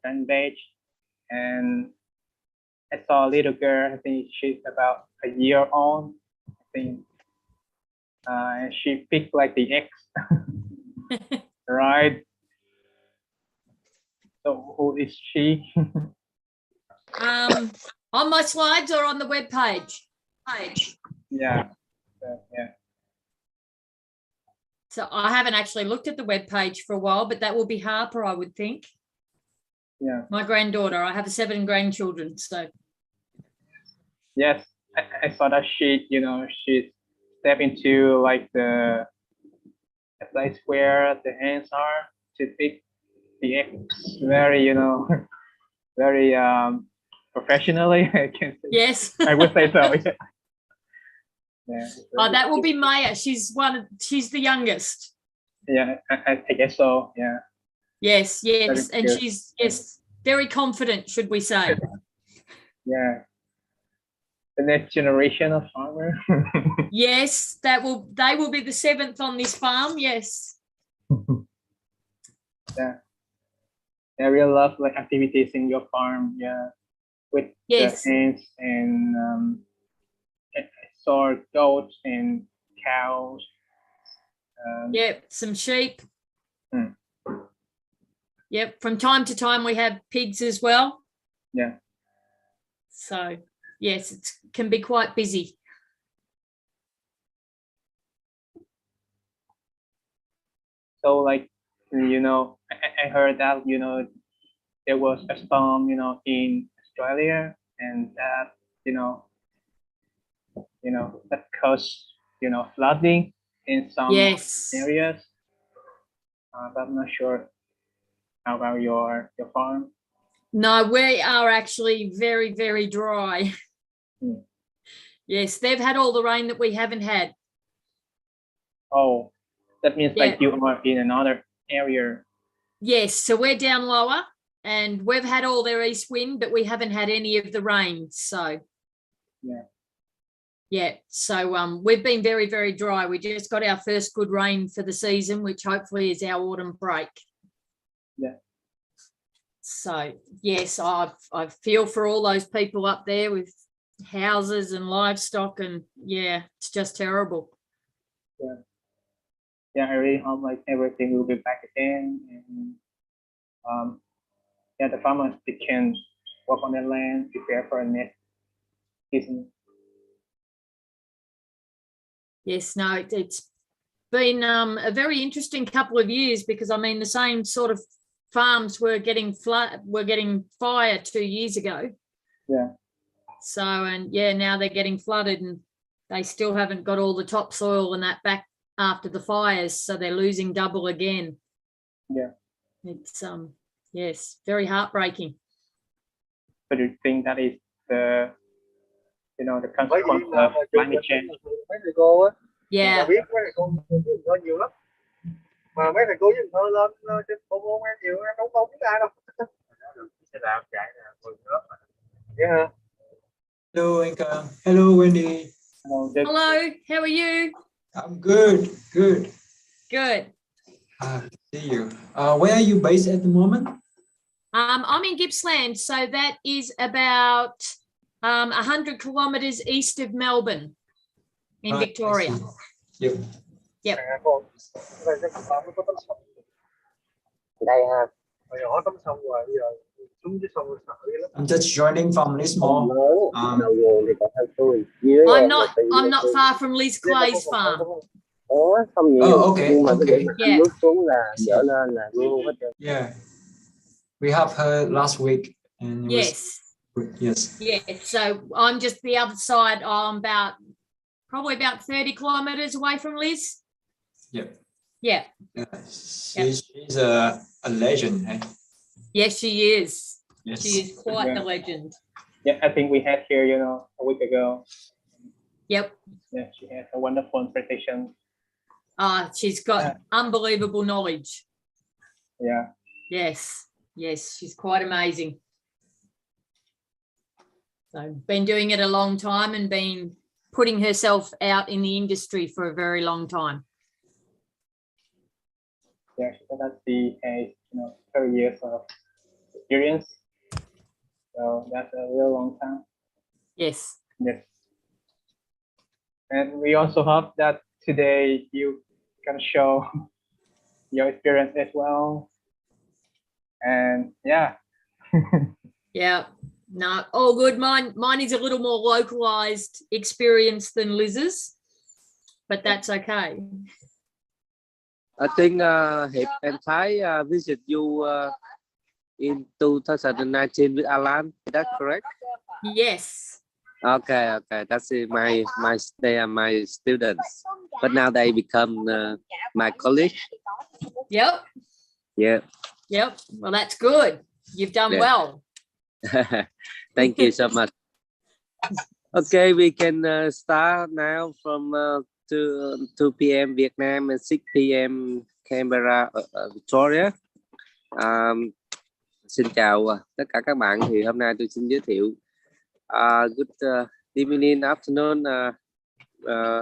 plant-based. And I saw a little girl, I think she's about a year old, I think. And she picked like the eggs, right? So who is she? On my slides or on the web page? Yeah. Yeah. So I haven't actually looked at the web page for a while, but that will be Harper, I would think. Yeah. My granddaughter. I have 7 grandchildren, so. Yes, I saw that she, she stepped into like the place where the ants are to pick the eggs very, very professionally. I can say. Yes. I would say so. Yeah. Yeah. Oh, that will be Maya. She's the youngest. Yeah, I guess so. Yeah. Yes, yes, Very and good. she's very confident, should we say? Yeah. The next generation of farmer. Yes, they will be the 7th on this farm. Yes. Yeah. I really love like activities in your farm. Yeah, with Yes. the ants and I saw goats and cows. Yep, some sheep. Hmm. Yep, from time to time we have pigs as well. Yeah. So yes, it can be quite busy. So like, I heard that, there was a storm, in Australia and that, that caused, flooding in some Yes. areas. But I'm not sure how about your farm. No, we are actually very, very dry. Hmm. Yes, they've had all the rain that we haven't had. Oh, that means Yeah. like you are in another area. Yes, so we're down lower and we've had all their east wind, but we haven't had any of the rain. So yeah, so we've been very, very dry. We just got our first good rain for the season, which hopefully is our autumn break. Yeah. So yes, I feel for all those people up there with houses and livestock, and yeah, it's just terrible. Yeah. Yeah, I really hope like everything will be back again, and the farmers, they can work on their land, prepare for the next season. Yes, no, it's been a very interesting couple of years, because I mean the same sort of farms were getting fire 2 years ago. Yeah. So, and yeah, now they're getting flooded, and they still haven't got all the topsoil and that back after the fires, so they're losing double again. Yeah. It's yes, very heartbreaking. So do you think that is the the consequence of climate change? Mấy thầy cô á, Yeah. biết mấy thầy cô nó nhiều lắm, mà mấy thầy cô với thợ lên trên phố ăn nhiều, ăn không có ai đâu. Sẽ làm chạy là yeah. Hello, Anka. Hello, Wendy. Hello, how are you? I'm good. Good. Good. See you. Where are you based at the moment? I'm in Gippsland, so that is about 100 kilometres east of Melbourne in Victoria. Yep. Yep. I'm just joining from Lismore. I'm not far from Liz Clay's farm. Oh, okay. Okay. Yeah. Yeah. We have her last week. And Yes. Yes. Yeah. So I'm just the other side. I'm probably about 30 kilometres away from Liz. Yep. Yeah. She's a legend, eh? Yes, she is. Yes. She is quite the legend. Yeah, I think we had here, a week ago. Yep. Yeah, she has a wonderful presentation. She's got unbelievable knowledge. Yeah. Yes. Yes, she's quite amazing. So been doing it a long time and been putting herself out in the industry for a very long time. Yeah, that's the 30 years of experience. So that's a real long time. Yes. Yes. And we also hope that today you can show your experience as well. And yeah. Yeah. No, all good. Mine is a little more localized experience than Liz's, but that's okay. I think Hiệp and Thái visit you in 2019 with Alan. Is that correct? Yes. Okay. That's they are my students, but now they become my colleagues. Yep. Yeah. Yep. Well, that's good. You've done Yeah. well. Thank you so much. Okay, we can start now from 2 p.m. Vietnam and 6 p.m. Canberra, Victoria. Xin chào tất cả các bạn. Thì hôm nay tôi xin giới thiệu good evening, afternoon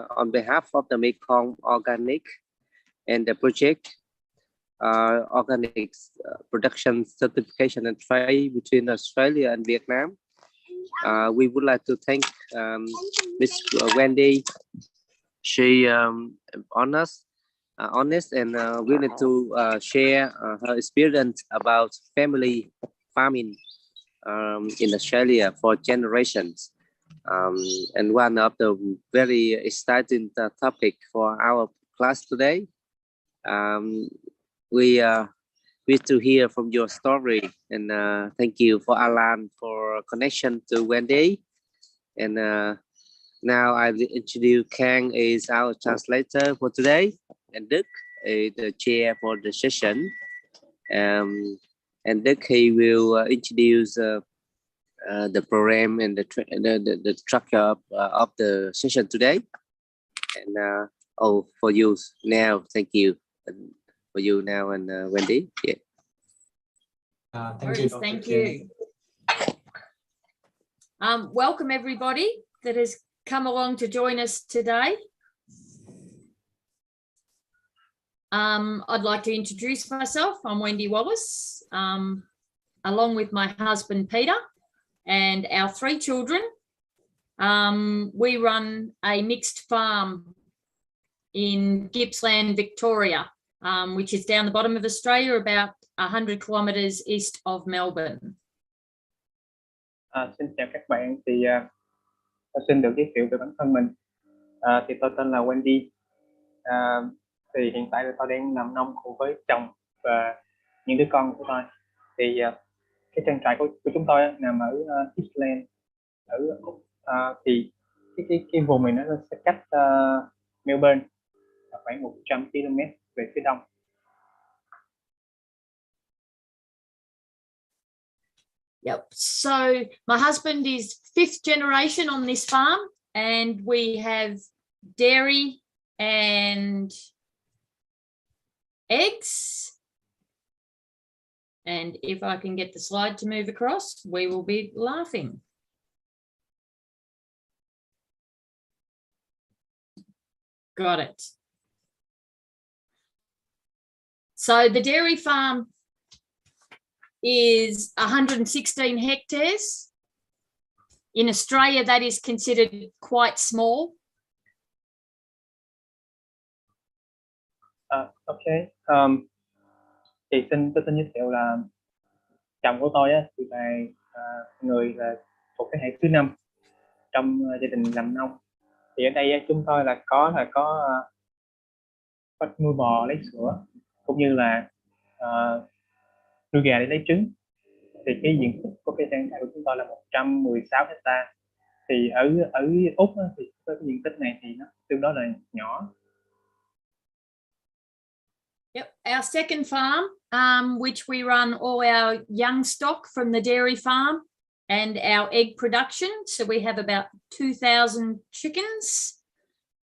on behalf of the Mekong Organic and the project Organic Production Certification and Trade between Australia and Vietnam. We would like to thank Miss Wendy. She honest and willing to share her experience about family farming in Australia for generations. And one of the very exciting topic for our class today. We wish to hear from your story, and thank you for Alan for connection to Wendy. And now I introduce Kang is our translator for today, and Đức is the chair for the session. And Đức, he will introduce the program and the structure of the session today. And for you now, thank you. For you now and Wendy. Yeah. Thank you. Thank you. Welcome everybody that has come along to join us today. I'd like to introduce myself. I'm Wendy Wallace, along with my husband Peter and our 3 children. We run a mixed farm in Gippsland, Victoria, which is down the bottom of Australia, about 100 kilometres east of Melbourne. Xin chào các bạn. Thì tôi xin được giới thiệu về bản thân mình. Thì tôi tên là Wendy. Thì hiện tại là tôi đang làm nông cùng với chồng và những đứa con của tôi. Thì cái trang trại của chúng tôi nằm ở Gippsland, ở Úc. Thì cái vùng này nó sẽ cách Melbourne khoảng 100 km về phía đông. Yep. So my husband is 5th generation on this farm, and we have dairy and eggs. And if I can get the slide to move across, we will be laughing. Got it. So the dairy farm is 116 hectares. In Australia, that is considered quite small. Okay. Thì tôi xin giới thiệu là chồng của tôi thì là người là thuộc thế hệ thứ 5 trong gia đình làm nông. Thì ở đây chúng tôi là có nuôi bò lấy sữa, cũng như là nuôi gà để lấy trứng. Thì cái diện tích của cái trang trại của chúng tôi là 116 hectare. Thì ở Úc thì cái diện tích này thì nó tương đối là nhỏ. Yep, our second farm, which we run all our young stock from the dairy farm and our egg production. So we have about 2,000 chickens,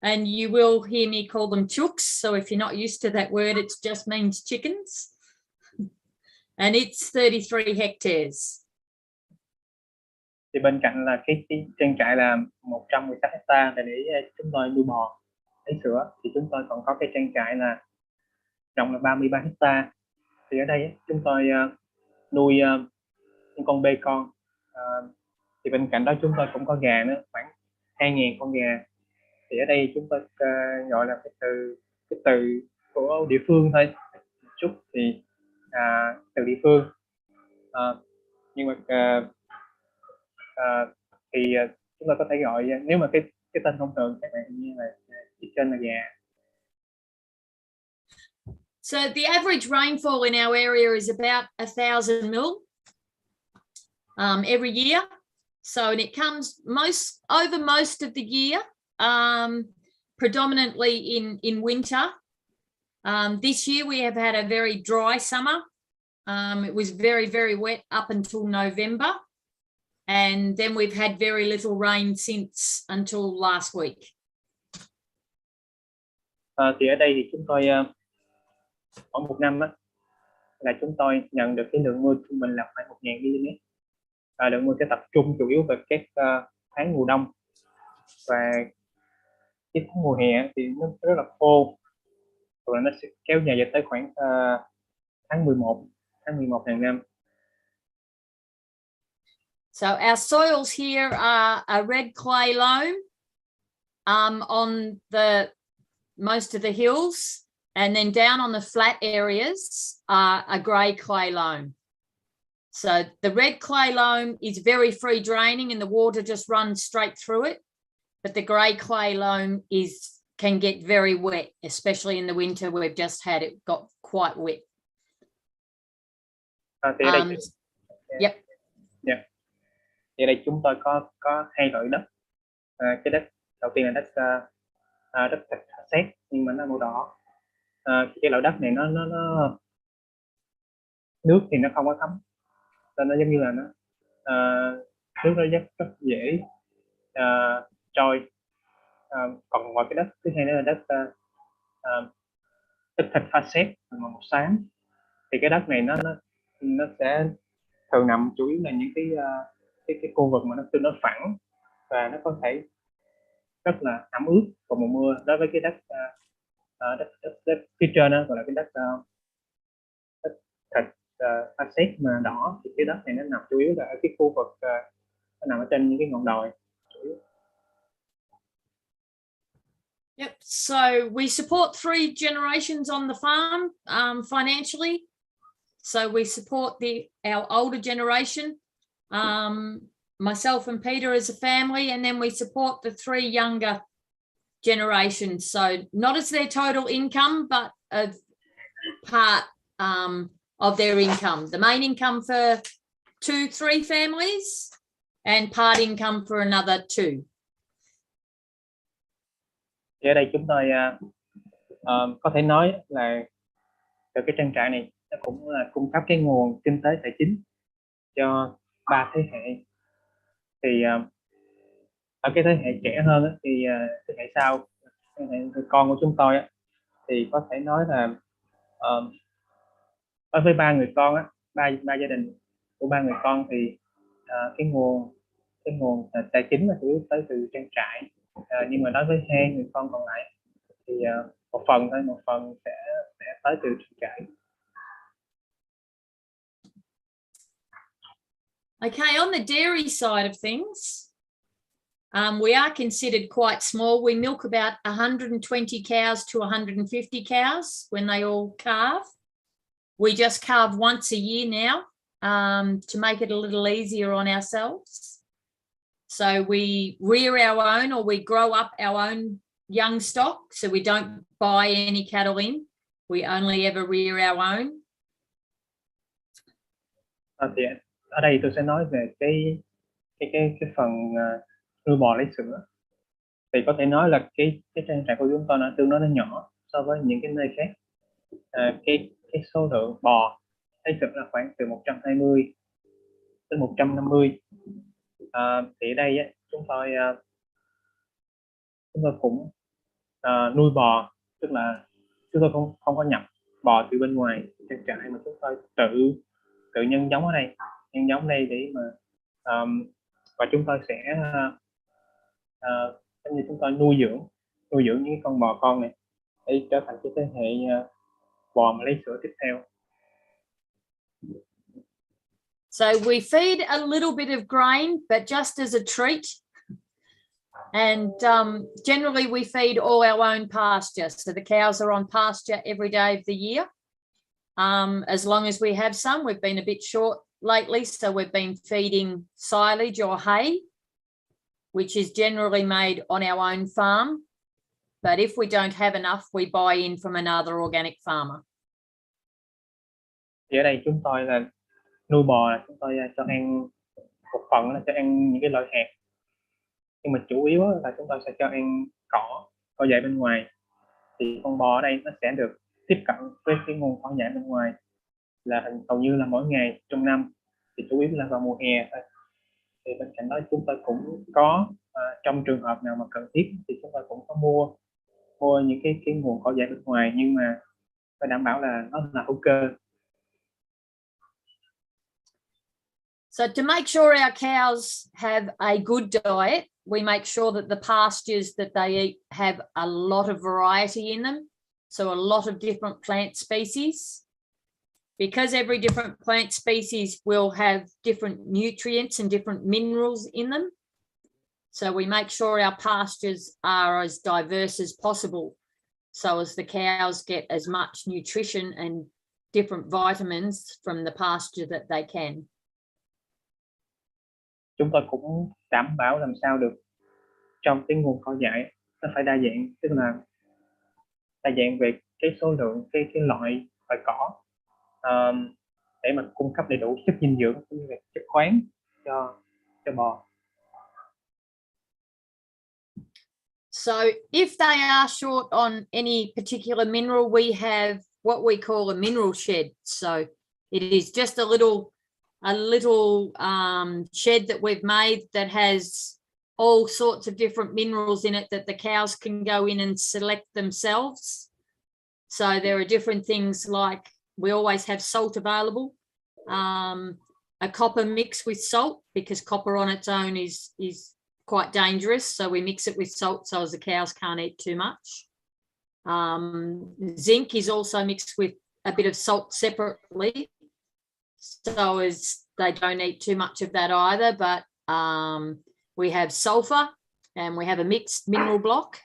and you will hear me call them chooks. So if you're not used to that word, it just means chickens. And it's 33 hectares. Thì bên cạnh là cái trang trại là 116 hectare để chúng tôi nuôi bò lấy sữa, thì chúng tôi còn có cái trang trại là rộng là 33 hectare. Thì ở đây chúng tôi nuôi những con bê con. Thì bên cạnh đó chúng tôi cũng có gà nữa, khoảng 2.000 con gà. Thì ở đây chúng tôi gọi là cái từ của địa phương thôi một chút, thì từ địa phương. Nhưng mà chúng ta có thể gọi, nếu mà cái tên thông thường các bạn như là chỉ trên là gà. So the average rainfall in our area is about 1,000 mil every year. So and it comes most of the year, predominantly in winter. This year we have had a very dry summer. It was very, very wet up until November. And then we've had very little rain since until last week. Thì ở đây thì chúng tôi khoảng một năm là chúng tôi nhận được cái lượng mưa trung bình là khoảng 1.000 mm. Lượng mưa sẽ tập trung chủ yếu vào các tháng mùa đông, và cái tháng mùa hè thì nó rất là khô, rồi nó sẽ kéo dài tới khoảng tháng 11 hàng năm. So our soils here are a red clay loam on the most of the hills, and then down on the flat areas are a grey clay loam. So the red clay loam is very free draining and the water just runs straight through it, but the grey clay loam can get very wet, especially in the winter. We've just had it got quite wet. Yep. Thì đây chúng tôi có hai loại đất. Cái đất đầu tiên là đất thạch sét nhưng mà nó màu đỏ. Cái loại đất này nó nước thì nó không có thấm, nên nó giống như là nước nó rất dễ trôi. Còn ngoài cái đất thứ hai nữa là đất thạch pha sét màu xám. Thì cái đất này nó sẽ thường nằm chủ yếu là những cái khu vực mà nó tương đối phẳng và nó có thể rất là ẩm ướt vào mùa mưa. Đối với cái đất phía trên đó gọi là cái đất thạch pha sét mà đỏ, thì cái đất này nó nằm chủ yếu là ở cái khu vực nó nằm ở trên những cái ngọn đồi chủ yếu. Yep. So we support 3 generations on the farm financially. So we support our older generation, myself and Peter as a family, and then we support the 3 younger generations. So not as their total income, but a part of their income. The main income for 2-3 families and part income for another 2. Thì ở đây chúng tôi có thể nói là từ cái trang trại này nó cũng là cung cấp cái nguồn kinh tế tài chính cho 3 thế hệ. Thì ở cái thế hệ trẻ hơn thì thế hệ sau, thế hệ con của chúng tôi thì có thể nói là đối với 3 người con ba gia đình của 3 người con thì cái nguồn tài chính là chủ yếu tới từ trang trại. Nhưng mà đối với 2 người con còn lại thì một phần sẽ tới từ trang trại. Okay, on the dairy side of things, we are considered quite small. We milk about 120 cows to 150 cows when they all calve. We just calve once a year now to make it a little easier on ourselves. So we rear our own, or we grow up our own young stock. So we don't buy any cattle in. We only ever rear our own. Thì ở đây tôi sẽ nói về cái phần nuôi bò lấy sữa. Thì có thể nói là cái trang trại của chúng tôi nó tương đối nó nhỏ so với những cái nơi khác. Cái số lượng bò lấy sữa là khoảng từ 120 đến 150. Thì ở đây chúng tôi cũng nuôi bò, tức là chúng tôi không có nhập bò từ bên ngoài trang trại, mà chúng tôi tự nhân giống ở đây để mà và chúng tôi sẽ như chúng tôi nuôi dưỡng những con bò con này để trở thành cái thế hệ bò mà lấy sữa tiếp theo. So we feed a little bit of grain, but just as a treat. And generally we feed all our own pasture. So the cows are on pasture every day of the year. As long as we have some. We've been a bit short lately, so we've been feeding silage or hay, which is generally made on our own farm. But if we don't have enough, we buy in from another organic farmer. Thì ở đây chúng tôi là nuôi bò, chúng tôi cho ăn một phần là cho ăn những cái loại hạt, nhưng mà chủ yếu là chúng tôi sẽ cho ăn cỏ dại bên ngoài. Thì con bò ở đây nó sẽ được tiếp cận với cái nguồn cỏ dại bên ngoài là hầu như là mỗi ngày trong năm, thì chủ yếu là vào mùa hè thôi. Thì bên cạnh đó chúng tôi cũng có trong trường hợp nào mà cần thiết thì chúng tôi cũng có mua những cái nguồn cỏ dại bên ngoài, nhưng mà phải đảm bảo là nó là hữu cơ. So to make sure our cows have a good diet, we make sure that the pastures that they eat have a lot of variety in them. So a lot of different plant species. Because every different plant species will have different nutrients and different minerals in them. So we make sure our pastures are as diverse as possible, so as the cows get as much nutrition and different vitamins from the pasture that they can. Chúng tôi cũng đảm bảo làm sao được trong cái nguồn cỏ dại nó phải đa dạng, tức là đa dạng về cái số lượng cái loại cỏ để mà cung cấp đầy đủ chất dinh dưỡng cũng như là chất khoáng cho bò. So if they are short on any particular mineral, we have what we call a mineral shed. So it is just a little shed that we've made that has all sorts of different minerals in it that the cows can go in and select themselves. So there are different things like we always have salt available, a copper mix with salt, because copper on its own is quite dangerous. So we mix it with salt so as the cows can't eat too much. Zinc is also mixed with a bit of salt separately, so as they don't eat too much of that either. But we have sulfur, and we have a mixed mineral block,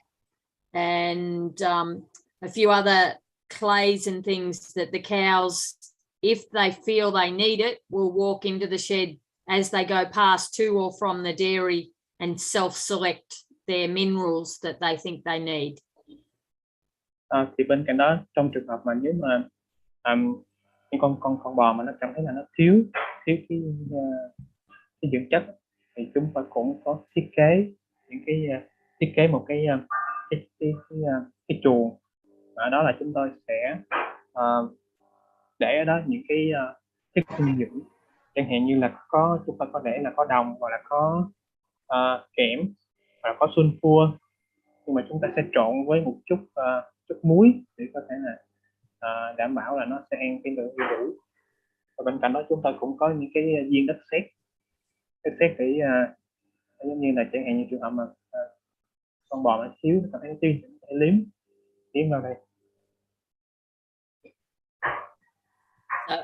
and a few other clays and things that the cows, if they feel they need it, will walk into the shed as they go past to or from the dairy and self-select their minerals that they think they need. Thì bên cạnh đó, trong trường hợp mà nếu mà những con bò mà nó cảm thấy là nó thiếu cái dưỡng chất, thì chúng tôi cũng có thiết kế một cái chuồng. Ở đó là chúng tôi sẽ để ở đó những cái chất dinh dưỡng, chẳng hạn như là chúng tôi có để là có đồng, hoặc là có kẽm, hoặc là có sunfua, nhưng mà chúng ta sẽ trộn với một chút muối để có thể là đảm bảo là nó sẽ ăn cái lượng đủ. Và bên cạnh đó chúng tôi cũng có những cái viên đất sét để giống như là chẳng hạn như trường hợp mà con bò nó thiếu, nó thấy tiêu để liếm vào đây.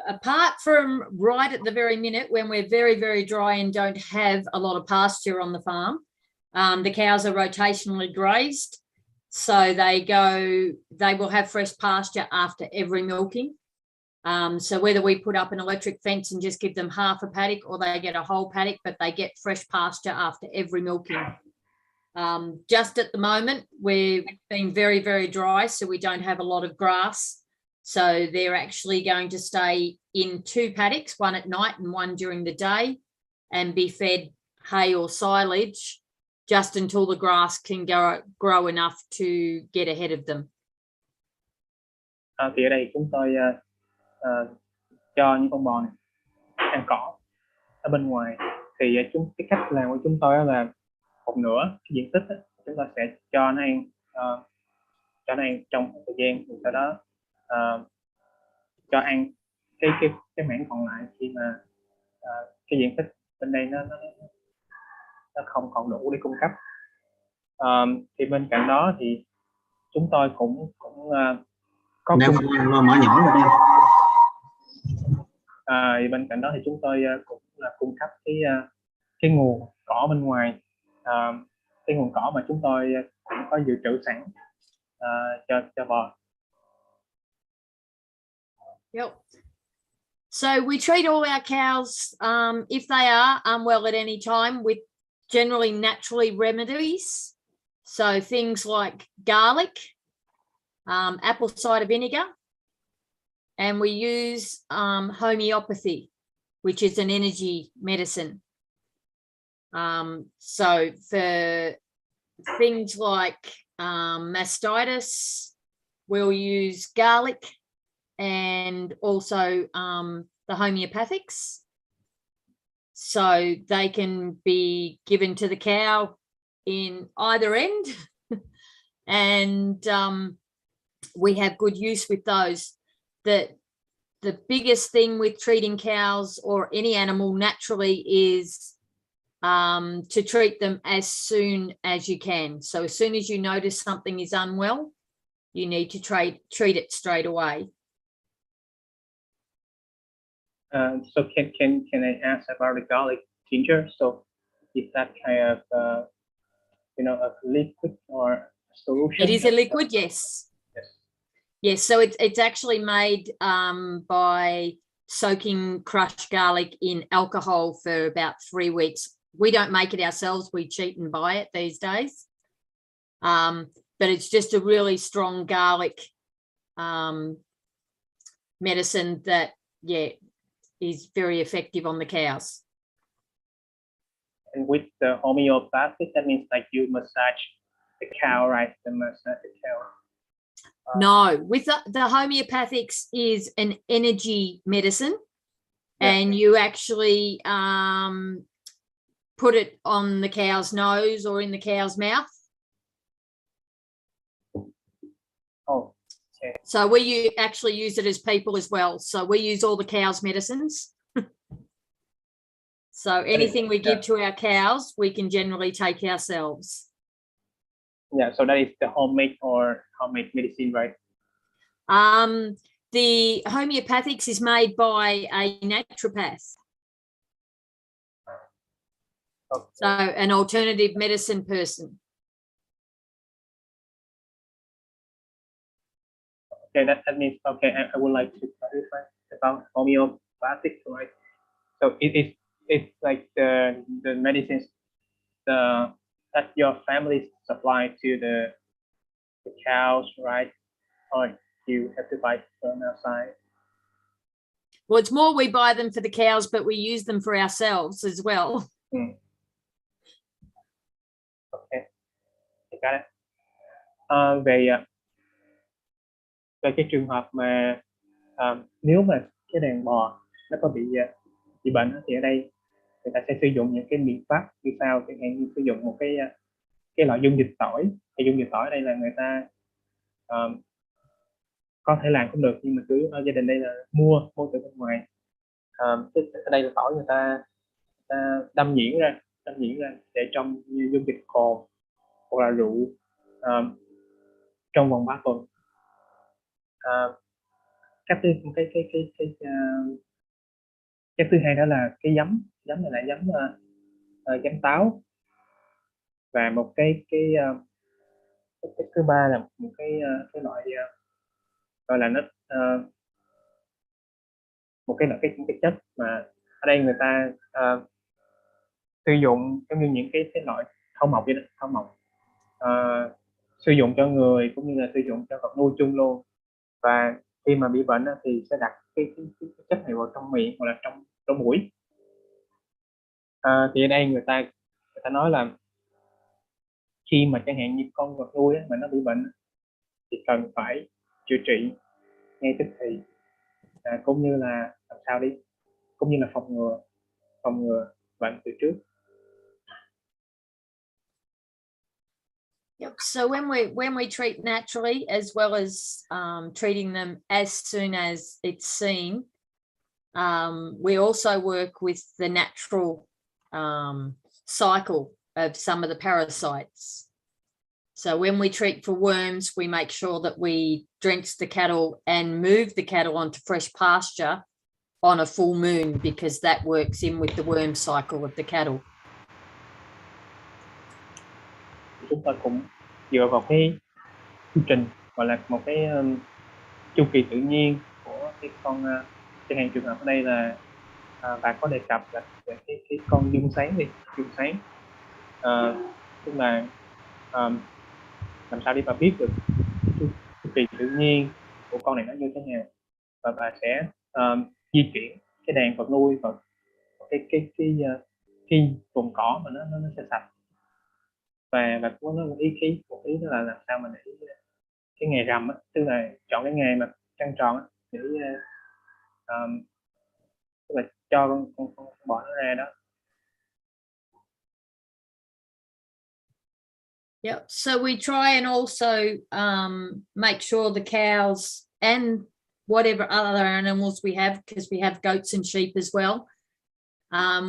Apart from right at the very minute when we're very, very dry and don't have a lot of pasture on the farm, the cows are rotationally grazed. So they will have fresh pasture after every milking. So whether we put up an electric fence and just give them half a paddock, or they get a whole paddock, but they get fresh pasture after every milking. Just at the moment, we've been very, very dry, so we don't have a lot of grass. So they're actually going to stay in 2 paddocks, one at night and one during the day, and be fed hay or silage just until the grass can grow enough to get ahead of them. Thì ở đây chúng tôi cho những con bò này ăn cỏ ở bên ngoài. Thì cái cách làm của chúng tôi là một nửa cái diện tích chúng ta sẽ cho nó ăn trong thời gian, rồi sau đó cho ăn cái mảng còn lại khi mà cái diện tích bên đây nó không còn đủ để cung cấp. Thì bên cạnh đó thì chúng tôi cũng có mở nhỏ rồi đây. Thì bên cạnh đó thì chúng tôi cũng là cung cấp cái nguồn cỏ bên ngoài. Cái nguồn cỏ mà chúng tôi cũng có dự trữ sẵn cho bò. Yep. So we treat all our cows, if they are unwell at any time, with generally naturally remedies. So things like garlic, apple cider vinegar, and we use homeopathy, which is an energy medicine. So for things like mastitis, we'll use garlic and also the homeopathics. So they can be given to the cow in either end. And we have good use with those. The biggest thing with treating cows or any animal naturally is to treat them as soon as you can. So as soon as you notice something is unwell, you need to treat it straight away. So can I ask about the garlic tincture? So is that kind of a liquid or a solution? It is a liquid, yes. Yes, so it's actually made by soaking crushed garlic in alcohol for about 3 weeks. We don't make it ourselves, we cheat and buy it these days. But it's just a really strong garlic medicine that, is very effective on the cows. And with the homeopathic, that means like you massage the cow, right? The massage the cow. No, with the homeopathics is an energy medicine, and you actually put it on the cow's nose or in the cow's mouth. Oh, okay. So we actually use it as people as well. So we use all the cow's medicines. So anything we give to our cows, we can generally take ourselves. Yeah, so that is the homemade medicine, right? The homeopathics is made by a naturopath. Okay. So an alternative medicine person. Okay, that means, okay, I would like to clarify about homeopathic, right? So it's like the medicines that your family supply to the cows, right? Or you have to buy from outside? Well, it's more we buy them for the cows, but we use them for ourselves as well. Okay, I got it. Về cái trường hợp mà nếu mà cái đàn bò nó có bị bệnh thì ở đây người ta sẽ sử dụng những cái biện pháp như sau, chẳng hạn như sử dụng một cái loại dung dịch tỏi. Thì dung dịch tỏi ở đây là người ta có thể làm cũng được, nhưng mà cứ ở gia đình đây là mua từ bên ngoài. Ở đây là tỏi người ta đâm nhuyễn ra để trong dung dịch cồn hoặc là rượu trong vòng 3 tuần. Cách thứ hai đó là cái giấm này là giấm táo, và một cái thứ ba là một cái loại gọi là nó một cái loại cái chất mà ở đây người ta sử dụng giống như những cái loại thảo mộc vậy đó, thảo mộc sử dụng cho người cũng như là sử dụng cho vật nuôi chung luôn. Và khi mà bị bệnh thì sẽ đặt cái chất này vào trong miệng hoặc là trong mũi. Thì ở đây người ta nói là khi mà chẳng hạn như con vật nuôi mà nó bị bệnh thì cần phải chữa trị ngay tức thì, cũng như là làm sao cũng như là phòng ngừa bệnh từ trước. Yep. So when we treat naturally, as well as treating them as soon as it's seen, we also work with the natural cycle of some of the parasites. So when we treat for worms, we make sure that we drench the cattle and move the cattle onto fresh pasture on a full moon because that works in with the worm cycle of the cattle. Chúng tôi cũng dựa vào cái quy trình gọi là một cái chu kỳ tự nhiên của cái con, chẳng hạn trường hợp ở đây là bạn có đề cập là về cái con giun sán tức là làm sao để mà biết được chu kỳ tự nhiên của con này nó như thế nào, và bà sẽ di chuyển cái đàn vật nuôi vào cái vùng cỏ mà nó sẽ sạch, và có nó một ý đó là làm sao mà để cái ngày rằm á, tức là chọn cái ngày mà trăng tròn á, để tức là cho con bò nó ra đó. Yep. So we try and also make sure the cows and whatever other animals we have, because we have goats and sheep as well.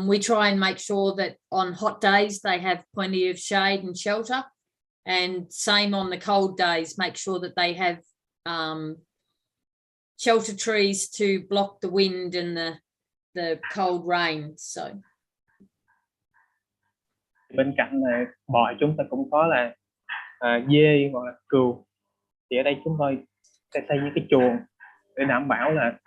We try and make sure that on hot days they have plenty of shade and shelter, and same on the cold days, make sure that they have shelter trees to block the wind and the cold rain. So bên cạnh là bò chúng ta cũng có là dê hoặc là cừu, thì ở đây chúng tôi sẽ xây những cái chuồng để đảm bảo là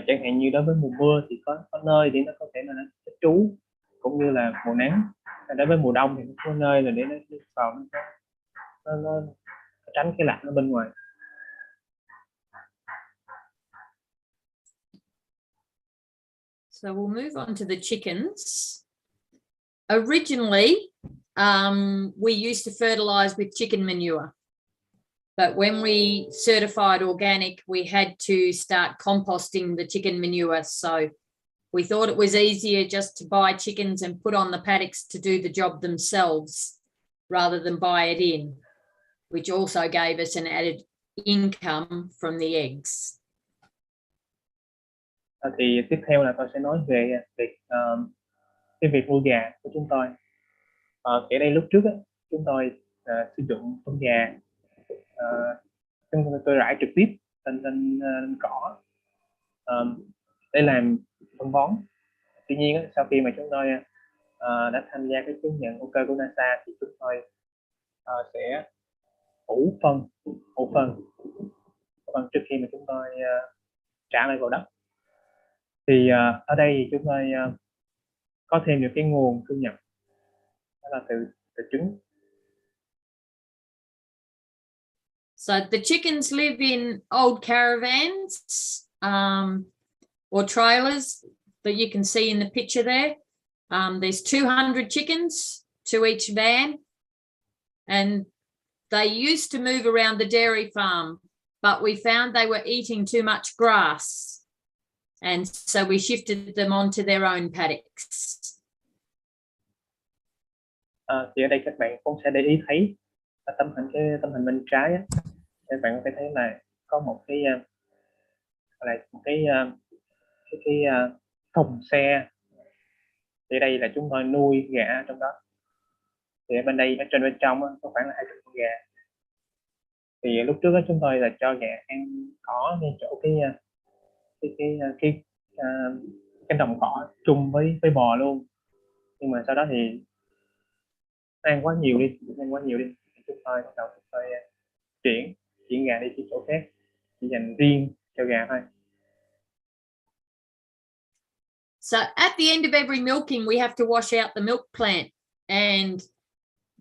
chẳng hạn như đối với mùa mưa thì có nơi để nó có thể là nó trú, cũng như là mùa nắng. Đối với mùa đông thì có nơi là để nó vào nó tránh cái lạnh ở bên ngoài. So we'll move on to the chickens. Originally, we used to fertilize with chicken manure, but when we certified organic, we had to start composting the chicken manure. So we thought it was easier just to buy chickens and put on the paddocks to do the job themselves rather than buy it in, which also gave us an added income from the eggs. Thì tiếp theo là tôi sẽ nói về cái việc nuôi gà của chúng tôi. Ở đây lúc trước chúng tôi sử dụng phân gà, tôi rải trực tiếp lên cỏ để làm phân bón. Tuy nhiên sau khi mà chúng tôi đã tham gia cái chứng nhận hữu cơ của NASA, thì chúng tôi sẽ ủ phân trước khi mà chúng tôi trả lại vào đất. Thì ở đây thì chúng tôi có thêm được cái nguồn thu nhập, đó là từ trứng. So the chickens live in old caravans or trailers that you can see in the picture there. There's 200 chickens to each van, and they used to move around the dairy farm, but we found they were eating too much grass, and so we shifted them onto their own paddocks. Thì ở đây các bạn cũng sẽ để ý thấy tấm hình bên trái á, các bạn có thể thấy là có một cái thùng xe. Thì đây là chúng tôi nuôi gà trong đó. Thì ở bên đây, ở trên bên trong có khoảng là 200 con gà. Thì lúc trước chúng tôi là cho gà ăn cỏ ngay chỗ cái đồng cỏ chung với bò luôn. Nhưng mà sau đó thì ăn quá nhiều đi, chúng tôi bắt đầu chuyển gà đi cái chỗ khác, chỉ dành riêng cho gà thôi. So at the end of every milking, we have to wash out the milk plant, and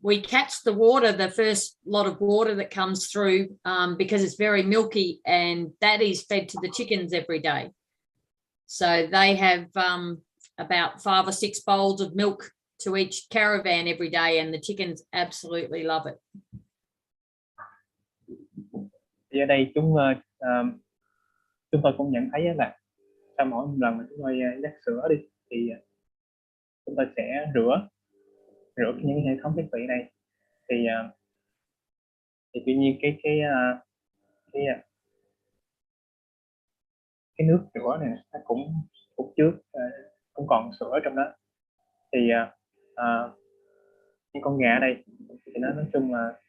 we catch the water, the first lot of water that comes through, because it's very milky, and that is fed to the chickens every day. So they have about 5 or 6 bowls of milk to each caravan every day, and the chickens absolutely love it. Thì ở đây chúng tôi cũng nhận thấy là sau mỗi lần mà chúng tôi dắt sữa đi, thì chúng tôi sẽ rửa những hệ thống thiết bị này. Thì tuy nhiên cái nước rửa này nó cũng cũng còn sữa trong đó. Thì những con gà ở đây thì nó nói chung là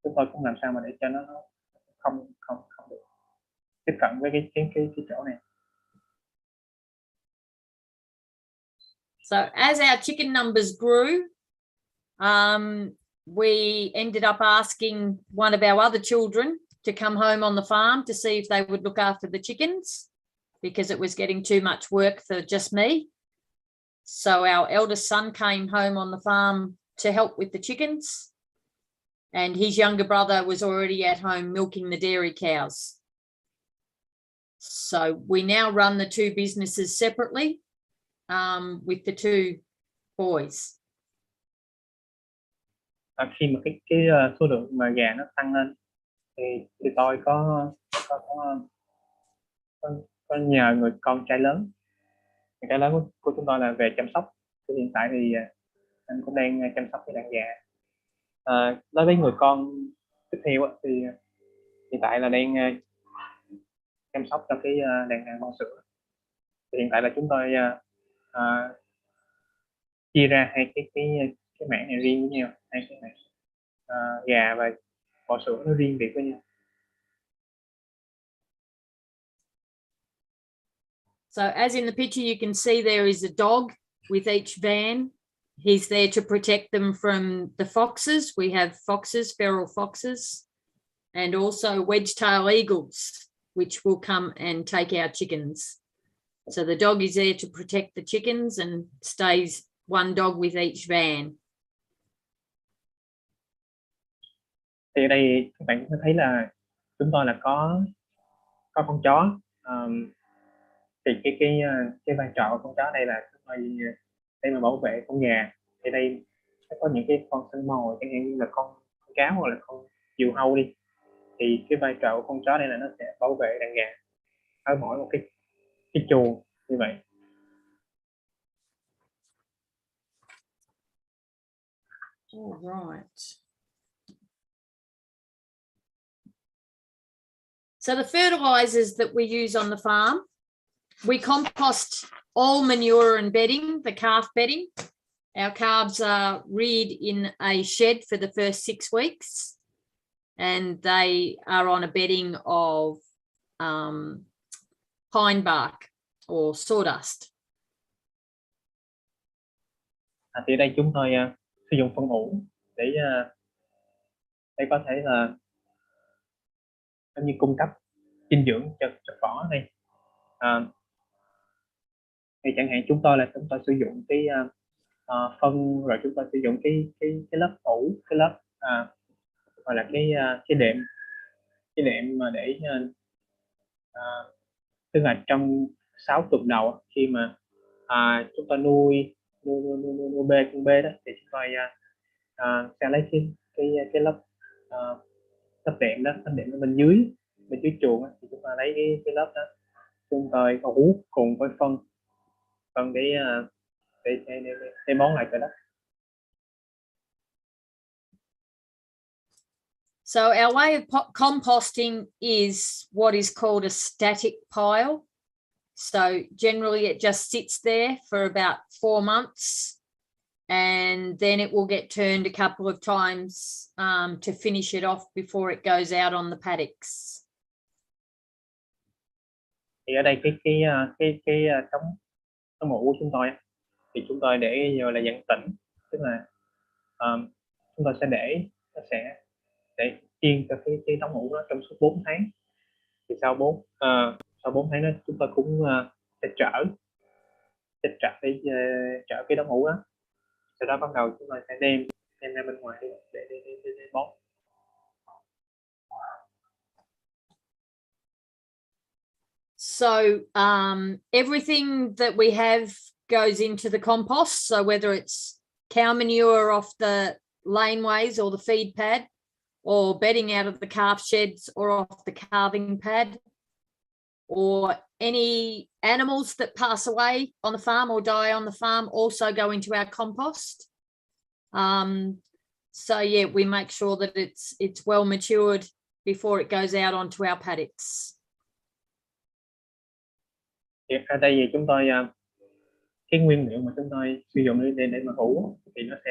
chúng tôi cũng làm sao mà để cho nó không được tiếp cận với cái chỗ này. So as our chicken numbers grew, we ended up asking one of our other children to come home on the farm to see if they would look after the chickens, because it was getting too much work for just me. So our eldest son came home on the farm to help with the chickens, and his younger brother was already at home milking the dairy cows. So we now run the two businesses separately, with the two boys. Khi mà cái số lượng mà gà nó tăng lên thì tôi có, có nhờ người con trai lớn, của chúng tôi là về chăm sóc. Thì hiện tại thì anh cũng đang chăm sóc cái đàn gà. Đối với người con tiếp theo thì hiện tại là đang chăm sóc cho cái đàn gà bò sữa. Thì hiện tại là chúng tôi chia ra hai cái mảng này riêng với nhau, hai cái mảng gà và bò sữa nó riêng biệt với nhau. So as in the picture, you can see there is a dog with each van. He's there to protect them from the foxes. We have foxes, feral foxes, and also Wedgetail Eagles, which will come and take our chickens. So the dog is there to protect the chickens and stays one dog with each van. Thì ở đây các bạn có thấy là chúng tôi là có con chó. Thì cái vai trò của con chó đây là chúng tôi để mà bảo vệ con gà. Thì đây có những cái con săn mồi, chẳng hạn như là con cáo hoặc là con diều hâu đi, thì cái vai trò của con chó đây là nó sẽ bảo vệ đàn gà ở mỗi một cái chuồng như vậy. All right. So the fertilizers that we use on the farm, we compost all manure and bedding, the calf bedding. Our calves are reared in a shed for the first 6 weeks, and they are on a bedding of pine bark or sawdust. Thì đây chúng tôi sử dụng phân ủ để có thể là như cung cấp dinh dưỡng cho cỏ đây. Thì chẳng hạn chúng tôi sử dụng cái phân, rồi chúng tôi sử dụng cái lớp ủ, cái lớp gọi là cái đệm mà để tức là trong 6 tuần đầu khi mà chúng tôi nuôi con bê đó, thì chúng tôi sẽ lấy cái lớp đệm đó, lớp đệm ở bên dưới chuồng, thì chúng ta lấy cái lớp đó, chúng tôi ủ cùng với phân để bón lại cho đất. So our way of composting is what is called a static pile. So generally it just sits there for about 4 months, and then it will get turned a couple of times to finish it off before it goes out on the paddocks. Thì ở đây cái tấm ủ của chúng tôi thì chúng tôi để rồi là dạng tĩnh, tức là chúng tôi sẽ để chiên cho cái tấm ủ đó trong suốt 4 tháng. Thì sau 4 tháng đó chúng tôi cũng sẽ trở cái tấm ủ đó. Sau đó bắt đầu chúng tôi sẽ đem ra bên ngoài để bón. So everything that we have goes into the compost. So whether it's cow manure off the laneways or the feed pad, or bedding out of the calf sheds or off the calving pad, or any animals that pass away on the farm or die on the farm also go into our compost. So yeah, we make sure that it's well matured before it goes out onto our paddocks. Ở đây thì chúng tôi cái nguyên liệu mà chúng tôi sử dụng để mà ủ thì nó sẽ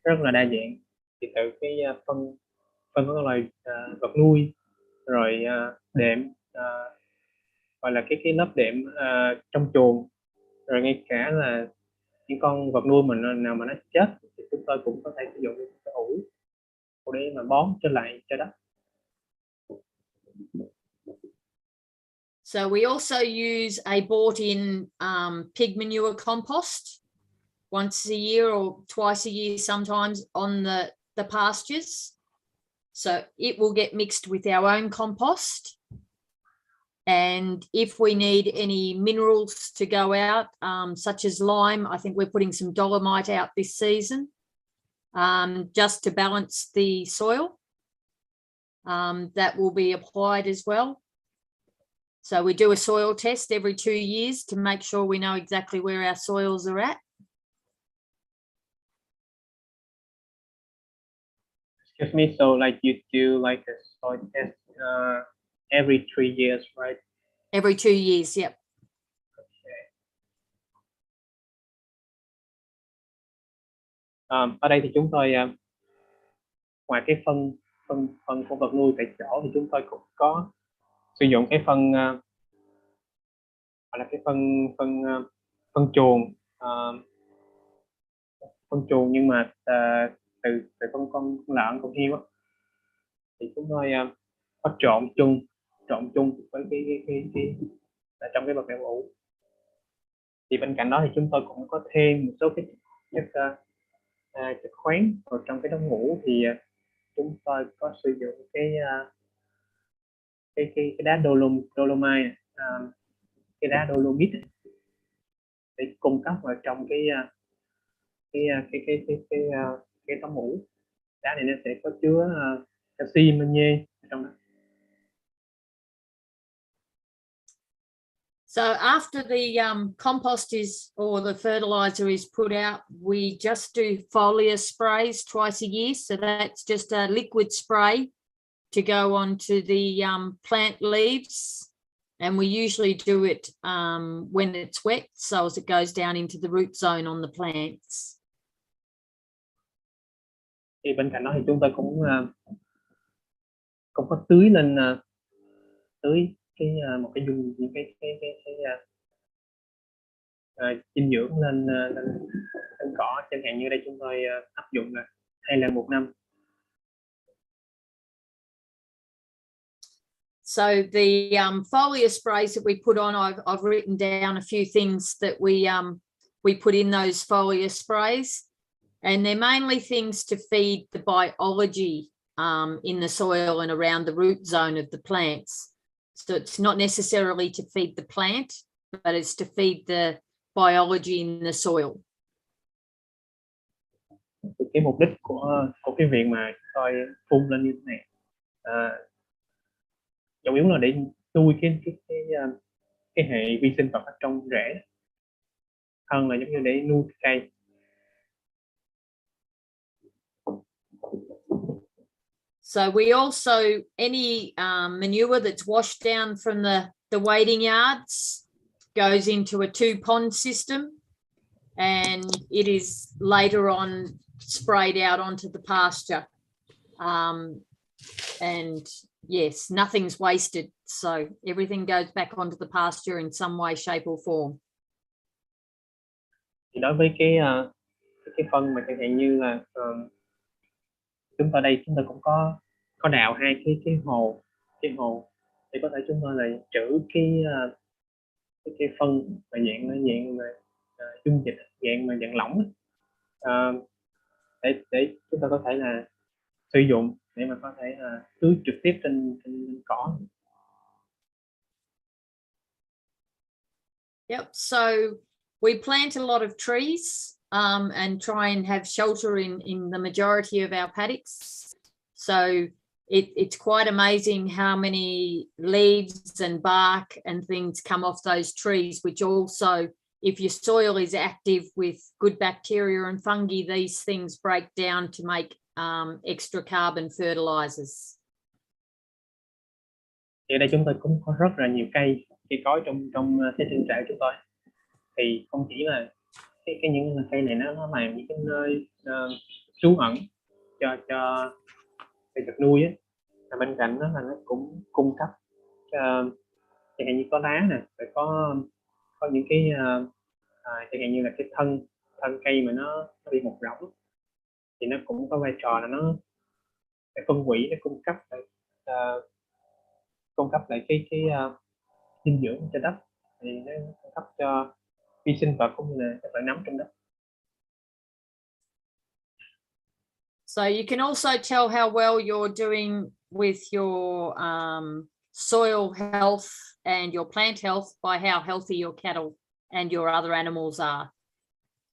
rất là đa dạng. Thì từ cái phân các loài vật nuôi, rồi đệm, gọi là cái lớp đệm trong chuồng, rồi ngay những con vật nuôi mình nào mà nó chết thì chúng tôi cũng có thể sử dụng cái ủ để mà bón trở lại cho đất. So we also use a bought-in pig manure compost once a year or twice a year sometimes on the pastures. So it will get mixed with our own compost. And if we need any minerals to go out, such as lime, I think we're putting some dolomite out this season, just to balance the soil. That will be applied as well. So we do a soil test every 2 years to make sure we know exactly where our soils are at. Excuse me, so like you do like a soil test every 3 years, right? Every 2 years, yep. Ở đây thì chúng tôi ngoài cái phân của vật nuôi tại chỗ thì chúng tôi cũng có sử dụng cái phân gọi là cái phân chuồng, nhưng mà từ con lợn, con heo á, thì chúng tôi có trộn chung với cái trong cái vật liệu ủ. Thì bên cạnh đó thì chúng tôi cũng có thêm một số cái chất khoáng vào trong cái đống ủ. Thì chúng tôi có sử dụng cái đá dolomite, cái đá dolomite để cung cấp vào trong cái đống ủ. Đá này nó sẽ có chứa canxi, magie ở trong đó. So after the compost or the fertilizer is put out, we just do foliar sprays twice a year. So that's just a liquid spray to go onto the plant leaves. And we usually do it when it's wet, so as it goes down into the root zone on the plants. Thì bên cạnh đó thì chúng tôi cũng có tưới lên một cái dung những cái dinh dưỡng lên cỏ, chẳng hạn như đây chúng tôi áp dụng là 2 lần một năm. So the foliar sprays that we put on, I've written down a few things that we put in those foliar sprays, and they're mainly things to feed the biology in the soil and around the root zone of the plants. So it's not necessarily to feed the plant, but it's to feed the biology in the soil. Thì cái mục đích của cái việc mà tôi phun lên như thế này chủ yếu là để nuôi cái hệ vi sinh vật ở trong rễ hơn là giống như để nuôi cây. So we also, any manure that's washed down from the wading yards goes into a 2-pond system, and it is later on sprayed out onto the pasture. And yes, nothing's wasted. So everything goes back onto the pasture in some way, shape or form. Thì đối với cái phân mà chẳng hạn như là chúng tôi cũng có đào 2 cái hồ để có thể chúng tôi là trữ cái phân mà dạng dung dịch, dạng lỏng, để chúng ta có thể là sử dụng để mà có thể là tưới trực tiếp trên cỏ. Yep. So we plant a lot of trees and try and have shelter in the majority of our paddocks. So it's quite amazing how many leaves and bark and things come off those trees, which also, if your soil is active with good bacteria and fungi, these things break down to make extra carbon fertilizers. Thì ở đây chúng tôi cũng có rất là nhiều cây cối trong cái trang trại chúng tôi. Thì không chỉ là những cây này nó làm những cái nơi trú ẩn cho vật nuôi á, mà bên cạnh đó là nó cũng cung cấp chẳng hạn như có lá nè, rồi có những cái chẳng hạn như là cái thân thân cây mà nó bị mọc rỗng thì nó cũng có vai trò là nó để phân hủy, để cung cấp lại cái dinh dưỡng cho đất, thì nó cung cấp cho vi sinh vật cũng như là các loại nấm trong đất. So you can also tell how well you're doing with your soil health and your plant health by how healthy your cattle and your other animals are.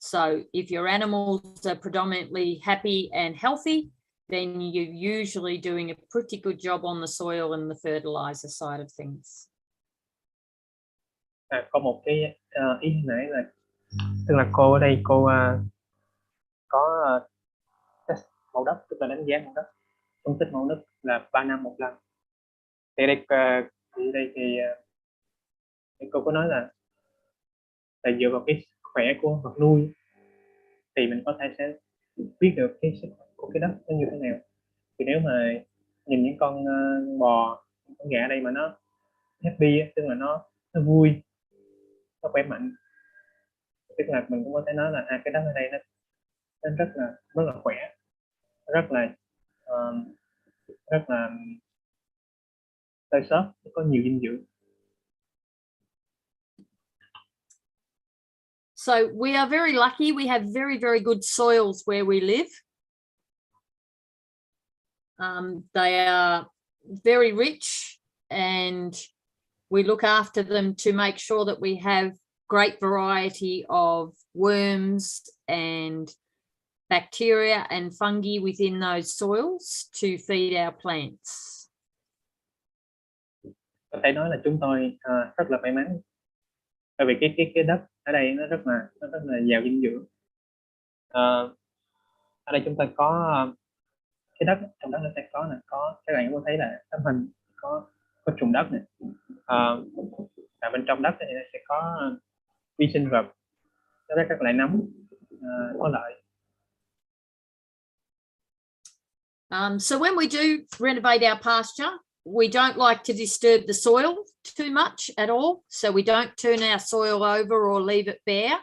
So if your animals are predominantly happy and healthy, then you're usually doing a pretty good job on the soil and the fertilizer side of things. Có một cái ý nãy là, tức là cô ở đây cô có test mẫu đất, tức là đánh giá mẫu đất, phân tích mẫu đất là 3 năm một lần. Thì đây thì cô có nói là dựa vào cái khỏe của vật nuôi thì mình có thể sẽ biết được cái sức khỏe của cái đất nó như thế nào. Thì nếu mà nhìn những con bò, những con gà ở đây mà nó happy, tức là nó vui, nó khỏe mạnh, tức là mình cũng có thể nói là cái đất ở đây nó rất là khỏe, rất là tơi xốp, có nhiều dinh dưỡng. So we are very lucky. We have very, very good soils where we live. They are very rich and we look after them to make sure that we have great variety of worms and bacteria and fungi within those soils to feed our plants. Có thể nói là chúng tôi rất là may mắn, bởi vì cái đất ở đây nó rất là giàu dinh dưỡng. Ở đây chúng ta có cái đất, trong đất nó sẽ có các bạn có thấy là tấm hình có trùng đất này, và bên trong đất thì sẽ có vi sinh vật, các loại nấm có lợi. So when we do renovate our pasture, we don't like to disturb the soil too much at all. So we don't turn our soil over or leave it bare.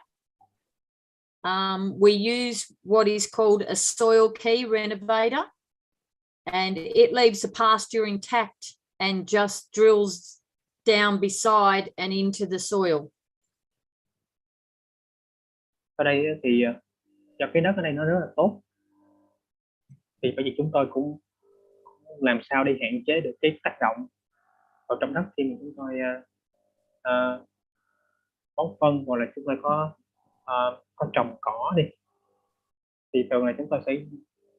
We use what is called a soil key renovator, and it leaves the pasture intact and just drills down beside and into the soil. Ở đây thì do cái đất ở đây nó rất là tốt, thì bởi vì chúng tôi cũng làm sao để hạn chế được cái tác động vào trong đất khi mà chúng tôi bón phân, hoặc là chúng tôi có trồng cỏ đi, thì thường là chúng tôi sẽ,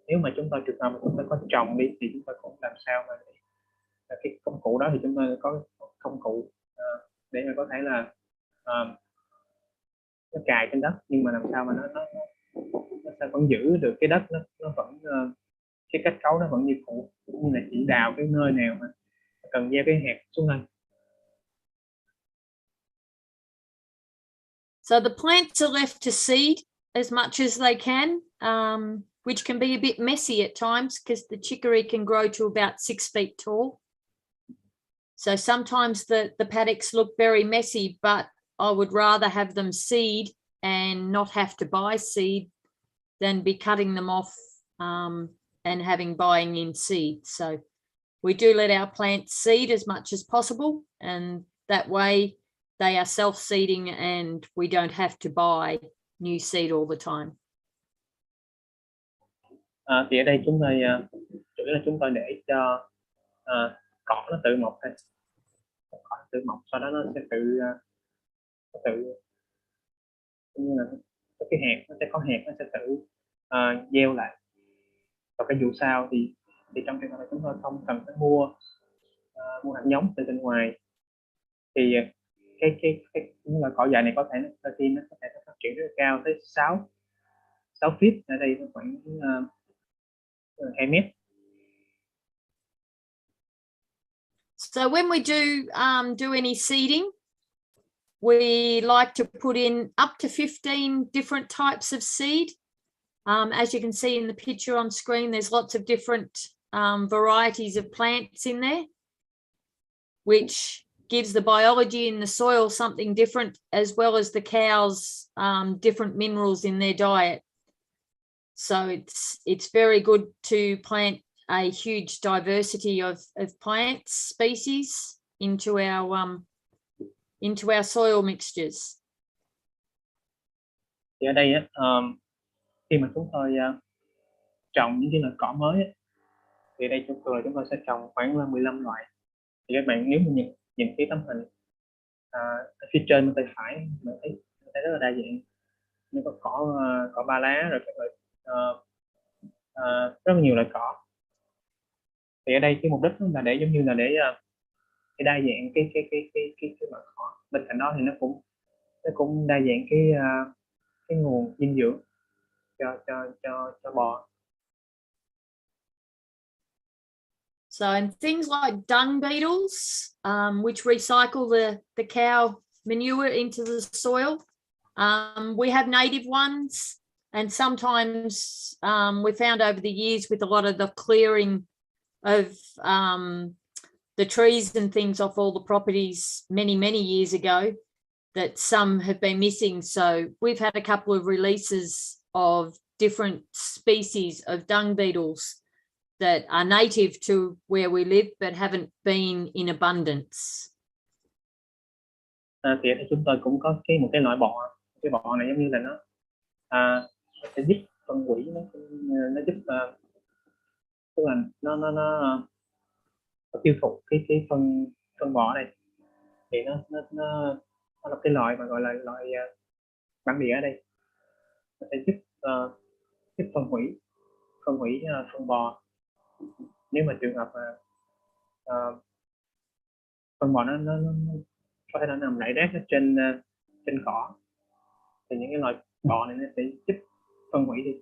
nếu mà chúng tôi trường hợp mà chúng tôi có trồng đi thì chúng tôi cũng làm sao mà cái công cụ đó thì chúng tôi có công cụ để mà có thể là nó cài trên đất, nhưng mà làm sao mà nó sẽ vẫn giữ được cái đất, nó vẫn cái kết cấu nó vẫn như cũ, cũng như là chỉ đào cái nơi nào mà cần gieo cái hạt xuống đây. So the plants are left to seed as much as they can, which can be a bit messy at times because the chicory can grow to about 6 feet tall. So sometimes the paddocks look very messy, but I would rather have them seed and not have to buy seed than be cutting them off and buying in seed. So we do let our plants seed as much as possible, and that way they are self-seeding and we don't have to buy new seed all the time. Thì ở đây chúng tôi chủ yếu là chúng tôi để cho cỏ nó tự mọc thôi, cỏ nó tự mọc, sau đó nó sẽ tự như là cái hạt, nó sẽ có hạt, nó sẽ tự gieo lại. Và cái vụ sau thì trong trường hợp này chúng tôi không cần phải mua hạt giống từ bên ngoài, thì cái những loại cỏ dại này có thể nó có thể phát triển rất là cao, tới 6 feet, ở đây nó khoảng 2 mét. So when we do any seeding, we like to put in up to 15 different types of seed. As you can see in the picture on screen, there's lots of different varieties of plants in there, which gives the biology in the soil something different, as well as the cows different minerals in their diet. So it's very good to plant a huge diversity of plant species into our soil mixtures. Thì ở đây á, khi mà chúng tôi trồng những cái loại cỏ mới á, thì ở đây chúng tôi sẽ trồng khoảng 15 loại. Thì các bạn nếu mà nhìn cái tấm hình ở phía trên bên tay phải, mình thấy rất là đa dạng, như có cỏ ba lá, rồi các loại rất là nhiều loại cỏ. Thì ở đây cái mục đích là để giống như là để đa dạng cái loại cỏ. Bên cạnh đó thì nó cũng đa dạng cái nguồn dinh dưỡng cho bò. So, and things like dung beetles, which recycle the cow manure into the soil. We have native ones, and sometimes we found over the years with a lot of the clearing of the trees and things off all the properties many years ago, that some have been missing. So we've had a couple of releases of different species of dung beetles that are native to where we live but haven't been in abundance. Thì chúng tôi cũng có một cái loại bọ. Cái bọ này giống như là nó sẽ giúp phân hủy, nó giúp tức là nó tiêu thụ cái phân bọ này. Thì nó là cái loại mà gọi là loại bản địa ở đây. Nó sẽ giúp phân hủy phân bò. Nếu mà trường hợp phân bò nó có thể nó nằm rải rác ở trên cỏ, thì những cái loại bọ này nó sẽ giúp phân hủy đi.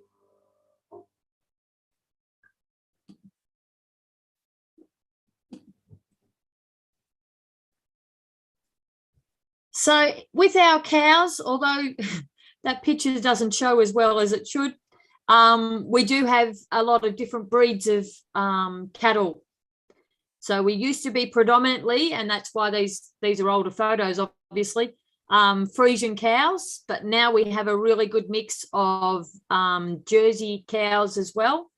So with our cows, although that picture doesn't show as well as it should, we do have a lot of different breeds of cattle. So we used to be predominantly, and that's why these are older photos, obviously, Frisian cows, but now we have a really good mix of Jersey cows as well.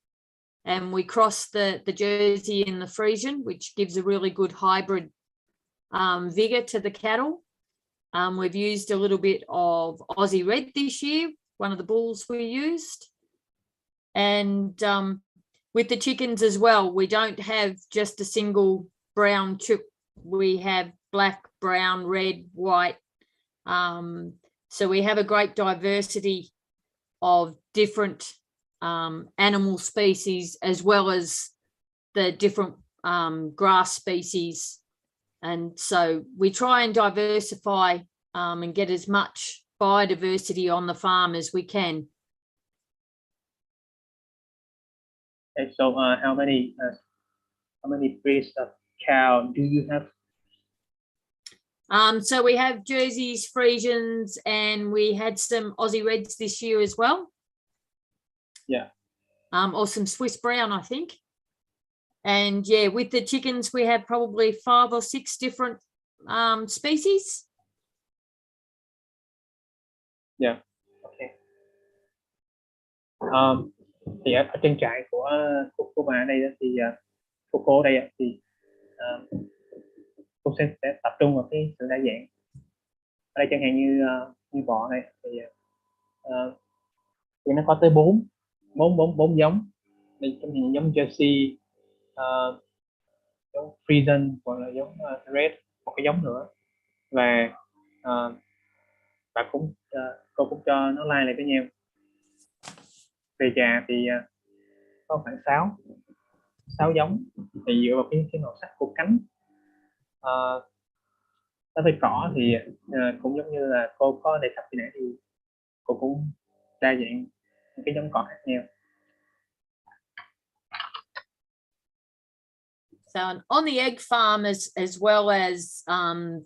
And we cross the Jersey and the Frisian, which gives a really good hybrid vigor to the cattle. We've used a little bit of Aussie Red this year, one of the bulls we used. And with the chickens as well, we don't have just a single brown chook. We have black, brown, red, white. So we have a great diversity of different animal species, as well as the different grass species. And so we try and diversify and get as much biodiversity on the farm as we can. Okay, so how many breeds of cow do you have? So we have Jerseys, Frisians, and we had some Aussie Reds this year as well. Yeah. Or some Swiss Brown, I think. And yeah, with the chickens, we have probably 5 or 6 different species. Yeah. Okay. Thì ở trên trại của bà ở đây thì của cô ở đây thì cô sẽ tập trung vào cái sự đa dạng. Ở đây chẳng hạn như bọ này thì nó có tới 4 giống. Đây chẳng hạn giống Jersey, giống Friesian, hoặc là giống Red, một cái giống nữa. Và cô cũng cho nó lai lại với nhau. Về già thì có khoảng 6 giống, thì dựa vào cái màu sắc của cánh. Đối với cỏ thì cũng giống như là cô có đề cập khi nãy, thì cô cũng đa dạng những cái giống cỏ khác nhau. So on the egg farm, as well as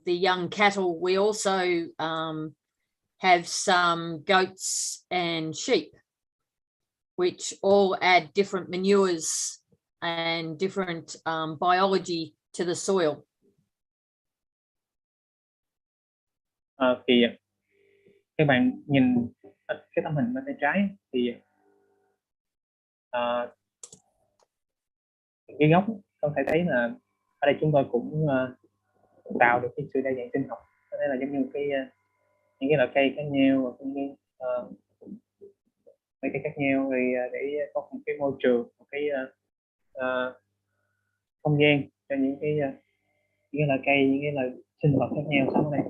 the young cattle, we also have some goats and sheep, which all add different manures and different biology to the soil. Thì các bạn nhìn cái tấm hình bên tay trái thì cái góc có thể thấy là ở đây chúng tôi cũng tạo được cái sự đa dạng sinh học. Có thể là giống như những cái loại cây khác nhau và những mấy cây khác nhau thì để có một cái môi trường, một cái không gian cho những cái loại cây, những cái loại sinh vật khác nhau sống ở đây.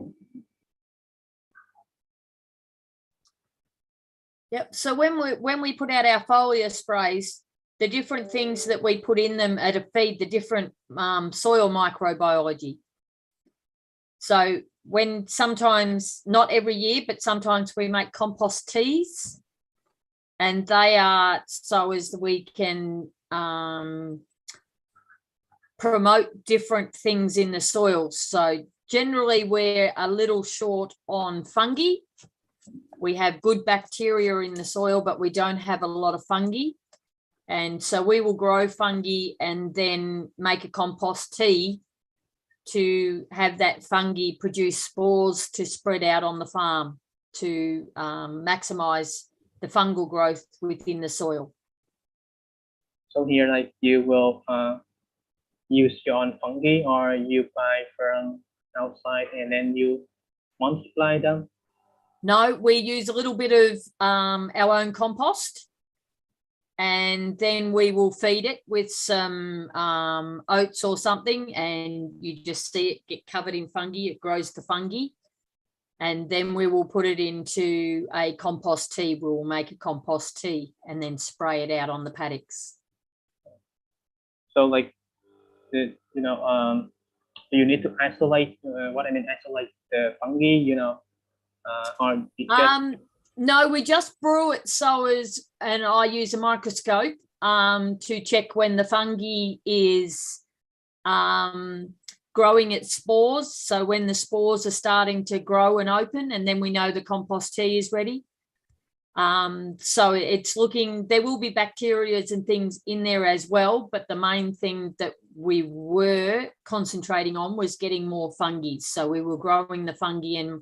Yep. So when we put out our foliar sprays, the different things that we put in them are to feed the different soil microbiology. So when sometimes, not every year, but sometimes we make compost teas, and they are so as we can promote different things in the soil. So generally we're a little short on fungi. We have good bacteria in the soil, but we don't have a lot of fungi. And so we will grow fungi and then make a compost tea to have that fungi produce spores to spread out on the farm to maximize the fungal growth within the soil. So here, like, you will use your own fungi, or you buy from outside and then you multiply them? No, we use a little bit of our own compost, and then we will feed it with some oats or something, and you just see it get covered in fungi. It grows the fungi, and then we will put it into a compost tea. We will make a compost tea and then spray it out on the paddocks. So, like, you know, you need to isolate. What I mean, isolate the fungi, you know, or no, we just brew it so as, and I use a microscope to check when the fungi is growing its spores. So when the spores are starting to grow and open, and then we know the compost tea is ready. So it's looking, there will be bacteria and things in there as well, but the main thing that we were concentrating on was getting more fungi. So we were growing the fungi and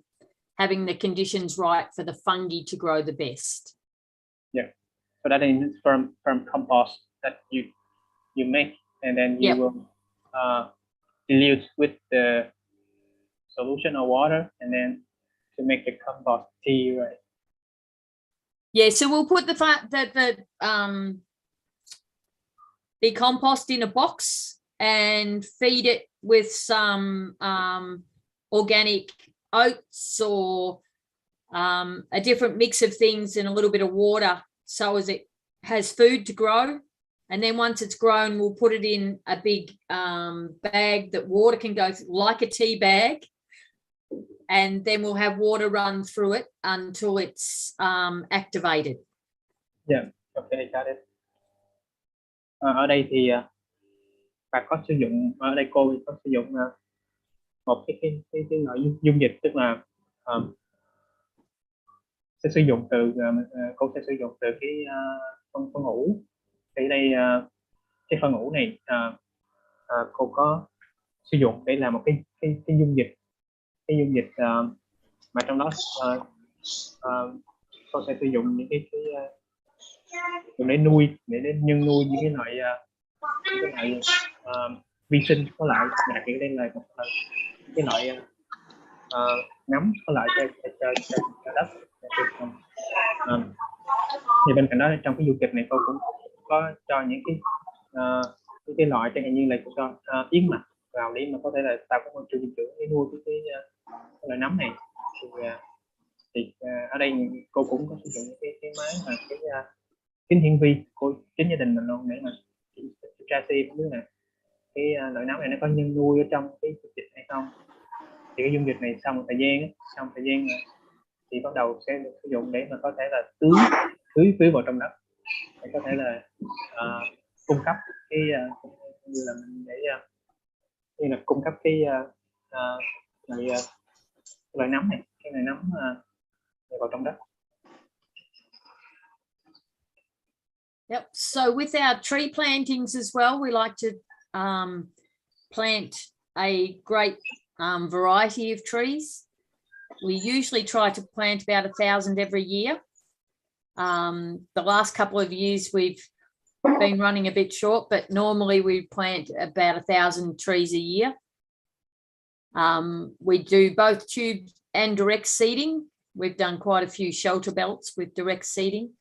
having the conditions right for the fungi to grow the best. Yeah, so that is from compost that you make, and then you will dilute with the solution or water, and then to make the compost tea, right? Yeah, so we'll put the compost in a box and feed it with some organic oats or a different mix of things and a little bit of water, so as it has food to grow. And then once it's grown, we'll put it in a big bag that water can go through, like a tea bag. And then we'll have water run through it until it's activated. Yeah, okay, got it. Ở đây thì bà có sử dụng, ở đây cô có sử dụng một cái loại dung dịch, tức là sẽ sử dụng từ cô sẽ sử dụng từ cái phân ủ. Thì đây cái phân ủ này cô có sử dụng để làm một cái dung dịch, mà trong đó cô sẽ sử dụng những cái dùng để nuôi, để nhân nuôi những cái loại vi sinh có lại, đặc biệt đây là một cái loại nấm có lại cho đất. Thì bên cạnh đó, trong cái dung dịch này cô cũng có cho những cái loại chẳng hạn như là cô cho yến mạch vào để mà có thể là tạo cái môi trường dinh dưỡng để nuôi cái loại nấm này. Thì ở đây cô cũng có sử dụng cái máy và cái kính hiển vi của chính gia đình mình luôn, để mà kiểm tra xem không biết là cái loại nấm này nó có nhân nuôi ở trong cái dung dịch hay không. Thì cái dung dịch này sau một thời gian thì bắt đầu sẽ được sử dụng để mà có thể là tưới vào trong đất, để có thể là cung cấp cái như là mình để như là cung cấp cái loại nấm này, cái loại nấm vào trong đất. Yep. So with our tree plantings as well, we like to plant a great variety of trees. We usually try to plant about 1,000 every year. The last couple of years we've been running a bit short, but normally we plant about 1,000 trees a year. We do both tube and direct seeding. We've done quite a few shelter belts with direct seeding.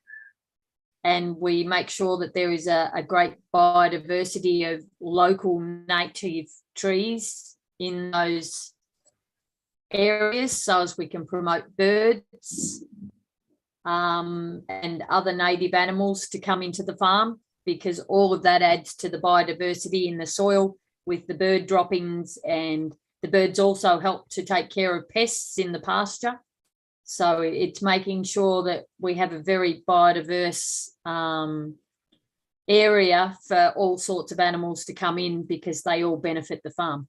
And we make sure that there is a great biodiversity of local native trees in those areas, so as we can promote birds and other native animals to come into the farm, because all of that adds to the biodiversity in the soil with the bird droppings, and the birds also help to take care of pests in the pasture. So it's making sure that we have a very biodiverse area for all sorts of animals to come in, because they all benefit the farm.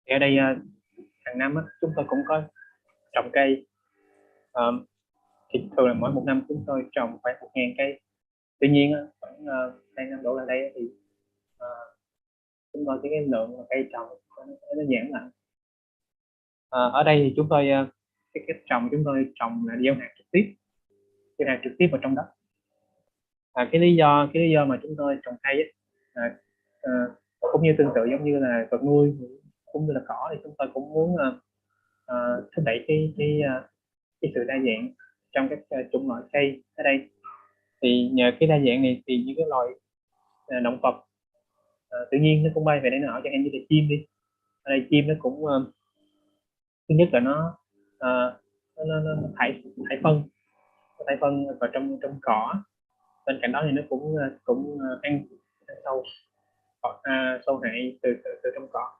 Ở đây hàng năm chúng tôi cũng có trồng cây. Thì thường là mỗi một năm chúng tôi trồng khoảng 1.000 cây. Tuy nhiên khoảng 2 năm đổ lại đây thì chúng tôi cái lượng cây trồng nó giảm lại. Ở đây thì chúng tôi cái cách trồng chúng tôi trồng là gieo hạt trực tiếp vào trong đất. Cái lý do mà chúng tôi trồng cây cũng như tương tự giống như là vật nuôi cũng như là cỏ, thì chúng tôi cũng muốn thúc đẩy cái sự đa dạng trong các chủng loại cây ở đây. Thì nhờ cái đa dạng này thì những cái loài động vật tự nhiên nó cũng bay về đây nó ở, chẳng hạn như là chim đi. Ở đây chim nó cũng thứ nhất là nó thải phân vào trong cỏ. Bên cạnh đó thì nó cũng ăn sâu hại từ trong cỏ.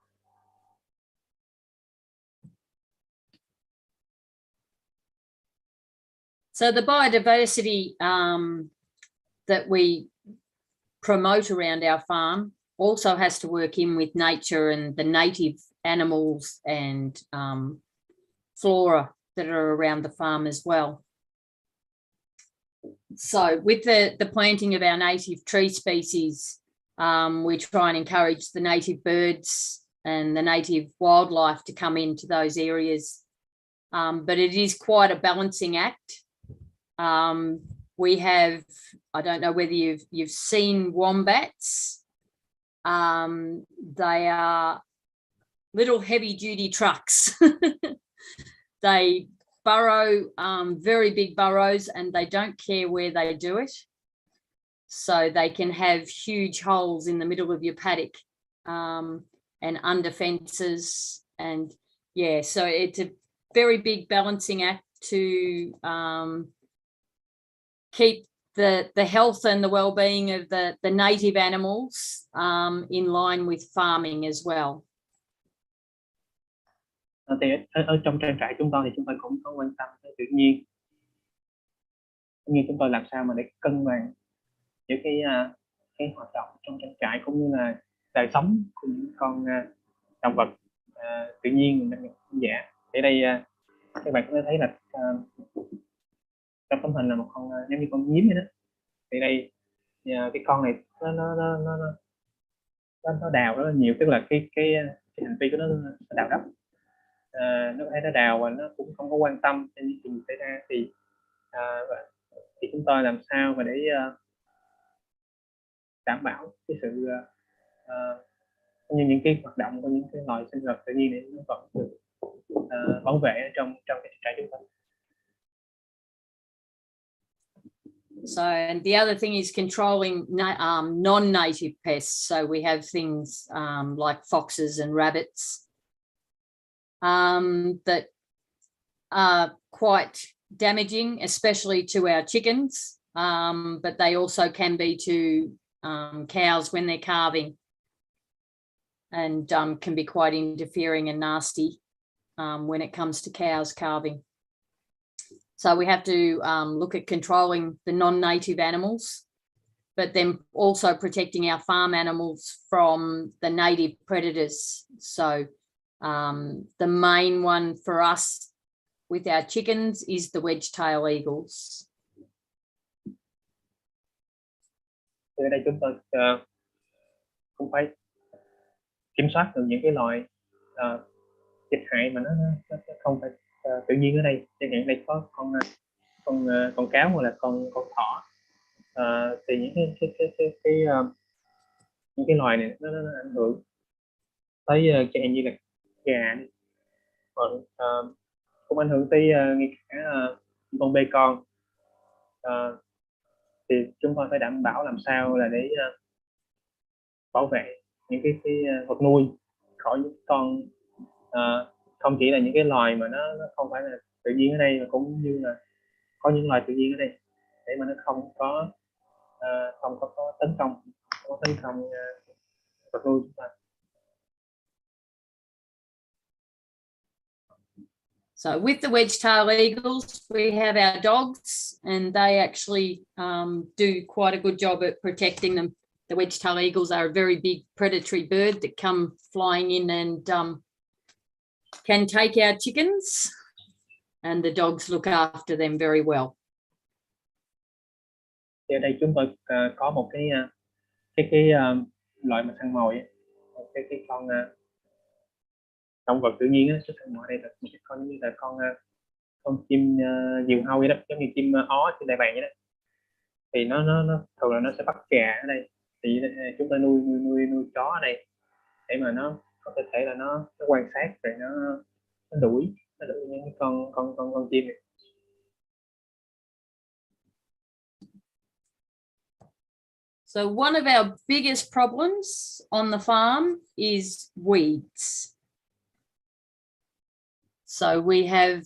So the biodiversity that we promote around our farm also has to work in with nature and the native animals and flora that are around the farm as well. So with the planting of our native tree species, we try and encourage the native birds and the native wildlife to come into those areas. But it is quite a balancing act. We have, I don't know whether you've seen wombats. They are little heavy-duty trucks. They burrow very big burrows, and they don't care where they do it. So they can have huge holes in the middle of your paddock and under fences. And yeah, so it's a very big balancing act to keep the health and the well-being of the native animals in line with farming as well. Thì ở trong trang trại chúng tôi thì chúng tôi cũng có quan tâm tới tự nhiên, cũng như chúng tôi làm sao mà để cân bằng giữa cái hoạt động trong trang trại cũng như là đời sống của những con động vật tự nhiên và hoang dã. Ở đây các bạn có thể thấy là trong tấm hình là một con giống như con nhím vậy đó. Thì đây cái con này nó đào rất là nhiều, tức là cái hành vi của nó đào đất. Nó có thể nó đào và nó cũng không có quan tâm đến những chuyện xảy ra. Thì chúng tôi làm sao mà để đảm bảo cái sự như những cái hoạt động của những cái loài sinh vật tự nhiên để nó vẫn được bảo vệ trong cái trang trại chúng tôi. So, and the other thing is controlling non-native pests. So we have things like foxes and rabbits that are quite damaging, especially to our chickens, but they also can be to cows when they're calving, and can be quite interfering and nasty when it comes to cows calving. So we have to look at controlling the non-native animals, but then also protecting our farm animals from the native predators. So the main one for us with our chickens is the Wedgetail Eagles. Ở đây chúng tôi cũng phải kiểm soát được những cái loài thiệt hại mà nó không phải tự nhiên ở đây. Chẳng hạn đây có con cáo hoặc là con thỏ. Thì những cái loài này nó ảnh hưởng tới chẳng hạn như là gà đi. Còn cũng ảnh hưởng tới ngay cả con bê con. Thì chúng tôi phải đảm bảo làm sao là để bảo vệ những cái vật nuôi khỏi những con không chỉ là những cái loài mà nó không phải là tự nhiên ở đây, mà cũng như là có những loài tự nhiên ở đây để mà nó không có tấn công vật nuôi chúng ta. So with the Wedgetail Eagles, we have our dogs, and they actually do quite a good job at protecting them. The Wedgetail Eagles are a very big predatory bird that come flying in and can take our chickens, and the dogs look after them very well. Thì ở đây chúng tôi có một cái loại mà săn mồi ấy. Cái con động vật tự nhiên á, cái săn mồi đây là một cái con như là con chim diều hâu vậy đó, giống như chim ó trên đại bàng vậy đó. Thì nó thường là nó sẽ bắt gà ở đây. Thì chúng ta nuôi chó ở đây để mà nó có thể là nó quan sát rồi nó đuổi những con chim này. So one of our biggest problems on the farm is weeds. So we have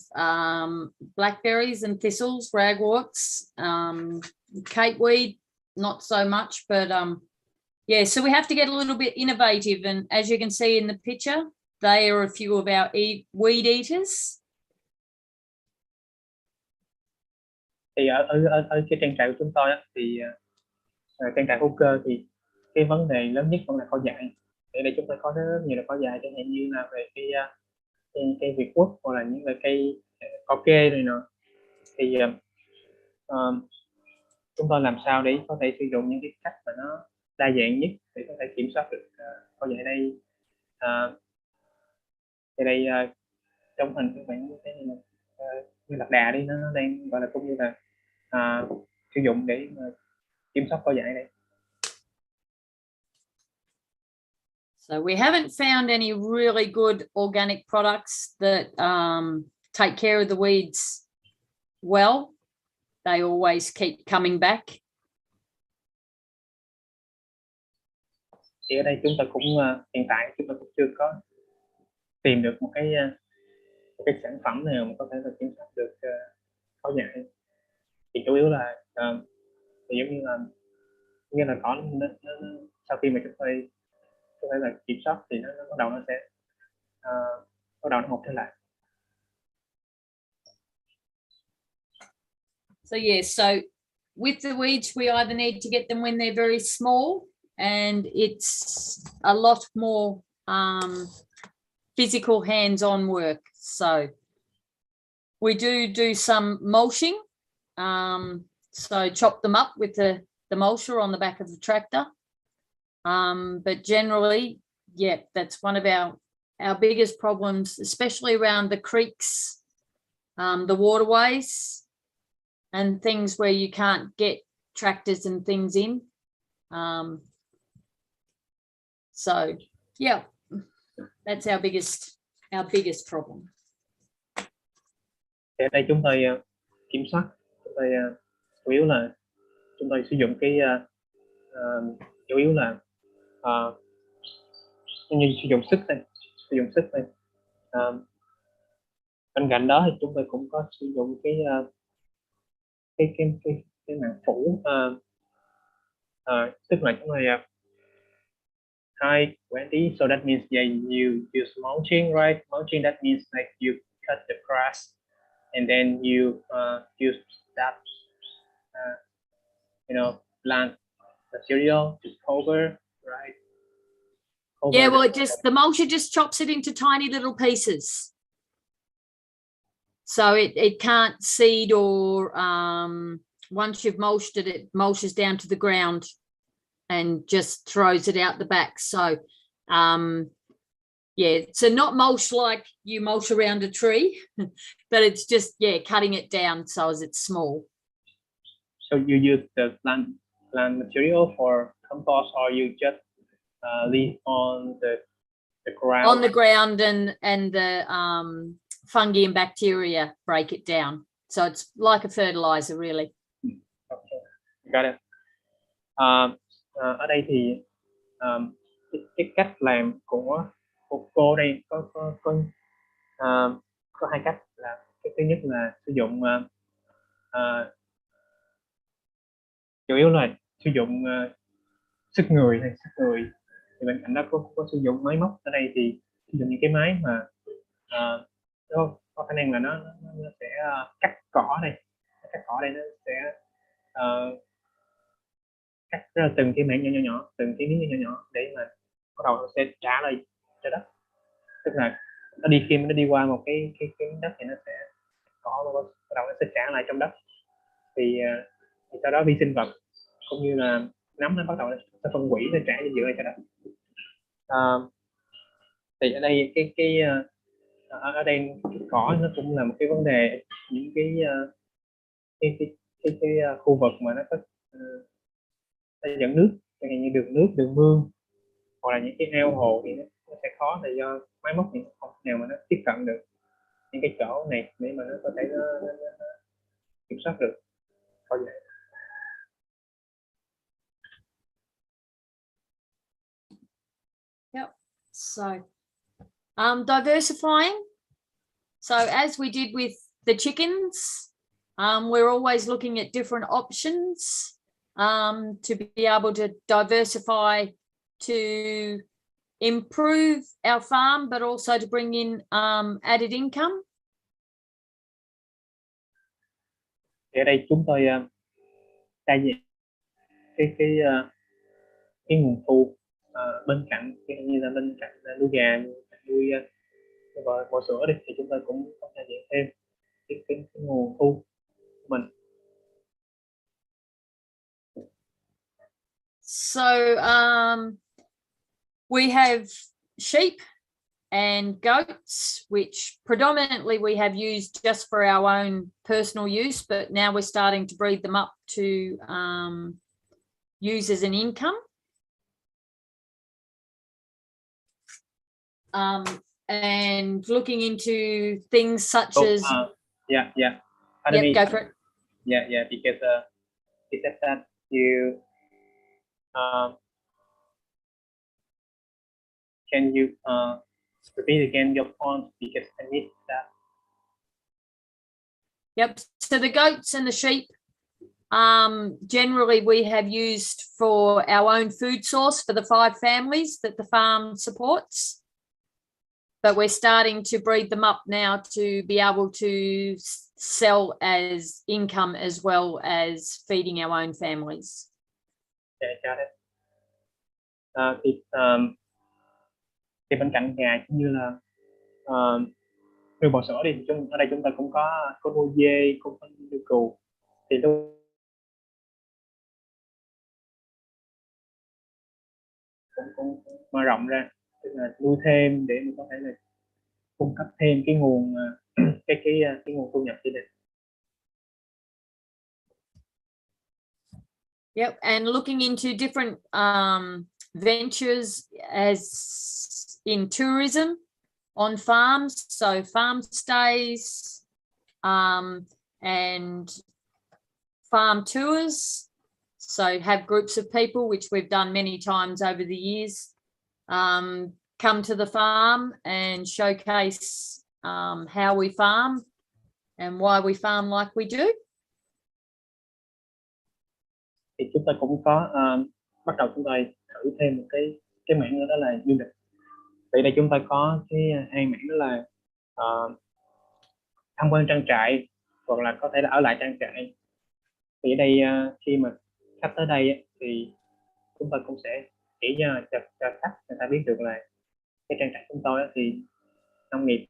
blackberries and thistles, ragworts, capeweed, not so much, but yeah, so we have to get a little bit innovative. And as you can see in the picture, they are a few of our weed eaters. Thì ở cái trang trại của chúng tôi á, thì trang trại hữu cơ thì cái vấn đề lớn nhất vẫn là cỏ dại. Ở đây chúng tôi có rất nhiều là cỏ dại, chẳng hạn như là về cây việt quất hoặc là những loại cây cỏ kê này nọ. Thì chúng tôi làm sao để có thể sử dụng những cái cách mà nó đa dạng nhất để có thể kiểm soát được cỏ dại đây. Thì đây trong hình các bạn thấy như lạc đà đi, nó đang gọi là cũng như là sử dụng để kiểm soát cỏ dại đây. So we haven't found any really good organic products that take care of the weeds well. They always keep coming back. Thì ở đây chúng ta cũng hiện tại chúng ta cũng chưa có tìm được một cái sản phẩm nào mà có thể là kiểm soát được cỏ dại. Thì chủ yếu là thì giống như là cỏ nó sau khi mà chúng tôi có thể là kiểm soát thì nó bắt đầu nó sẽ bắt đầu nó mọc trở lại. So yeah, so with the weeds, we either need to get them when they're very small, and it's a lot more physical hands-on work. So we do some mulching. So chop them up with the mulcher on the back of the tractor. But generally, yeah, that's one of our biggest problems, especially around the creeks, the waterways, and things where you can't get tractors and things in. So yeah, that's our biggest problem. Thì ở đây chúng tôi kiểm soát, chúng tôi chủ yếu là chúng tôi sử dụng cái chủ yếu là như sử dụng sức đây. Bên cạnh đó thì chúng tôi cũng có sử dụng cái màng phủ, tức là chúng tôi hi Wendy, so that means yeah, you use mulching, right? Mulching, that means like you cut the grass and then you use that plant material to cover, right? Yeah, well, the mulcher just chops it into tiny little pieces. So it can't seed, or once you've mulched it, it mulches down to the ground and just throws it out the back. So yeah, so not mulch like you mulch around a tree, but it's just, yeah, cutting it down so as it's small. So you use the plant material for compost, or you just leave on the ground? On the ground, and the fungi and bacteria break it down. So it's like a fertilizer, really. Okay, got it. Ở đây thì cái cách làm của cô đây có hai cách. Là cái thứ nhất là sử dụng chủ yếu là sử dụng sức người thì bên cạnh đó có sử dụng máy móc. Ở đây thì sử dụng những cái máy mà có khả năng là nó sẽ cắt cỏ đây nó sẽ cắt ra từng cái mảng nhỏ, từng cái miếng nhỏ để mà bắt đầu nó sẽ trả lại cho đất. Tức là khi mà nó đi qua một cái đất thì nó sẽ cỏ bắt đầu nó sẽ trả lại trong đất, thì sau đó vi sinh vật cũng như là nấm nó bắt đầu nó phân hủy, nó trả dinh dưỡng lại cho đất. Thì ở đây ở đây cái cỏ nó cũng là một cái vấn đề. Những cái khu vực mà nó có dẫn nước, chẳng hạn như đường mương hoặc là những cái ao hồ, thì nó sẽ khó, là do máy móc thì không nào mà nó tiếp cận được những cái chỗ này để mà nó có thể nó kiểm soát được. Yep. So diversifying. So as we did with the chickens, we're always looking at different options to be able to diversify, to improve our farm, but also to bring in added income. Thì ở đây chúng tôi đa dạng cái nguồn thu bên cạnh, như là bên cạnh nuôi gà, nuôi bò sữa đi, thì chúng tôi cũng có đa dạng thêm cái nguồn thu của mình. So we have sheep and goats, which predominantly we have used just for our own personal use, but now we're starting to breed them up to use as an income. And looking into things such as Pardon me. Go for it. Yeah, because it said that you can you repeat again your point, because I missed that. Yep. So the goats and the sheep, generally we have used for our own food source for the 5 families that the farm supports. But we're starting to breed them up now to be able to sell as income as well as feeding our own families. Okay, got it. Thì bên cạnh gà cũng như là nuôi bò sữa đi, ở đây chúng ta cũng có nuôi dê, cũng có nuôi cừu, thì cũng mở rộng ra, tức là nuôi thêm để mình có thể là cung cấp thêm cái nguồn cái nguồn thu nhập cho mình. Yep, and looking into different ventures as in tourism on farms, so farm stays and farm tours. So have groups of people, which we've done many times over the years, come to the farm and showcase how we farm and why we farm like we do. Thì chúng tôi cũng có bắt đầu chúng tôi thử thêm một cái mảng nữa, đó là du lịch. Tại đây chúng tôi có cái hai mảng, đó là tham quan trang trại hoặc là có thể là ở lại trang trại. Thì ở đây khi mà khách tới đây thì chúng tôi cũng sẽ chỉ cho khách người ta biết được là cái trang trại chúng tôi thì nông nghiệp.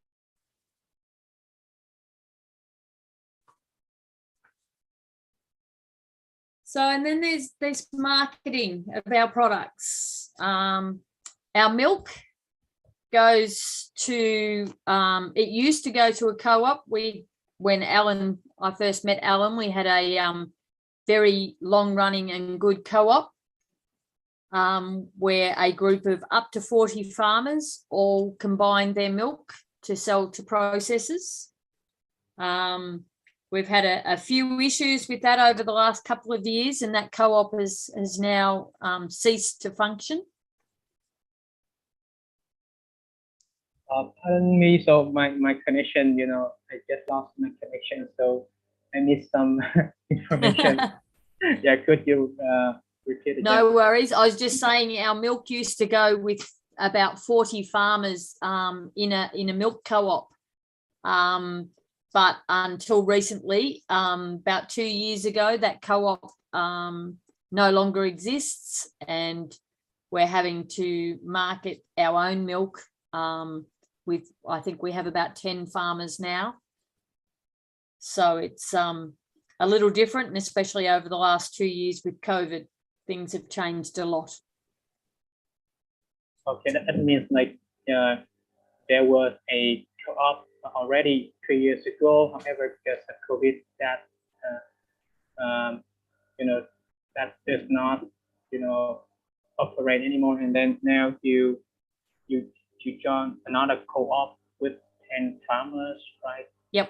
So, and then there's marketing of our products. Our milk goes to, it used to go to a co-op. When I first met Alan, we had a very long running and good co-op where a group of up to 40 farmers all combined their milk to sell to processors. We've had a few issues with that over the last couple of years, and that co-op has now ceased to function. Pardon me, so my connection, you know, I just lost my connection, so I missed some information. Yeah, could you repeat it? No worries. I was just saying our milk used to go with about 40 farmers in a milk co-op. But until recently, about 2 years ago, that co-op no longer exists, and we're having to market our own milk with, I think we have about 10 farmers now. So it's a little different, and especially over the last 2 years with COVID, things have changed a lot. Okay, that means like there was a co-op already 3 years ago. However, because of COVID, that you know, that does not, you know, operate anymore. And then now you join another co-op with 10 farmers, right? Yep.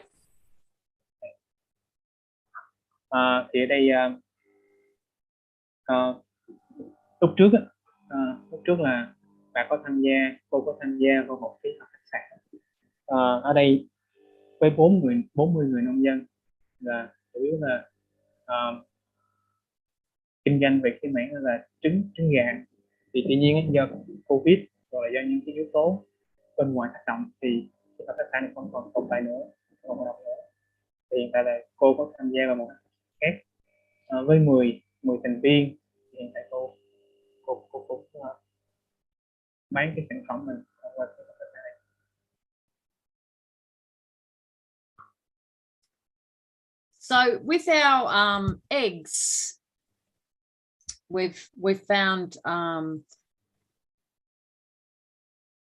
Thì ở đây lúc trước là bà có tham gia, cô có tham gia vào một cái hợp tác xã ở đây với 40 người nông dân, là chủ yếu là kinh doanh về cái mảng là trứng gà. Thì tuy nhiên do Covid rồi do những cái yếu tố bên ngoài tác động thì cái hợp tác xã này không còn tồn tại nữa, không hoạt động nữa. Thì hiện tại là cô có tham gia vào một khác với 10 thành viên. Thì hiện tại cô bán cái sản phẩm mình qua cái hợp tác xã này. So with our eggs, we've found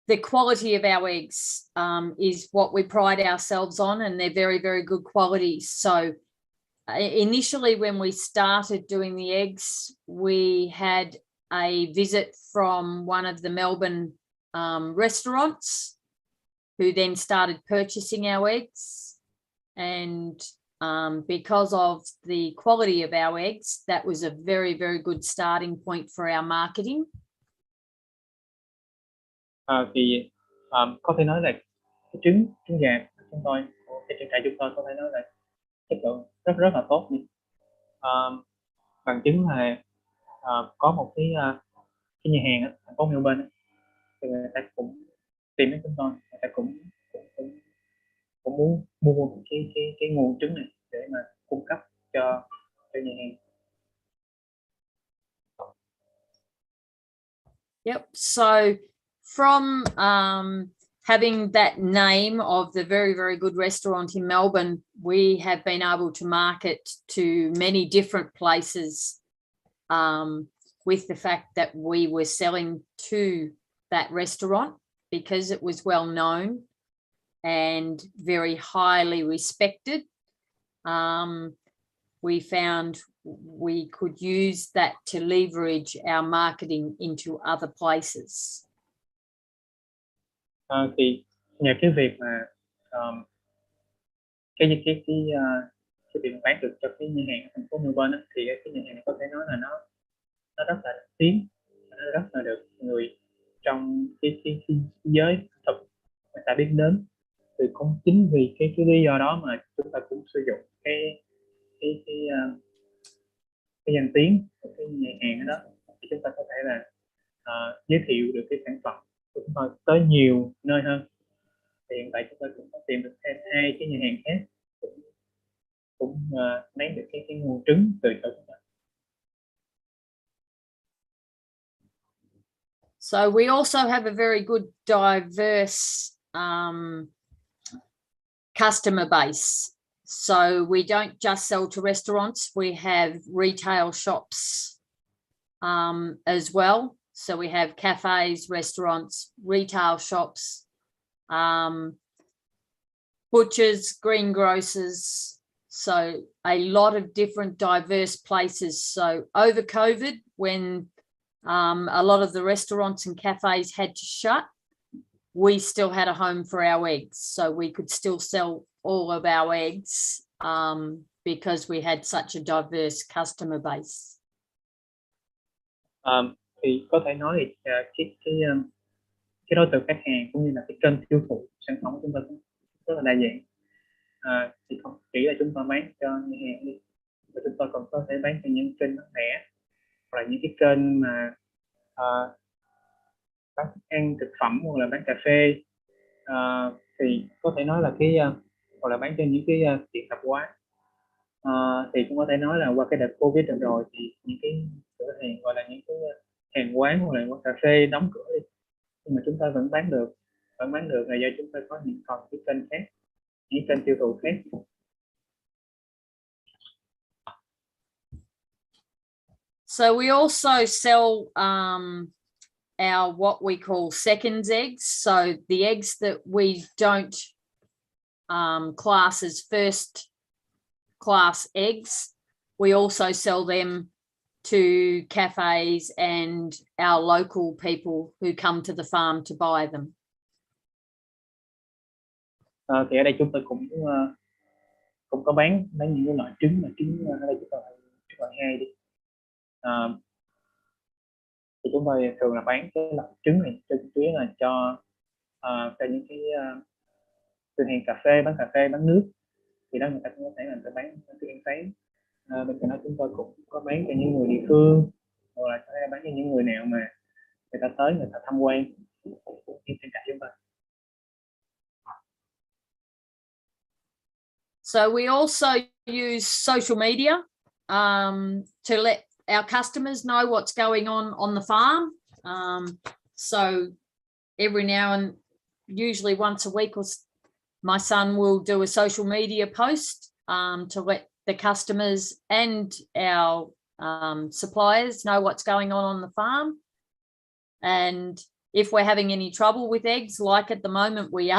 the quality of our eggs is what we pride ourselves on, and they're very, very good quality. So initially when we started doing the eggs, we had a visit from one of the Melbourne restaurants who then started purchasing our eggs, and because of the quality of our eggs, that was a very, very good starting point for our marketing. Thì có thể nói là cái trứng gà của chúng tôi, cái trang trại chúng tôi có thể nói là chất lượng rất là tốt đi. Bằng chứng là có một cái nhà hàng ở thành phố Melbourne, thì người ta cũng tìm đến chúng tôi, người ta cũng muốn mua cái nguồn trứng này để mà cung cấp cho nhà hàng. Yep. So from having that name of the very, very good restaurant in Melbourne, we have been able to market to many different places with the fact that we were selling to that restaurant because it was well known and very highly respected. We found we could use that to leverage our marketing into other places. Thì nhờ cái việc mà cái việc bán được cho cái nhà hàng ở thành phố Melbourne thì cái nhà hàng này có thể nói là nó rất là tiếng, nó rất là được người trong cái giới thực người ta biết đến. Thì cũng chính vì cái lý do đó mà chúng ta cũng sử dụng cái danh tiếng của cái nhà hàng đó, thì chúng ta có thể là giới thiệu được cái sản phẩm của chúng tôi tới nhiều nơi hơn. Thì hiện tại chúng ta cũng có tìm được thêm 2 cái nhà hàng khác cũng lấy được cái nguồn trứng từ chỗ chúng ta. So we also have a very good diverse customer base. So we don't just sell to restaurants, we have retail shops as well. So we have cafes, restaurants, retail shops, butchers, greengrocers. So a lot of different diverse places. So over COVID, when a lot of the restaurants and cafes had to shut, we still had a home for our eggs. So we could still sell all of our eggs because we had such a diverse customer base. Thì có thể nói thì cái đối tượng khách hàng cũng như là cái kênh tiêu thụ sản phẩm của chúng ta cũng rất là đa dạng. Thì không chỉ là chúng ta bán cho nhà hàng đi, mà chúng tôi còn có thể bán cho những kênh bán lẻ hoặc là những cái kênh mà bán ăn thực phẩm hoặc là bán cà phê. Thì có thể nói là hoặc là bán cho những cái tiệm tạp hóa. Thì cũng có thể nói là qua cái đợt Covid rồi thì những cái cửa hàng gọi là những cái hàng quán hoặc là quán cà phê đóng cửa đi, nhưng mà chúng ta vẫn bán được là do chúng ta có những còn cái kênh khác, những kênh tiêu thụ khác. So we also sell our what we call seconds eggs. So the eggs that we don't class as first class eggs, we also sell them to cafes and our local people who come to the farm to buy them. Thì ở đây chúng tôi cũng có bán những cái loại trứng ở đây chúng tôi loại 2 đi. Thì chúng tôi thường là bán cái loại trứng này chủ yếu là cho những cái cửa hàng cà phê bán nước, thì đó người ta cũng có thể là người bán cái ăn sấy. Bên cạnh đó chúng tôi cũng có bán cho những người địa phương, hoặc là có thể bán cho những người nào mà người ta tới người ta tham quan trên trại chúng tôi. So we also use social media to let our customers know what's going on the farm. So every now and usually once a week, my son will do a social media post to let the customers and our suppliers know what's going on the farm. And if we're having any trouble with eggs, like at the moment we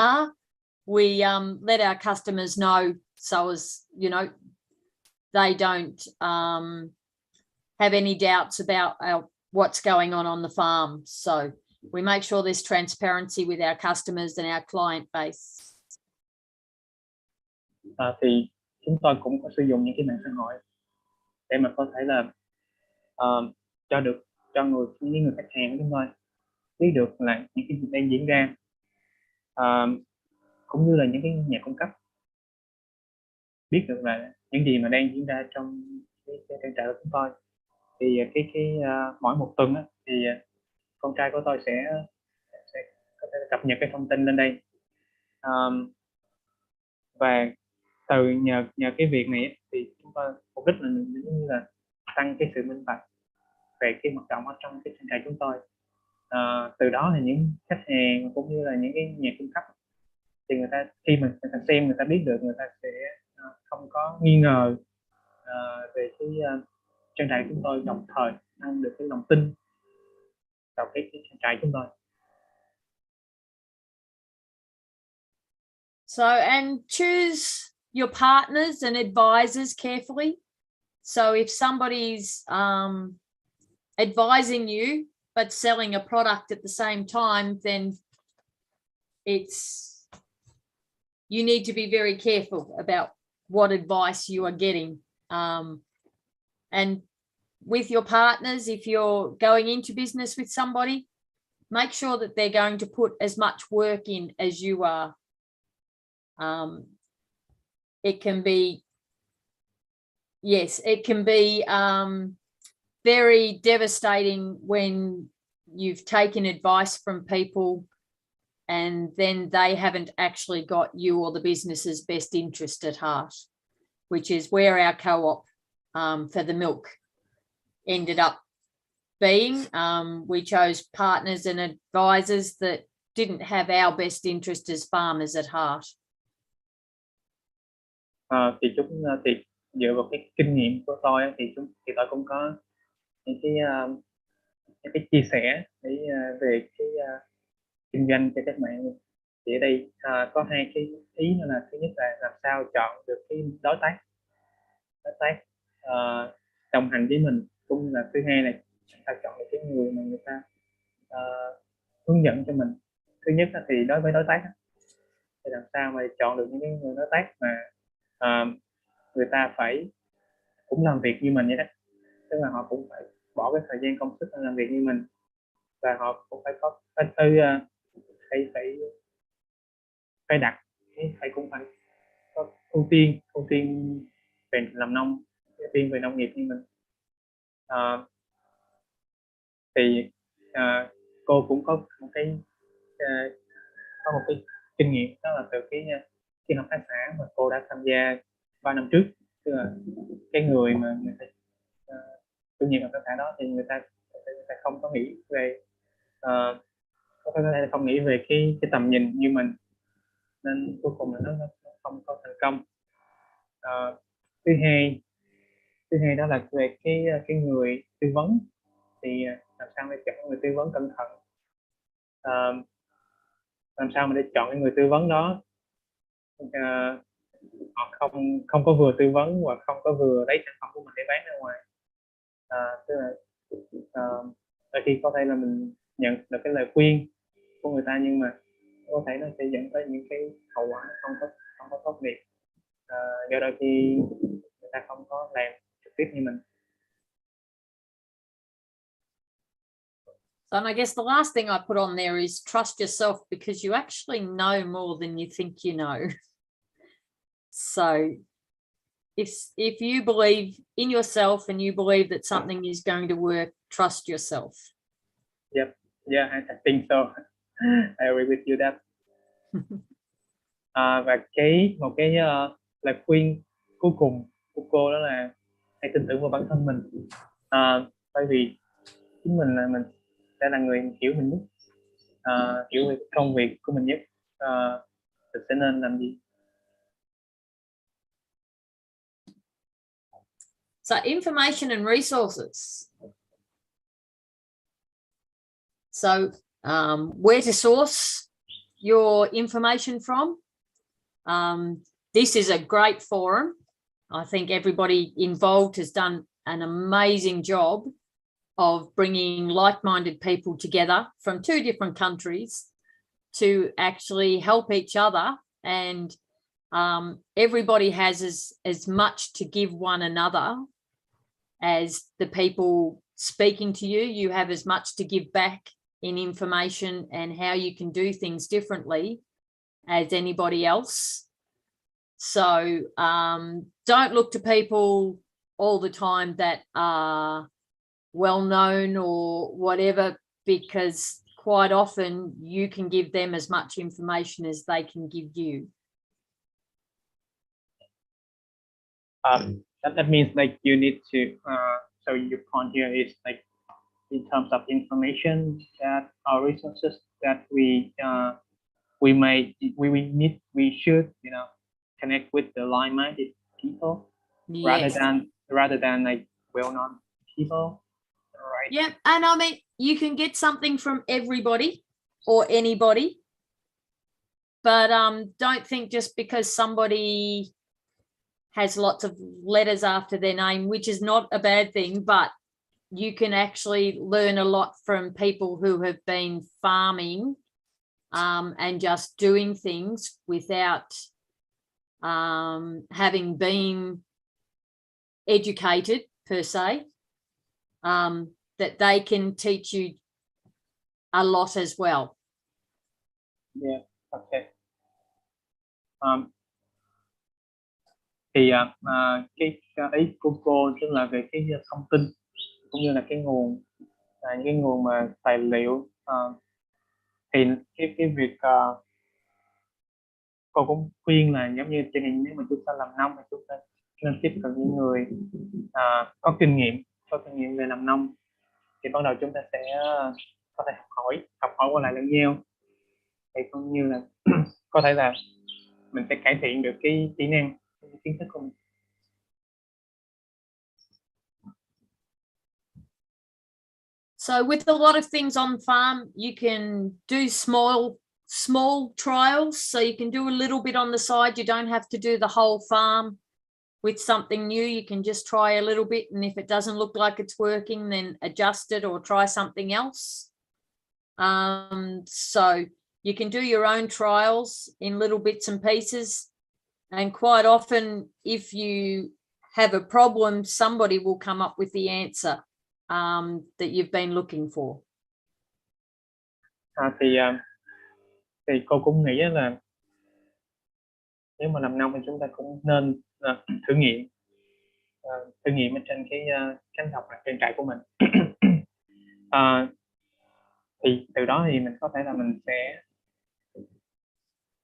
let our customers know, so as you know, they don't have any doubts about what's going on the farm. So we make sure there's transparency with our customers and our client base. Thì chúng tôi cũng có sử dụng những cái mạng xã hội để mà có thể là cho những người khách hàng của chúng tôi biết được là những cái gì đang diễn ra, cũng như là những cái nhà cung cấp biết được là những gì mà đang diễn ra trong cái trang trại của chúng tôi. Thì mỗi một tuần á, thì con trai của tôi sẽ có thể cập nhật cái thông tin lên đây, và từ nhờ cái việc này thì chúng tôi mục đích là như là tăng cái sự minh bạch về cái hoạt động ở trong cái trang trại chúng tôi. Từ đó thì những khách hàng cũng như là những cái nhà cung cấp thì người ta khi mà người ta xem, người ta biết được, người ta sẽ không có nghi ngờ về cái trang trại chúng tôi, đồng thời tăng được cái lòng tin vào cái trang trại chúng tôi. So, and choose your partners and advisors carefully. So if somebody's advising you but selling a product at the same time, then you need to be very careful about what advice you are getting. And with your partners, if you're going into business with somebody, make sure that they're going to put as much work in as you are. It can be very devastating when you've taken advice from people and then they haven't actually got you or the business's best interest at heart, which is where our co-op for the milk ended up being. We chose partners and advisors that didn't have our best interest as farmers at heart. Thì dựa vào cái kinh nghiệm của tôi thì tôi cũng có những cái những cái chia sẻ để về cái kinh doanh cho các bạn. Thì ở đây có hai cái ý nữa, là thứ nhất là làm sao chọn được cái đối tác đồng hành với mình, cũng như là thứ hai là làm sao chọn được cái người mà người ta hướng dẫn cho mình. Thứ nhất thì đối với đối tác thì làm sao mà chọn được những cái người đối tác mà người ta phải cũng làm việc như mình vậy đó, tức là họ cũng phải bỏ cái thời gian công sức làm việc như mình, và họ cũng phải có phải đặt cũng phải có ưu tiên về làm nông, ưu tiên về nông nghiệp như mình. Thì cô cũng có một cái kinh nghiệm, đó là từ cái hợp tác xã mà cô đã tham gia 3 năm trước. Tức là cái người mà người ta chủ nhiệm hợp tác xã đó thì người ta không có nghĩ về có thể không nghĩ về cái tầm nhìn như mình, nên cuối cùng là nó không có thành công. Thứ hai đó là về cái người tư vấn. Thì làm sao để chọn người tư vấn cẩn thận, làm sao mà để chọn cái người tư vấn đó họ không có vừa tư vấn và không có vừa lấy sản phẩm của mình để bán ra ngoài. Tức là đôi khi có thể là mình nhận được cái lời khuyên của người ta, nhưng mà có thể nó sẽ dẫn tới những cái hậu quả không có tốt đẹp, do đôi khi người ta không có làm trực tiếp như mình. And I guess the last thing I put on there is trust yourself, because you actually know more than you think you know. So if you believe in yourself and you believe that something is going to work, trust yourself. Yep. Yeah, I think so. I agree with you that. Và một cái lời khuyên cuối cùng của cô đó là hãy tin tưởng vào bản thân mình. Bởi vì chính mình sẽ là người hiểu mình nhất, hiểu về công việc của mình nhất, mình sẽ nên làm gì. So information and resources. So where to source your information from. This is a great forum. I think everybody involved has done an amazing job of bringing like-minded people together from 2 different countries to actually help each other, and everybody has as much to give one another as the people speaking to you. You have as much to give back in information and how you can do things differently as anybody else. So don't look to people all the time that are well known or whatever, because quite often you can give them as much information as they can give you. That means like you need to so your point here is like in terms of information that our resources that we should connect with the like-minded people. Yes. rather than like well-known people, right? Yeah, and I mean, you can get something from everybody or anybody, but don't think just because somebody has lots of letters after their name, which is not a bad thing, but you can actually learn a lot from people who have been farming and just doing things without having been educated per se, that they can teach you a lot as well. Yeah, okay. Thì cái ý của cô tức là về cái thông tin cũng như là cái nguồn, những cái nguồn mà tài liệu, thì cái việc cô cũng khuyên là giống như chẳng hạn nếu mà chúng ta làm nông thì chúng ta nên tiếp cận những người có kinh nghiệm về làm nông, thì ban đầu chúng ta sẽ có thể học hỏi qua lại lẫn nhau, thì cũng như là có thể là mình sẽ cải thiện được cái kỹ năng, cái kiến thức của mình. So with a lot of things on farm, you can do small trials. So you can do a little bit on the side. You don't have to do the whole farm with something new. You can just try a little bit. And if it doesn't look like it's working, then adjust it or try something else. So you can do your own trials in little bits and pieces. And quite often, if you have a problem, somebody will come up with the answer that you've been looking for. Thì cô cũng nghĩ là nếu mà làm nông thì chúng ta cũng nên thử nghiệm ở trên cái cánh đồng trên trại của mình. Thì từ đó thì mình có thể là mình sẽ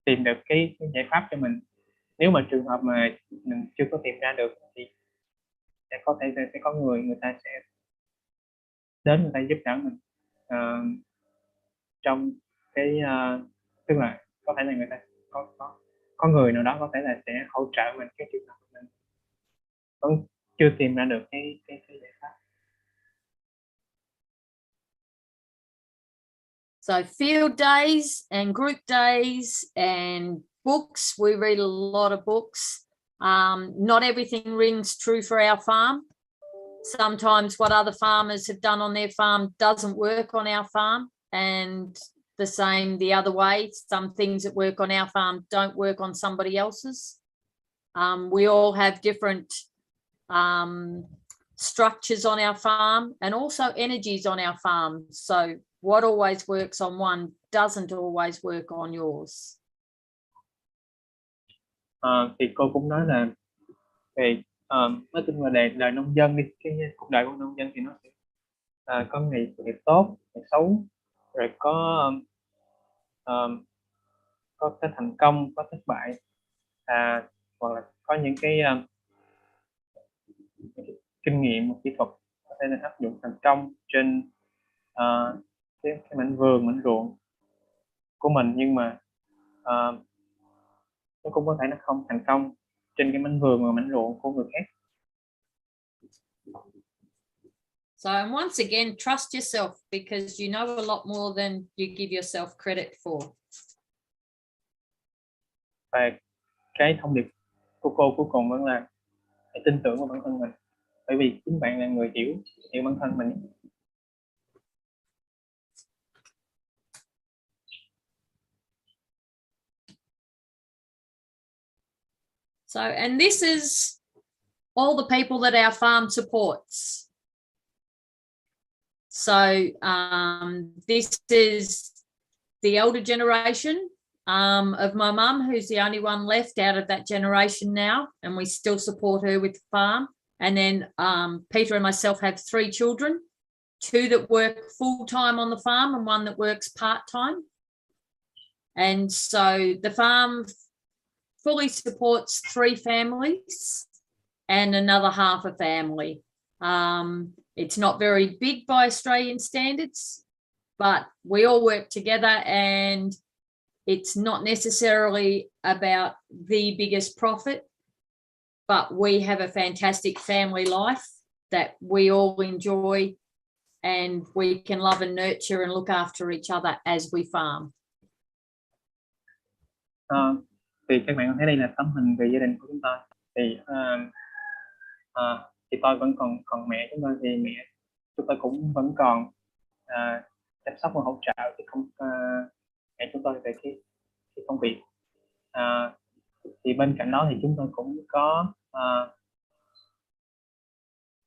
tìm được cái giải pháp cho mình. Nếu mà trường hợp mà mình chưa có tìm ra được thì sẽ có thể sẽ có người ta sẽ đến, người ta giúp đỡ mình trong cái tức là có thể là người ta có người nào đó có thể là sẽ hỗ trợ mình cái trường hợp mình vẫn chưa tìm ra được cái giải pháp. So field days and group days and books, we read a lot of books. Not everything rings true for our farm. Sometimes what other farmers have done on their farm doesn't work on our farm, and the same the other way. Some things that work on our farm don't work on somebody else's. We all have different structures on our farm and also energies on our farm. So what always works on one doesn't always work on yours. Thì cô cũng nói là về nói chung là đời nông dân đi, cái cuộc đời của nông dân thì nó sẽ có ngày tốt, ngày xấu, rồi có cái thành công, có thất bại, hoặc là có những cái kinh nghiệm, một kỹ thuật có thể là áp dụng thành công trên cái mảnh vườn, mảnh ruộng của mình, nhưng mà nó cũng có thể nó không thành công trên cái mảnh vườn và mảnh ruộng của người khác. So once again, trust yourself, because you know a lot more than you give yourself credit for. Và cái thông điệp của cô cuối cùng vẫn là hãy tin tưởng vào bản thân mình, bởi vì chính bạn là người hiểu bản thân mình. So, and this is all the people that our farm supports. So this is the elder generation of my mum, who's the only one left out of that generation now, and we still support her with the farm. And then Peter and myself have 3 children, 2 that work full-time on the farm and 1 that works part-time. And so the farm fully supports 3 families and another half a family. It's not very big by Australian standards, but we all work together, and it's not necessarily about the biggest profit, but we have a fantastic family life that we all enjoy, and we can love and nurture and look after each other as we farm. Thì các bạn thấy đây là tấm hình về gia đình của chúng tôi. Thì tôi vẫn còn mẹ chúng tôi, thì mẹ chúng tôi cũng vẫn còn chăm sóc và hỗ trợ mẹ chúng tôi về cái công việc. Thì bên cạnh đó thì chúng tôi cũng có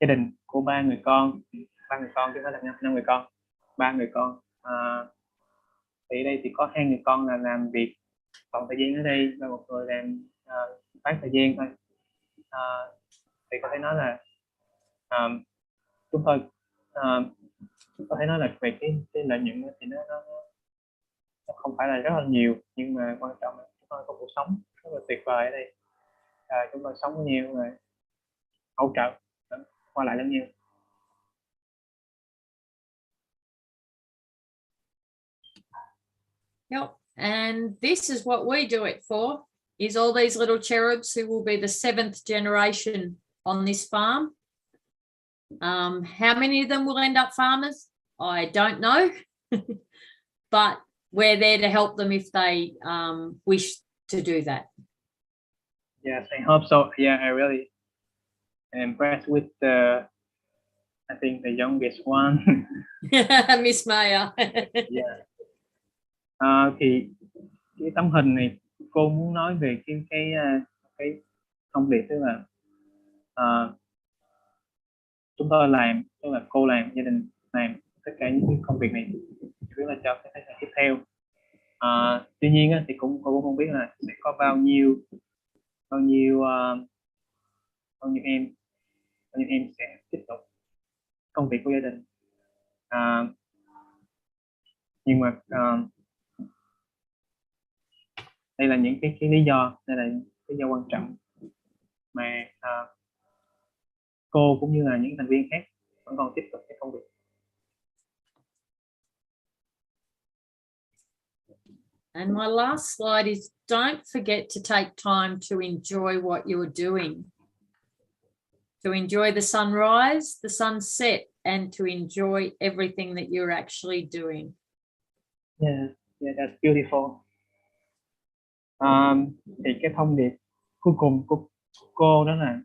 gia đình của 3 người con chứ không phải là 5 người con, 3 người con. Thì đây thì có 2 người con là làm việc toàn thời gian ở đây và một người làm bán thời gian thôi. Thì có thể nói là chúng tôi có thể nói là về cái lợi nhuận thì nó không phải là rất là nhiều, nhưng mà quan trọng là chúng tôi có cuộc sống rất là tuyệt vời ở đây. Chúng tôi sống với nhau rồi hỗ trợ qua lại lẫn nhau. Yep. And this is what we do it for, is all these little cherubs who will be the 7th generation on this farm. How many of them will end up farmers? I don't know. But we're there to help them if they wish to do that. Yes, I hope so. Yeah, I really am impressed with I think the youngest one. Miss Maya. Yeah. Thì cái tấm hình này cô muốn nói về cái công việc, tức là chúng tôi làm, tức là cô làm, gia đình làm tất cả những cái công việc này chủ yếu là cho cái thế hệ tiếp theo. Tuy nhiên thì cô cũng không biết là sẽ có bao nhiêu em sẽ tiếp tục công việc của gia đình. Nhưng mà đây là những cái lý do, đây là lý do quan trọng mà cô cũng như là những thành viên khác vẫn còn tiếp tục cái công việc. And my last slide is, don't forget to take time to enjoy what you're doing, to enjoy the sunrise, the sunset, and to enjoy everything that you're actually doing. Yeah, that's beautiful. Thì cái thông điệp cuối cùng của cô đó là,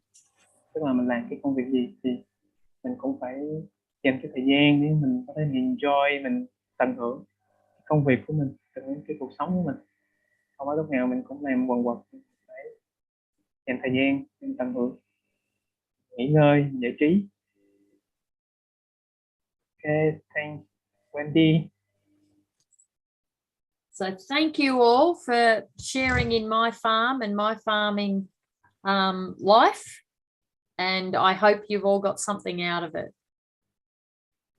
tức là mình làm cái công việc gì thì mình cũng phải dành cái thời gian để mình có thể enjoy, mình tận hưởng công việc của mình, tận hưởng cái cuộc sống của mình. Không phải lúc nào mình cũng làm quần quật, phải dành thời gian để tận hưởng, nghỉ ngơi, giải trí. Okay, thanks, Wendy. So thank you all for sharing in my farm and my farming life. And I hope you've all got something out of it.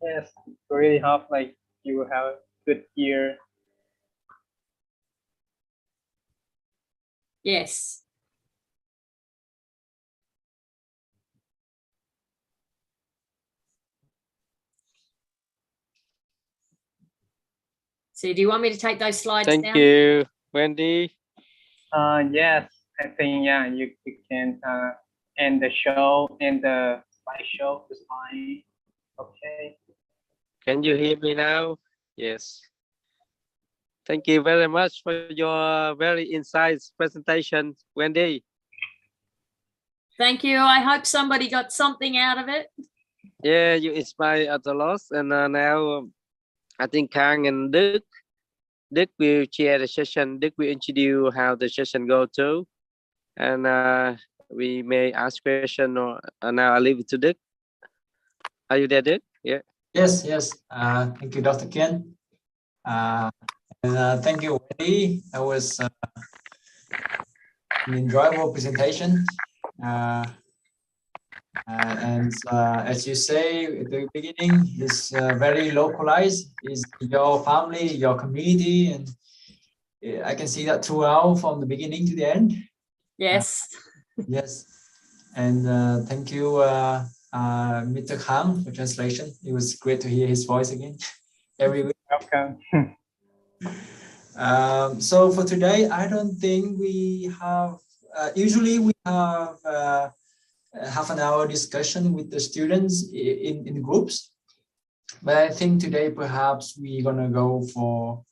Yes, we really hope like you will have a good year. Yes. So do you want me to take those slides down? Thank you, Wendy. Yes, I think you can end the show, and the slideshow is fine. Okay. Can you hear me now? Yes. Thank you very much for your very insightful presentation, Wendy. Thank you. I hope somebody got something out of it. Yeah, you inspired us a lot. And now I think Kang and Dick will chair the session. Dick will introduce how the session go to. And we may ask question, or now I leave it to Dick. Are you there, Dick? Yeah. Yes. Thank you, Dr. Ken. And thank you, Wendy. That was an enjoyable presentation. And as you say at the beginning, it's very localized. It's your family, your community, and I can see that throughout from the beginning to the end. Yes. Yes, and thank you, Mr. Kang, for translation. It was great to hear his voice again every week. Welcome. So for today, I don't think we have. Usually we have half an hour discussion with the students in groups, but I think today perhaps we're gonna go for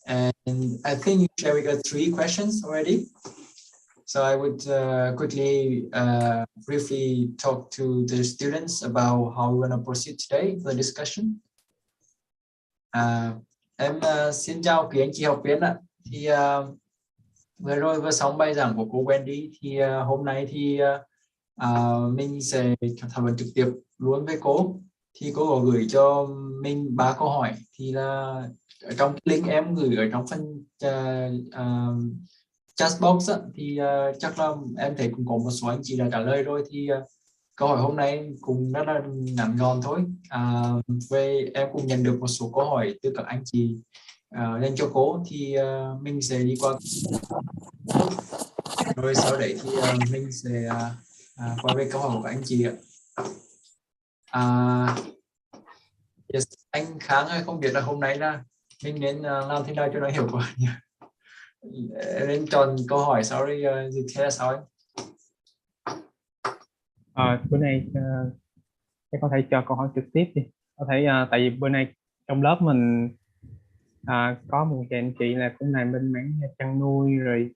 and I think we got 3 questions already. So I would quickly briefly talk to the students about how we're gonna proceed today for the discussion. Em xin chào quý anh chị học viên ạ. Thì vừa rồi vừa xong bài giảng của cô Wendy thì hôm nay thì mình sẽ thảo luận trực tiếp luôn với cô. Thì cô có gửi cho mình 3 câu hỏi, thì là trong cái link em gửi ở trong phần chat box á, thì chắc là em thấy cũng có một số anh chị đã trả lời rồi. Thì câu hỏi hôm nay cũng rất là ngắn gọn thôi. Về em cũng nhận được một số câu hỏi từ các anh chị dành cho cô, thì mình sẽ đi qua rồi sau đấy thì mình sẽ qua về câu hỏi của các anh chị ạ. Yes, anh Khang ơi, không biết là hôm nay là mình nên làm thế nào cho nó hiệu quả nhỉ? Nên chọn câu hỏi, sorry, dịch thế là sao anh? Bữa nay Chắc có thể cho câu hỏi trực tiếp đi. Có thể tại vì bữa nay trong lớp mình có một chị anh chị là cũng làm bên mảng chăn nuôi rồi.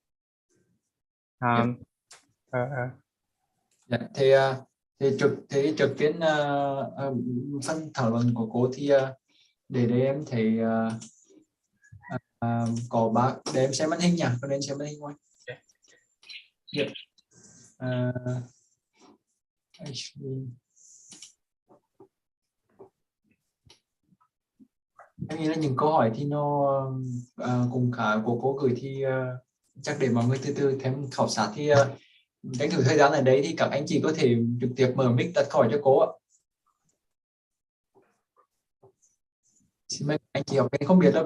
Dạ, thì trực tuyến phần thảo luận của cô thì để đây em thấy có bác để em xem màn hình nha, có nên xem màn hình không? Dạ. Actually, em nghĩ là những câu hỏi thì nó cùng cả của cô gửi thì chắc để mọi người từ từ thêm khảo sát thì tranh thủ thời gian ở đấy thì các anh chị có thể trực tiếp mở mic đặt câu hỏi cho cô ạ. Xin mời anh chị học bên không biết là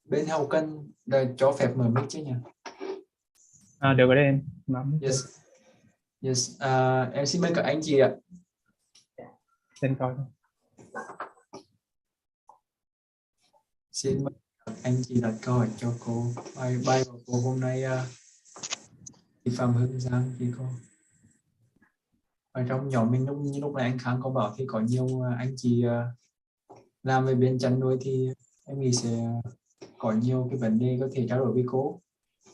bên hậu cần cho phép mở mic chứ nhỉ? Được rồi đấy em. Yes. Yes. Em xin mời các anh chị ạ. Xin coi. Xin mời các anh chị đặt câu hỏi cho cô. Bài của cô hôm nay thì Phạm Hưng Giang thì cô. Ở trong nhóm mình lúc này anh Khang có bảo thì có nhiều anh chị làm về bên chăn nuôi thì em nghĩ sẽ có nhiều cái vấn đề có thể trao đổi với cô.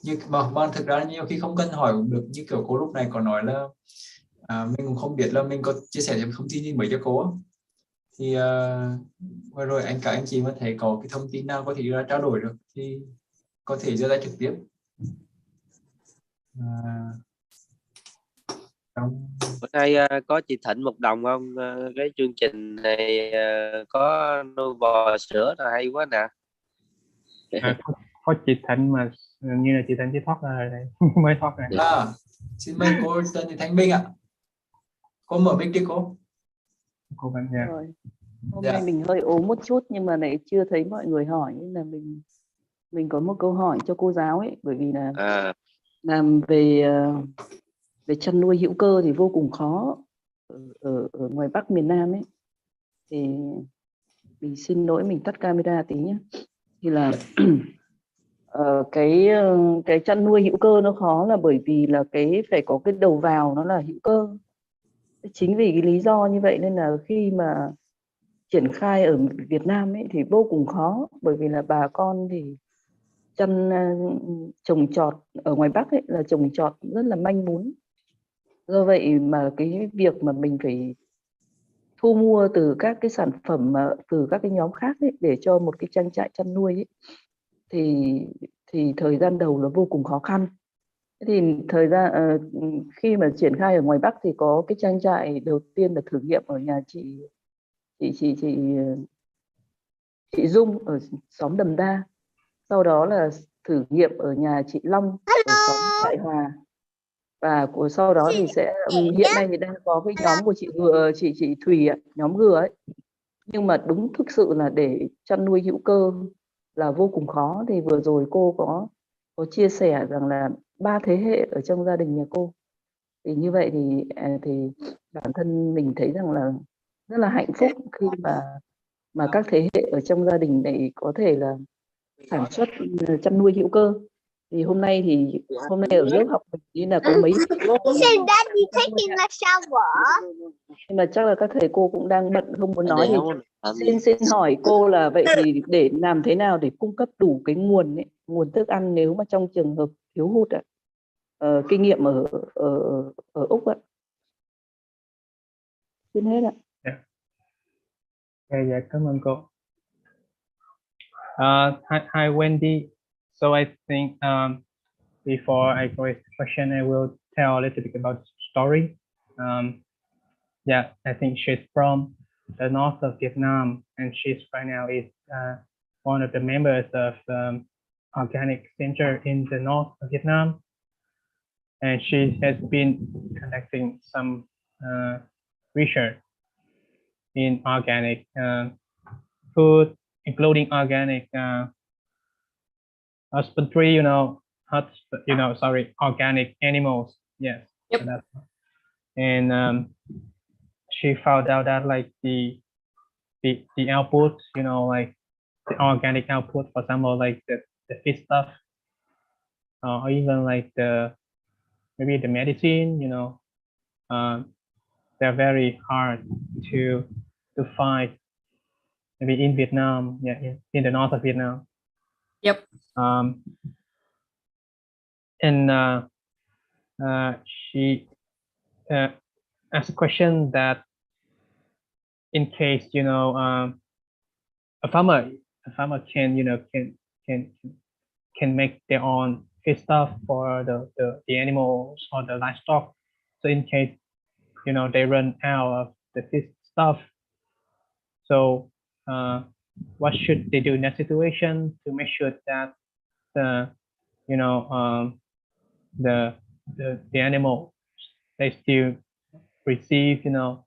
Nhưng mà thực ra nhiều khi không cần hỏi cũng được, như kiểu cô lúc này có nói là mình cũng không biết là mình có chia sẻ thêm thông tin gì mới cho cô thì vừa rồi các anh chị mà thấy có cái thông tin nào có thể ra trao đổi được thì có thể đưa ra trực tiếp. Bữa nay có chị Thịnh một đồng không? Cái chương trình này có nuôi bò sữa là hay quá nè. Có chị Thịnh mà như là chị Thịnh chỉ thoát ra rồi mới thoát ra. Xin mời cô Trần Thị Thanh Bình ạ. Cô mở mic đi cô. Cô bạn nha. Rồi. Hôm nay mình hơi ốm một chút nhưng mà lại chưa thấy mọi người hỏi nên là mình có một câu hỏi cho cô giáo ấy, bởi vì là làm về chăn nuôi hữu cơ thì vô cùng khó ở ngoài Bắc miền Nam ấy. Thì mình xin lỗi, mình tắt camera tí nhé. Thì là cái chăn nuôi hữu cơ nó khó là bởi vì là cái phải có cái đầu vào nó là hữu cơ. Chính vì cái lý do như vậy nên là khi mà triển khai ở Việt Nam ấy thì vô cùng khó, bởi vì là bà con thì trồng trọt ở ngoài Bắc ấy là trồng trọt rất là manh mún. Do vậy mà cái việc mà mình phải thu mua từ các cái sản phẩm từ các cái nhóm khác ấy, để cho một cái trang trại chăn nuôi ấy, thì thời gian đầu là vô cùng khó khăn. Thì thời gian khi mà triển khai ở ngoài Bắc thì có cái trang trại đầu tiên là thử nghiệm ở nhà chị Dung ở xóm Đầm Đa, sau đó là thử nghiệm ở nhà chị Long ở xóm Đại Hòa, và sau đó thì sẽ hiện nay thì đang có cái nhóm của chị Thùy nhóm G ấy. Nhưng mà đúng thực sự là để chăn nuôi hữu cơ là vô cùng khó. Thì vừa rồi cô có chia sẻ rằng là 3 thế hệ ở trong gia đình nhà cô, thì như vậy thì bản thân mình thấy rằng là rất là hạnh phúc khi mà các thế hệ ở trong gia đình này có thể là sản xuất chăn nuôi hữu cơ. Thì hôm nay ở lớp học mình là có mấy nhưng mà chắc là các thầy cô cũng đang bận không muốn nói, thì xin hỏi cô là vậy thì để làm thế nào để cung cấp đủ cái nguồn thức ăn nếu mà trong trường hợp thiếu hụt kinh nghiệm ở Úc ạ. Xin hết ạ. Dạ, cảm ơn cô. Hi Wendy. So I think before I go with the question, I will tell a little bit about the story. Yeah, I think she's from the north of Vietnam, and she's right now is one of the members of Organic Center in the north of Vietnam, and she has been conducting some research in organic food, including organic husbandry, organic animals. Yes. Yep. So and she found out that like the output, like the organic output, for example, like the feed stuff, or even like maybe the medicine, they're very hard to find. Maybe in Vietnam, yeah, in the north of Vietnam. Yep. And she asked a question that, in case a farmer can can make their own feed stuff for the animals or the livestock. So in case they run out of the feed stuff, so what should they do in that situation to make sure that the the animal, they still receive the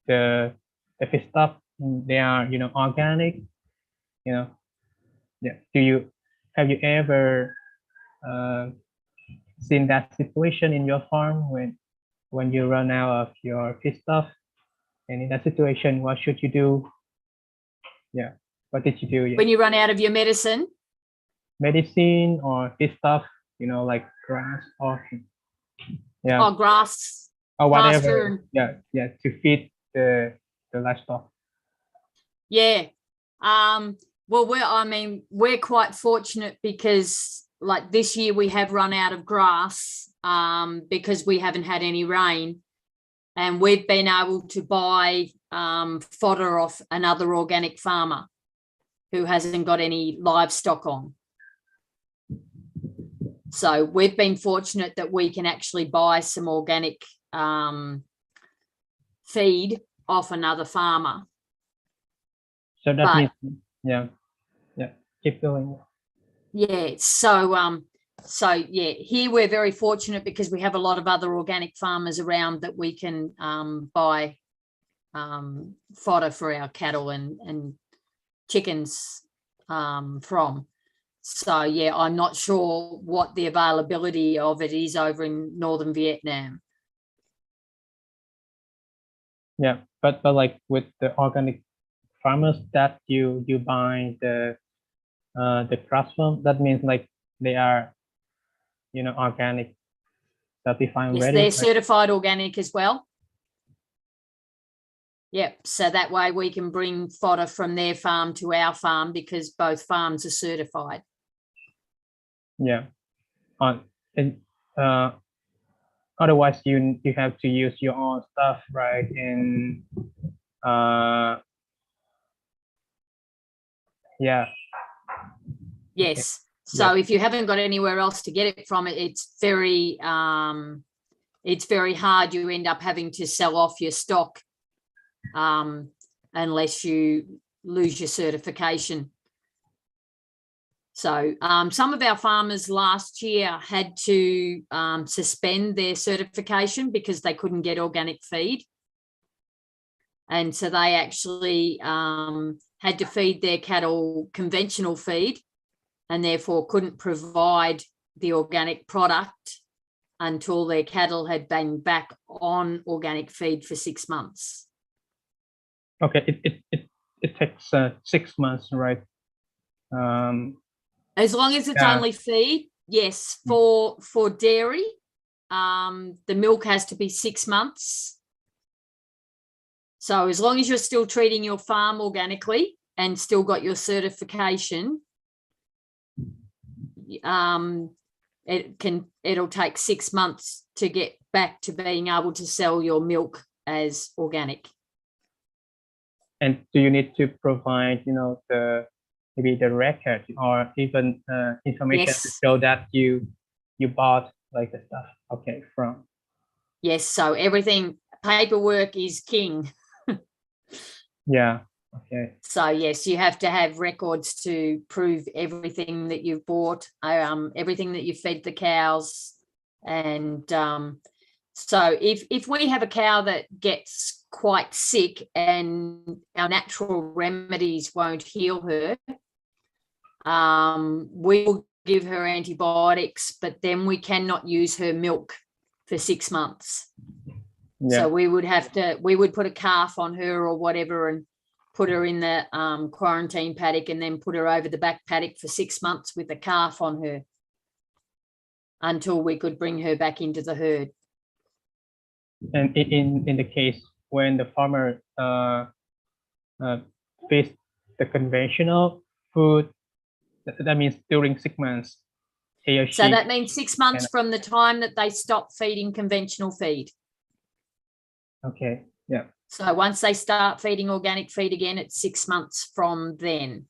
the feed stuff, they are organic. Yeah. Have you ever seen that situation in your farm when you run out of your feed stuff? And in that situation, what should you do? Yeah, what did you do? Yeah. When you run out of your medicine or feed stuff, like grass or or grass or pasture. whatever. Yeah, to feed the livestock. Yeah. Well, we're quite fortunate because like this year we have run out of grass because we haven't had any rain, and we've been able to buy fodder off another organic farmer who hasn't got any livestock on. So we've been fortunate that we can actually buy some organic feed off another farmer. So that means, yeah, keep going. Yeah, so yeah, here we're very fortunate because we have a lot of other organic farmers around that we can buy fodder for our cattle and chickens from. So yeah, I'm not sure what the availability of it is over in northern Vietnam. Yeah, but like with the organic farmers that you buy the grass from, that means like they are organic, certified. Yes, ready, they're right? certified organic as well. Yep, so that way we can bring fodder from their farm to our farm because both farms are certified. Yeah, and otherwise you have to use your own stuff, right? And yeah. Yes. Okay. So if you haven't got anywhere else to get it from, it's very hard. You end up having to sell off your stock unless you lose your certification. So some of our farmers last year had to suspend their certification because they couldn't get organic feed. And so they actually had to feed their cattle conventional feed and therefore couldn't provide the organic product until their cattle had been back on organic feed for 6 months. Okay, it takes 6 months, right? As long as it's only feed, yes. For dairy, the milk has to be 6 months. So as long as you're still treating your farm organically and still got your certification, it'll take 6 months to get back to being able to sell your milk as organic. And do you need to provide, maybe the record or even information Yes. to show that you bought like the stuff, okay, from? Yes, so everything, paperwork is king. Yeah. Okay. So yes, you have to have records to prove everything that you've bought, everything that you fed the cows. And so if we have a cow that gets quite sick and our natural remedies won't heal her, we will give her antibiotics, but then we cannot use her milk for 6 months. Yeah. So we would put a calf on her or whatever and put her in the quarantine paddock and then put her over the back paddock for 6 months with a calf on her until we could bring her back into the herd. And in the case when the farmer feeds the conventional food, that means during 6 months, he or So she that means 6 months can- from the time that they stop feeding conventional feed. okay, yeah. So once they start feeding organic feed again, it's 6 months from then.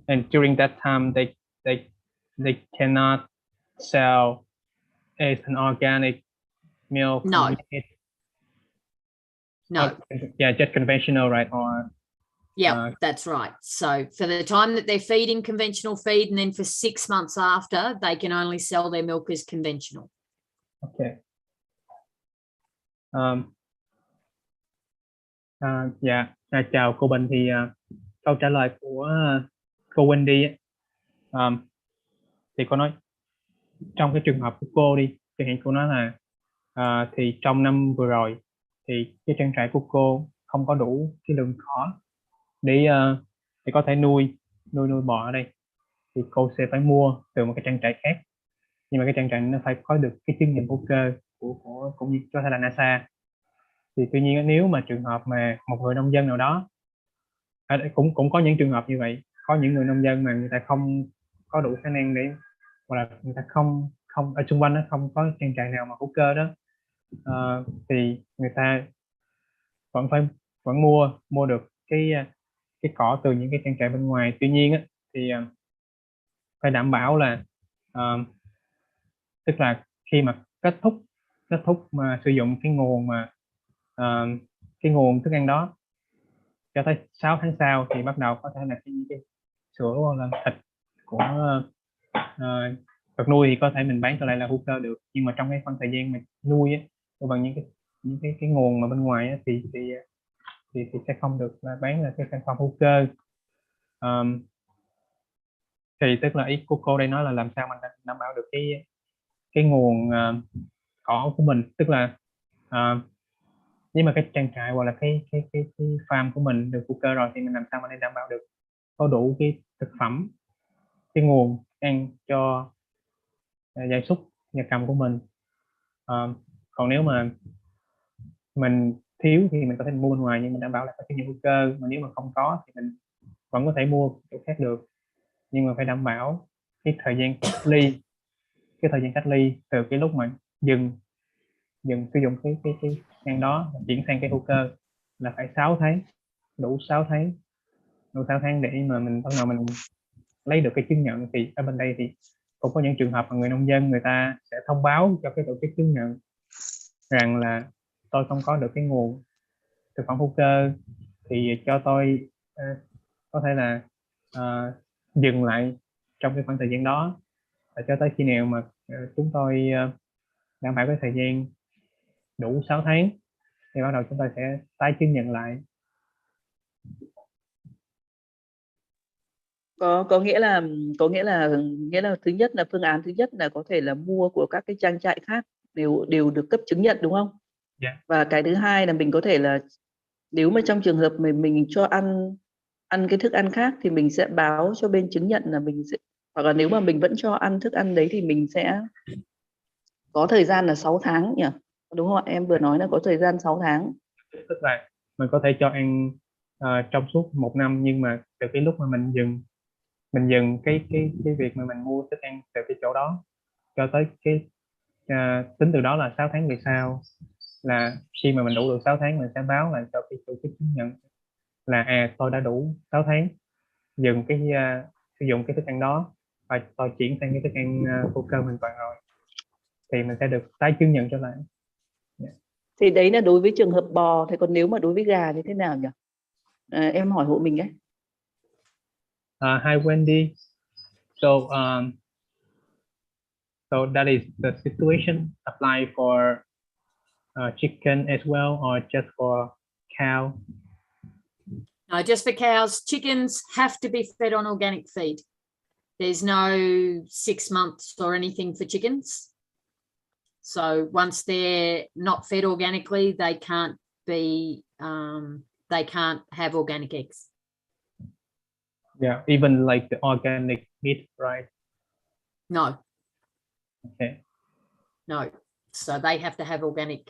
And during that time, they cannot sell as an organic milk. No. No. Yeah, just conventional, right? Or Yeah, that's right. So for the time that they're feeding conventional feed, and then for 6 months after, they can only sell their milk as conventional. okay. Dạ, chào cô Bình. Thì câu trả lời của cô Wendy ấy, thì cô nói trong cái trường hợp của cô đi, chẳng hạn cô nói là thì trong năm vừa rồi thì cái trang trại của cô không có đủ cái lượng cỏ để có thể nuôi bò ở đây, thì cô sẽ phải mua từ một cái trang trại khác, nhưng mà cái trang trại nó phải có được cái chứng nhận hữu cơ của cũng như có thể là NASA. Thì tuy nhiên nếu mà trường hợp mà một người nông dân nào đó, cũng có những trường hợp như vậy, có những người nông dân mà người ta không có đủ khả năng để, hoặc là người ta không ở xung quanh nó không có trang trại nào mà hữu cơ đó, thì người ta vẫn mua được cái cỏ từ những cái trang trại bên ngoài. Tuy nhiên á, thì phải đảm bảo là tức là khi mà kết thúc mà sử dụng cái nguồn thức ăn đó cho tới 6 tháng sau thì bắt đầu có thể là cái sữa hoặc là thịt của vật nuôi thì có thể mình bán trở lại là hữu cơ được. Nhưng mà trong cái khoảng thời gian mà nuôi á, bằng những cái nguồn mà bên ngoài á, thì sẽ không được bán là cái sản phẩm hữu cơ. Thì tức là ý của cô đây nói là làm sao mình đảm bảo được cái nguồn cỏ của mình, tức là nếu mà cái trang trại hoặc là cái farm của mình được hữu cơ rồi thì mình làm sao mà để đảm bảo được có đủ cái thực phẩm, cái nguồn ăn cho gia súc gia cầm của mình. Còn nếu mà mình thiếu thì mình có thể mua bên ngoài, nhưng mình đảm bảo là có chứng nhận hữu cơ. Mà nếu mà không có thì mình vẫn có thể mua chỗ khác được, nhưng mà phải đảm bảo cái thời gian cách ly từ cái lúc mà dừng sử dụng cái ăn đó chuyển sang cái hữu cơ là phải 6 tháng, đủ 6 tháng để mà mình bắt đầu mình lấy được cái chứng nhận. Thì ở bên đây thì cũng có những trường hợp mà người nông dân người ta sẽ thông báo cho cái tổ chức chứng nhận rằng là tôi không có được cái nguồn thực phẩm hữu cơ, thì cho tôi có thể là dừng lại trong cái khoảng thời gian đó, và cho tới khi nào mà chúng tôi đảm bảo cái thời gian đủ 6 tháng thì bắt đầu chúng tôi sẽ tái chứng nhận lại. Có nghĩa là thứ nhất là phương án thứ nhất là có thể là mua của các cái trang trại khác đều được cấp chứng nhận, đúng không? Yeah. Và cái thứ hai là mình có thể là nếu mà trong trường hợp mình cho ăn cái thức ăn khác thì mình sẽ báo cho bên chứng nhận là mình sẽ, hoặc là nếu mà mình vẫn cho ăn thức ăn đấy thì mình sẽ có thời gian là 6 tháng nhỉ? Đúng không ạ? Em vừa nói là có thời gian 6 tháng. Tức là mình có thể cho ăn trong suốt 1 năm, nhưng mà từ cái lúc mà mình dừng cái việc mà mình mua thức ăn từ cái chỗ đó cho tới cái tính từ đó là 6 tháng về sau, là khi mà mình đủ được 6 tháng mình sẽ báo lại cho cái tổ chức chứng nhận là tôi đã đủ 6 tháng dừng cái sử dụng cái thức ăn đó và tôi chuyển sang cái thức ăn hữu cơ hoàn toàn rồi, thì mình sẽ được tái chứng nhận trở lại. Yeah. Thì đấy là đối với trường hợp bò, thì còn nếu mà đối với gà thì thế nào nhỉ? Em hỏi hộ mình ấy. Hi Wendy. So that is the situation apply for chicken as well, or just for cow? No, just for cows. Chickens have to be fed on organic feed. There's no 6 months or anything for chickens. So once they're not fed organically, they can't have organic eggs. Yeah, even like the organic meat, right? No. Okay. No. So they have to have organic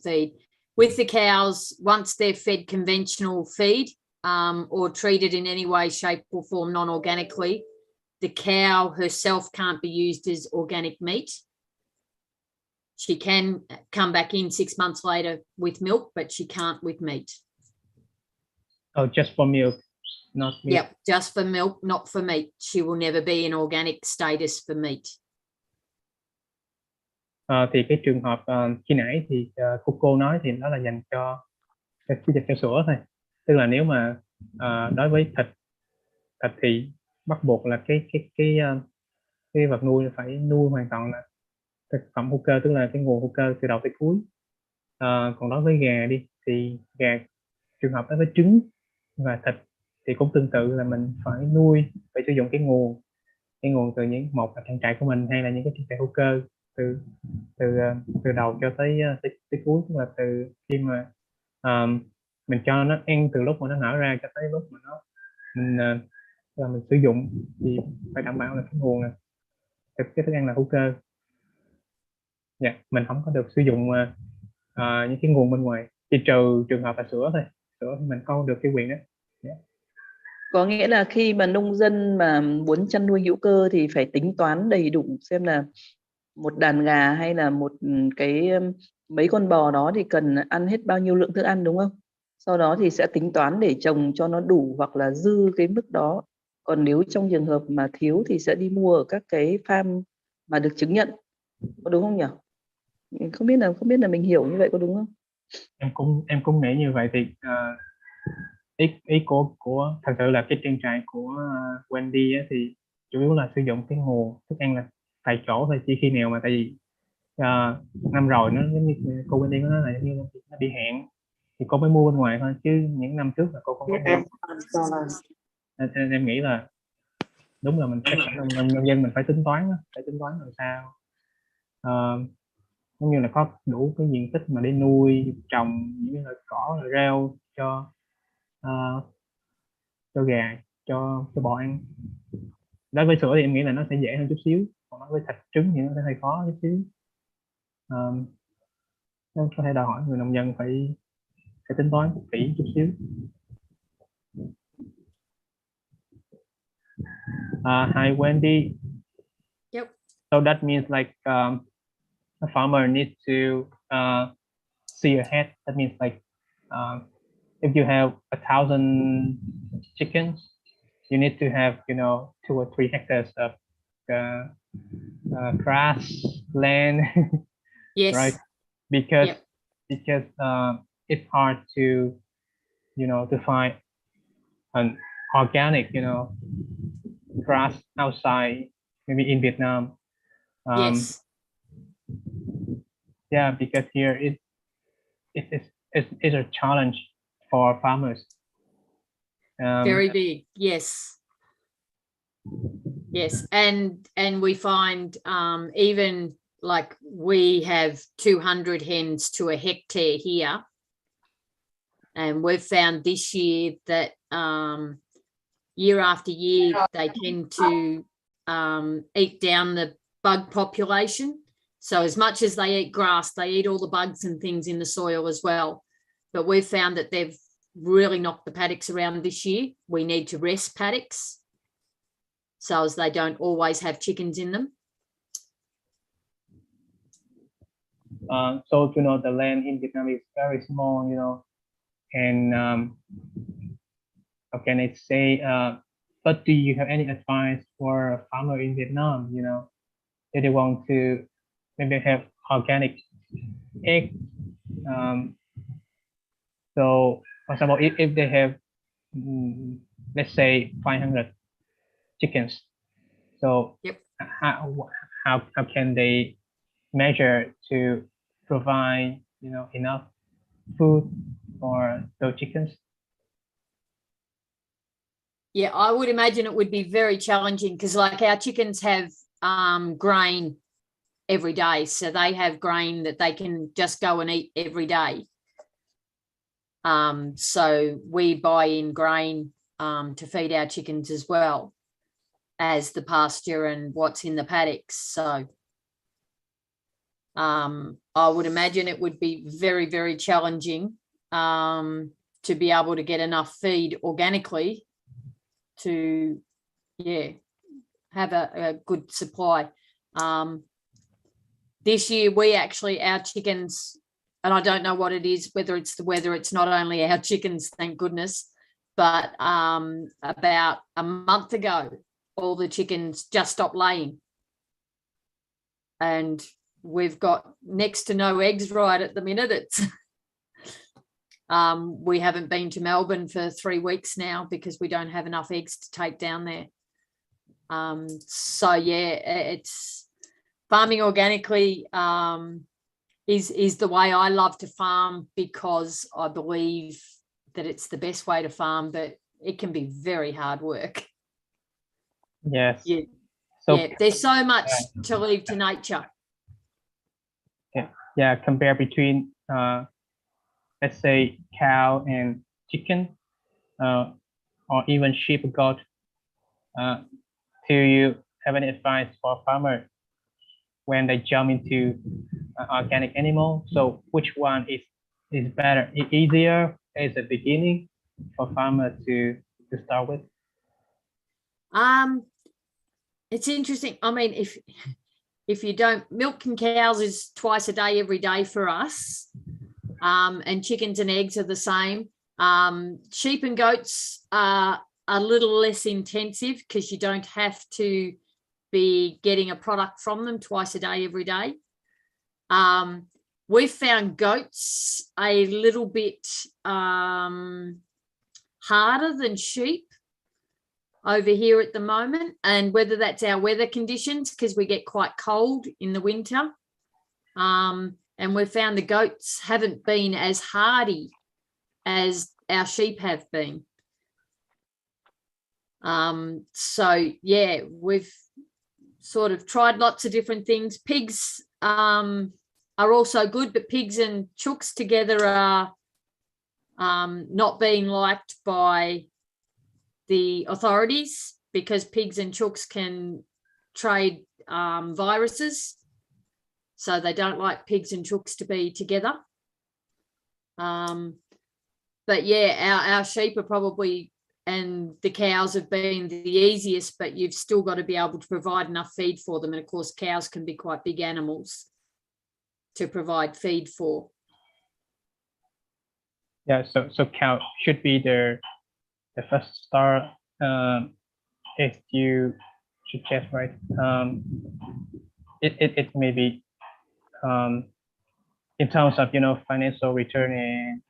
feed. With the cows, once they're fed conventional feed or treated in any way, shape or form non-organically, the cow herself can't be used as organic meat. She can come back in 6 months later with milk, but she can't with meat. Oh, just for milk, not meat. Yep, just for milk, not for meat. She will never be in organic status for meat. Thì cái trường hợp khi nãy thì cô nói thì đó là dành cho sữa thôi. Tức là nếu mà đối với thịt thì bắt buộc là cái vật nuôi phải nuôi hoàn toàn là thực phẩm hữu cơ, tức là cái nguồn hữu cơ từ đầu tới cuối. Còn đối với gà đi thì gà, trường hợp đối với trứng và thịt thì cũng tương tự là mình phải nuôi, phải sử dụng cái nguồn từ một là trang trại của mình, hay là những cái trang trại hữu cơ từ đầu cho tới cuối, tức là từ khi mà mình cho nó ăn từ lúc mà nó nở ra cho tới lúc mà mình sử dụng thì phải đảm bảo là cái nguồn này, cái thức ăn là hữu cơ. Dạ, mình không có được sử dụng những cái nguồn bên ngoài, chỉ trừ trường hợp là sữa thôi. Sữa thì mình không được cái quyền đó. Yeah. Có nghĩa là khi mà nông dân mà muốn chăn nuôi hữu cơ thì phải tính toán đầy đủ xem là một đàn gà hay là mấy con bò đó thì cần ăn hết bao nhiêu lượng thức ăn, đúng không? Sau đó thì sẽ tính toán để trồng cho nó đủ hoặc là dư cái mức đó. Còn nếu trong trường hợp mà thiếu thì sẽ đi mua ở các cái farm mà được chứng nhận. Có đúng không nhỉ? Không biết là mình hiểu như vậy có đúng không? Em cũng nghĩ như vậy. Thì ý của thật sự là cái trang trại của Wendy á, thì chủ yếu là sử dụng cái nguồn thức ăn là tại chỗ thôi. Chỉ khi nào mà tại vì năm rồi nó giống như cô Wendy có nói là như nó bị hạn thì cô mới mua bên ngoài thôi, chứ những năm trước là cô không có mua. Nên em nghĩ là đúng là mình chắc nông dân mình phải tính toán làm sao giống như là có đủ cái diện tích mà để nuôi trồng những loại cỏ rau cho gà, cho bò ăn. Đối với sữa thì em nghĩ là nó sẽ dễ hơn chút xíu, còn đối với thịt trứng thì nó sẽ hơi khó chút xíu. Nó có thể đòi hỏi người nông dân phải tính toán kỹ chút xíu. Hi Wendy. Yep. So that means like a farmer needs to see ahead. That means like if you have 1,000 chickens, you need to have 2 or 3 hectares of grass land. Yes. Right, because it's hard to to find an organic grass outside, maybe in Vietnam. Yes. Yeah, because here it's a challenge for farmers. Very big. Yes. Yes, and we find even like we have 200 hens to a hectare here, and we've found this year that year after year they tend to eat down the bug population. So as much as they eat grass, they eat all the bugs and things in the soil as well. But we've found that they've really knocked the paddocks around this year. We need to rest paddocks so as they don't always have chickens in them. So the land in Vietnam is very small, and how can I say? But do you have any advice for a farmer in Vietnam? If they want to maybe have organic egg. So, for example, if they have, let's say, 500 chickens, so yep. how can they measure to provide enough food for those chickens? Yeah, I would imagine it would be very challenging because like our chickens have grain every day, so they have grain that they can just go and eat every day. So we buy in grain to feed our chickens as well as the pasture and what's in the paddocks. So I would imagine it would be very, very challenging to be able to get enough feed organically to, have a good supply. This year, our chickens, and I don't know what it is, whether it's the weather, it's not only our chickens, thank goodness, but about a month ago, all the chickens just stopped laying. And we've got next to no eggs right at the minute. It's we haven't been to Melbourne for 3 weeks now because we don't have enough eggs to take down there. So it's farming organically is the way I love to farm, because I believe that it's the best way to farm, but it can be very hard work. Yes. Yeah. So Yeah, there's so much to leave to nature. yeah, compare between let's say cow and chicken, or even sheep or goat. Do you have any advice for farmers when they jump into organic animal? So which one is better, easier as a beginning for farmers to start with? It's interesting. I mean, if you don't, milking cows is twice a day, every day for us. And chickens and eggs are the same. Sheep and goats are a little less intensive because you don't have to be getting a product from them twice a day, every day. We've found goats a little bit harder than sheep over here at the moment, and whether that's our weather conditions, because we get quite cold in the winter. And we've found the goats haven't been as hardy as our sheep have been. So yeah, we've sort of tried lots of different things. Pigs are also good, but pigs and chooks together are not being liked by the authorities, because pigs and chooks can trade viruses. So they don't like pigs and chooks to be together. But yeah, our sheep are probably, and the cows have been the easiest, but you've still got to be able to provide enough feed for them. And of course, cows can be quite big animals to provide feed for. Yeah, so cow should be the first start, if you suggest, right? It may be in terms of financial return and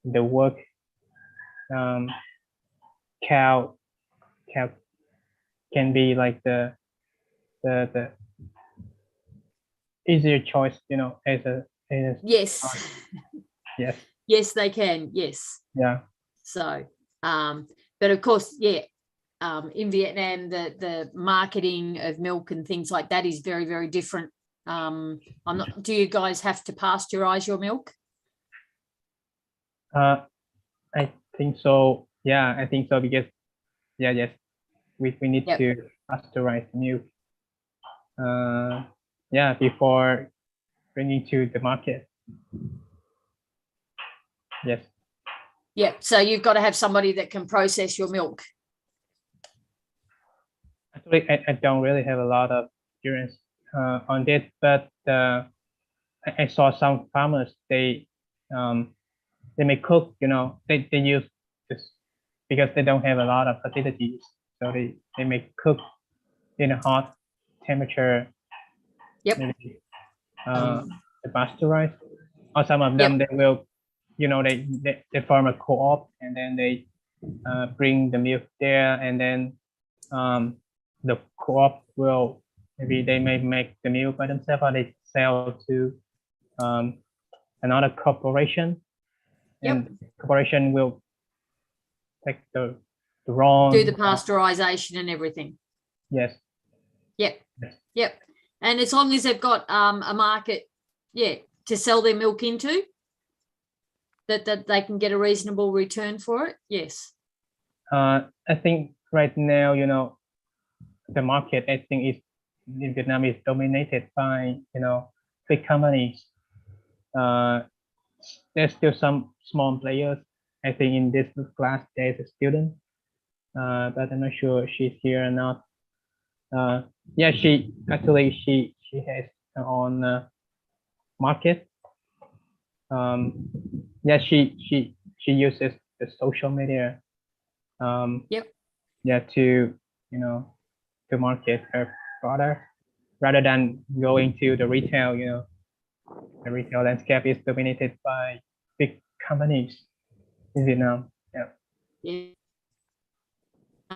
the work. Cow can be like the easier choice, as Yes. yes. Yes, they can. Yes. Yeah. So, but of course, yeah, in Vietnam, the marketing of milk and things like that is very, very different. Do you guys have to pasteurize your milk? I think so. Yeah, I think so, because yes, we need to pasteurize milk. Yeah, before bringing to the market. Yes. Yeah, so you've got to have somebody that can process your milk. Actually, I don't really have a lot of experience on that, but I saw some farmers, they may cook, they use this because they don't have a lot of facilities, so they may cook in a hot temperature. Yep. Maybe the pasteurize, or some of them, they will, they form a co-op, and then they bring the milk there, and then the co-op will, maybe they may make the milk by themselves, or they sell to another corporation. And corporation will take the raw, do the pasteurization and everything. Yes. Yep. Yes. Yep. And as long as they've got a market, to sell their milk into, that they can get a reasonable return for it. Yes. I think right now, the market, I think, is in Vietnam is dominated by, you know, big companies. There's still some small players. I think in this class there's a student, but I'm not sure she's here or not. Yeah, she has her own market. Yeah, she uses the social media. Yep. Yeah, to, you know, to market her product rather than going to the retail. You know, the retail landscape is dominated by big companies in Vietnam. Yeah. Yeah.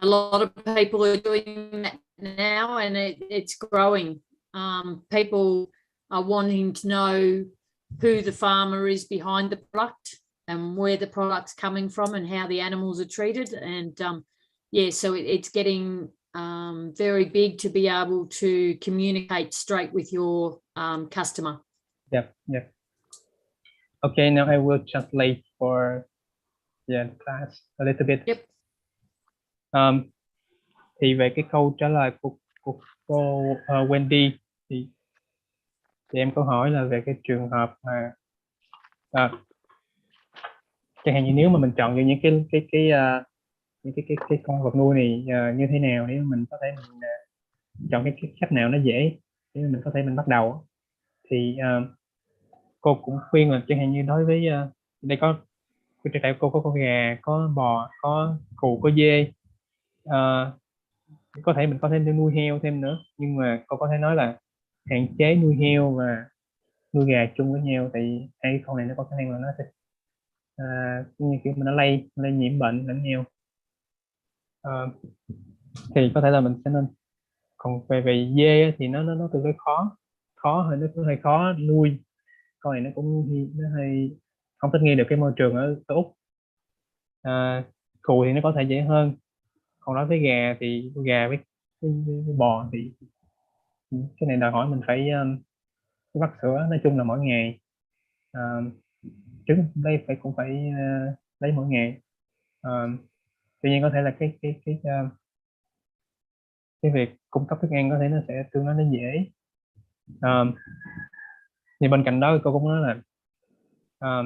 A lot of people are doing that now, and it's growing. People are wanting to know who the farmer is behind the product and where the product's coming from and how the animals are treated. And yeah, so it's getting very big to be able to communicate straight with your customer. Yep. Yep. Okay, now I will translate for the class a little bit. Yep. Thì về cái câu trả lời của cô Wendy thì em có hỏi là về cái trường hợp mà chẳng hạn như nếu mà mình chọn những cái con vật nuôi này như thế nào, nếu mình có thể mình chọn cái cách nào nó dễ để mình có thể mình bắt đầu, thì cô cũng khuyên là chẳng hạn như đối với đây có trên tay cô có con gà, có bò, có cừu, có dê, có thể mình có thể nuôi heo thêm nữa, nhưng mà cô có thể nói là hạn chế nuôi heo và nuôi gà chung với nhau, thì hai con này nó có khả năng là nó sẽ như kiểu mình nó lây nhiễm bệnh lẫn nhau. Thì có thể là mình sẽ nên, còn về dê thì nó tương đối khó hơi, nó cũng hơi khó nuôi, con này nó hơi không thích nghi được cái môi trường ở Úc. Cừu thì nó có thể dễ hơn, còn đối với gà thì gà với bò thì cái này đòi hỏi mình phải vắt sữa, nói chung là mỗi ngày. Trứng đây cũng phải lấy mỗi ngày. Tuy nhiên có thể là cái việc cung cấp thức ăn có thể nó sẽ tương đối nó dễ. Thì bên cạnh đó cô cũng nói là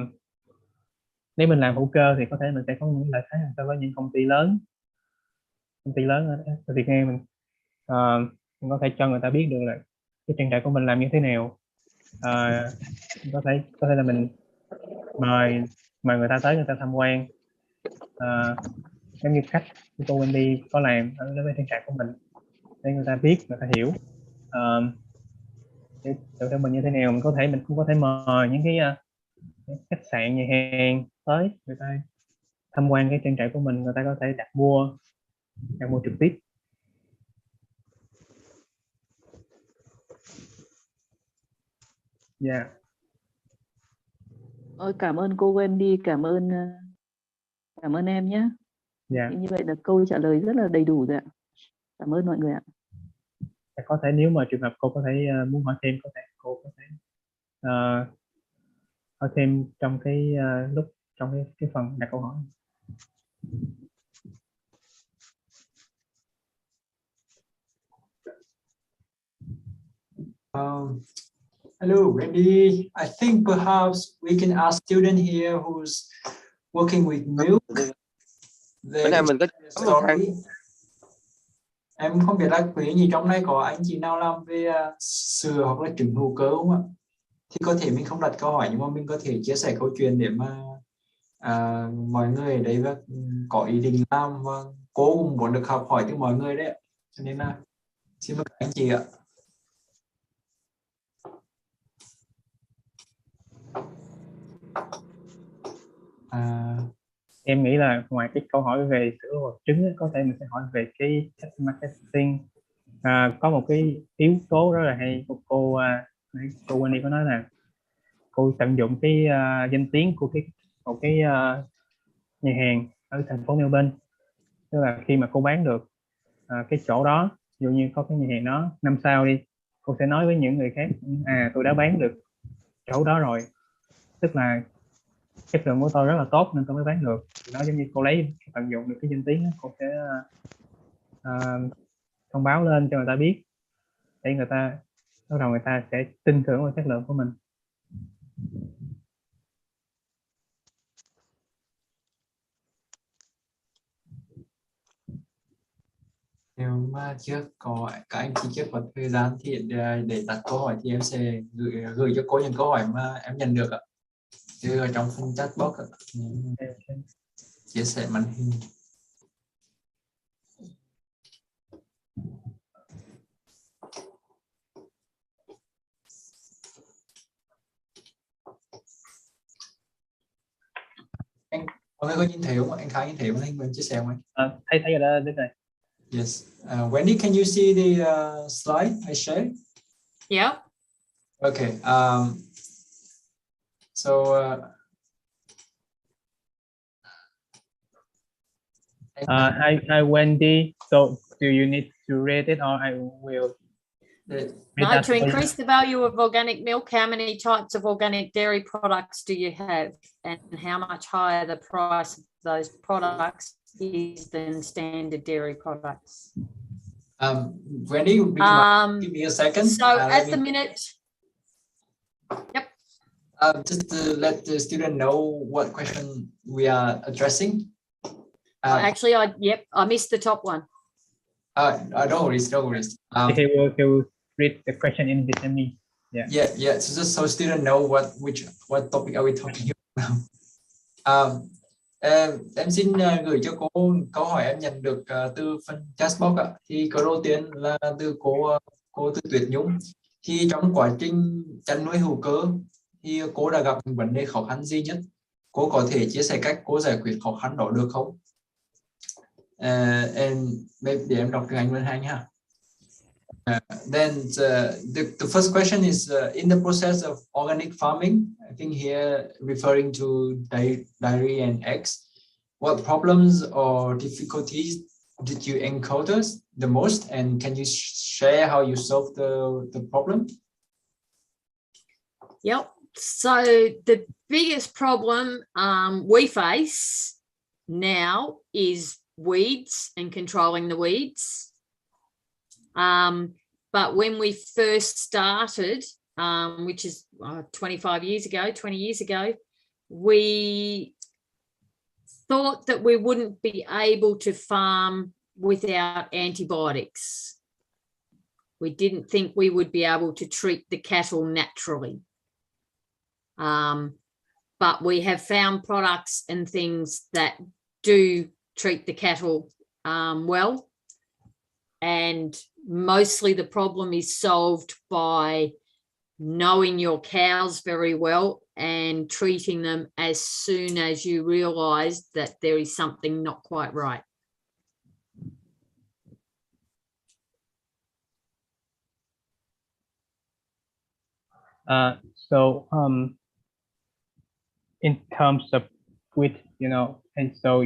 nếu mình làm hữu cơ thì có thể mình sẽ có những lợi thế so với những công ty lớn ở Việt Nam. Mình có thể cho người ta biết được là cái trang trại của mình làm như thế nào. Có thể là mình mời người ta tới, người ta tham quan, giống như cách của cô Wendy có làm đối với trang trại của mình, để người ta biết, người ta hiểu tự theo mình như thế nào. Mình cũng có thể mời những cái khách sạn, nhà hàng tới, người ta tham quan cái trang trại của mình, người ta có thể đặt mua trực tiếp. Yeah. Ôi, cảm ơn cô Wendy, cảm ơn em nhé. Yeah. Như vậy là câu trả lời rất là đầy đủ rồi ạ. Cảm ơn mọi người ạ. Có thể nếu mà trường hợp cô có thể muốn hỏi thêm, có thể cô có thể hỏi thêm trong cái lúc trong cái phần đặt câu hỏi. Hello, Wendy. I think perhaps we can ask student here who's working with milk. Bữa nay mình có story. Em không biết là quý gì trong đây có anh chị nào làm về sữa hoặc là trứng hữu cơ không ạ? Thì có thể mình không đặt câu hỏi, nhưng mà mình có thể chia sẻ câu chuyện để mà mọi người ở đây có ý định làm, và cô cũng muốn được học hỏi từ mọi người đấy. Cho nên là xin mời các anh chị ạ. Em nghĩ là ngoài cái câu hỏi về sữa hoặc trứng, có thể mình sẽ hỏi về cái cách marketing. Có một cái yếu tố rất là hay của cô Wendy có nói là cô tận dụng cái danh tiếng của một cái nhà hàng ở thành phố Melbourne. Tức là khi mà cô bán được cái chỗ đó, ví dụ như có cái nhà hàng đó 5 sao đi, cô sẽ nói với những người khác tôi đã bán được chỗ đó rồi, tức là chất lượng của tôi rất là tốt nên tôi mới bán được. Nó giống như cô tận dụng được cái danh tiếng đó, cô sẽ thông báo lên cho người ta biết. để người ta bắt đầu người ta sẽ tin tưởng vào chất lượng của mình. Nếu mà trước có các anh chị trước có thời gian thì để đặt câu hỏi thì em sẽ gửi cho cô những câu hỏi mà em nhận được ạ. Chứ ở trong phần chat box chia sẻ màn hình. Mọi người có nhìn thấy không? Anh Khang nhìn thấy không? Anh chia sẻ không anh? Thấy rồi đó, biết rồi. Yes. Wendy, can you see the slide I shared? Yep. Okay. So Hi Wendy. So do you need to rate it, or I will? No, to increase the value of organic milk, how many types of organic dairy products do you have, and how much higher the price of those products is than standard dairy products? Wendy, would you give me a second? So at the minute, yep. Just to let the student know what question we are addressing. Actually, I missed the top one. No worries, no worries. He will read the question in Vietnamese. Yeah. So just so students know what topic are we talking about. Em xin gửi cho cô câu hỏi em nhận được từ phần chatbox ạ. Thì câu đầu tiên là từ cô từ Tuyết Nhung. Thì trong quá trình chăn nuôi hữu cơ thì cô đã gặp những vấn đề khó khăn gì nhất? Cô có thể chia sẻ cách cô giải quyết khó khăn đó được không? And maybe em đọc tiếng Anh luôn hai nha. Then the first question is in the process of organic farming, I think here referring to dairy and eggs, what problems or difficulties did you encounter the most, and can you share how you solved the problem? Yep. So the biggest problem we face now is weeds and controlling the weeds. But when we first started, which is 20 years ago, we thought that we wouldn't be able to farm without antibiotics. We didn't think we would be able to treat the cattle naturally. But we have found products and things that do treat the cattle well. And mostly the problem is solved by knowing your cows very well and treating them as soon as you realise that there is something not quite right. So in terms of wheat, and so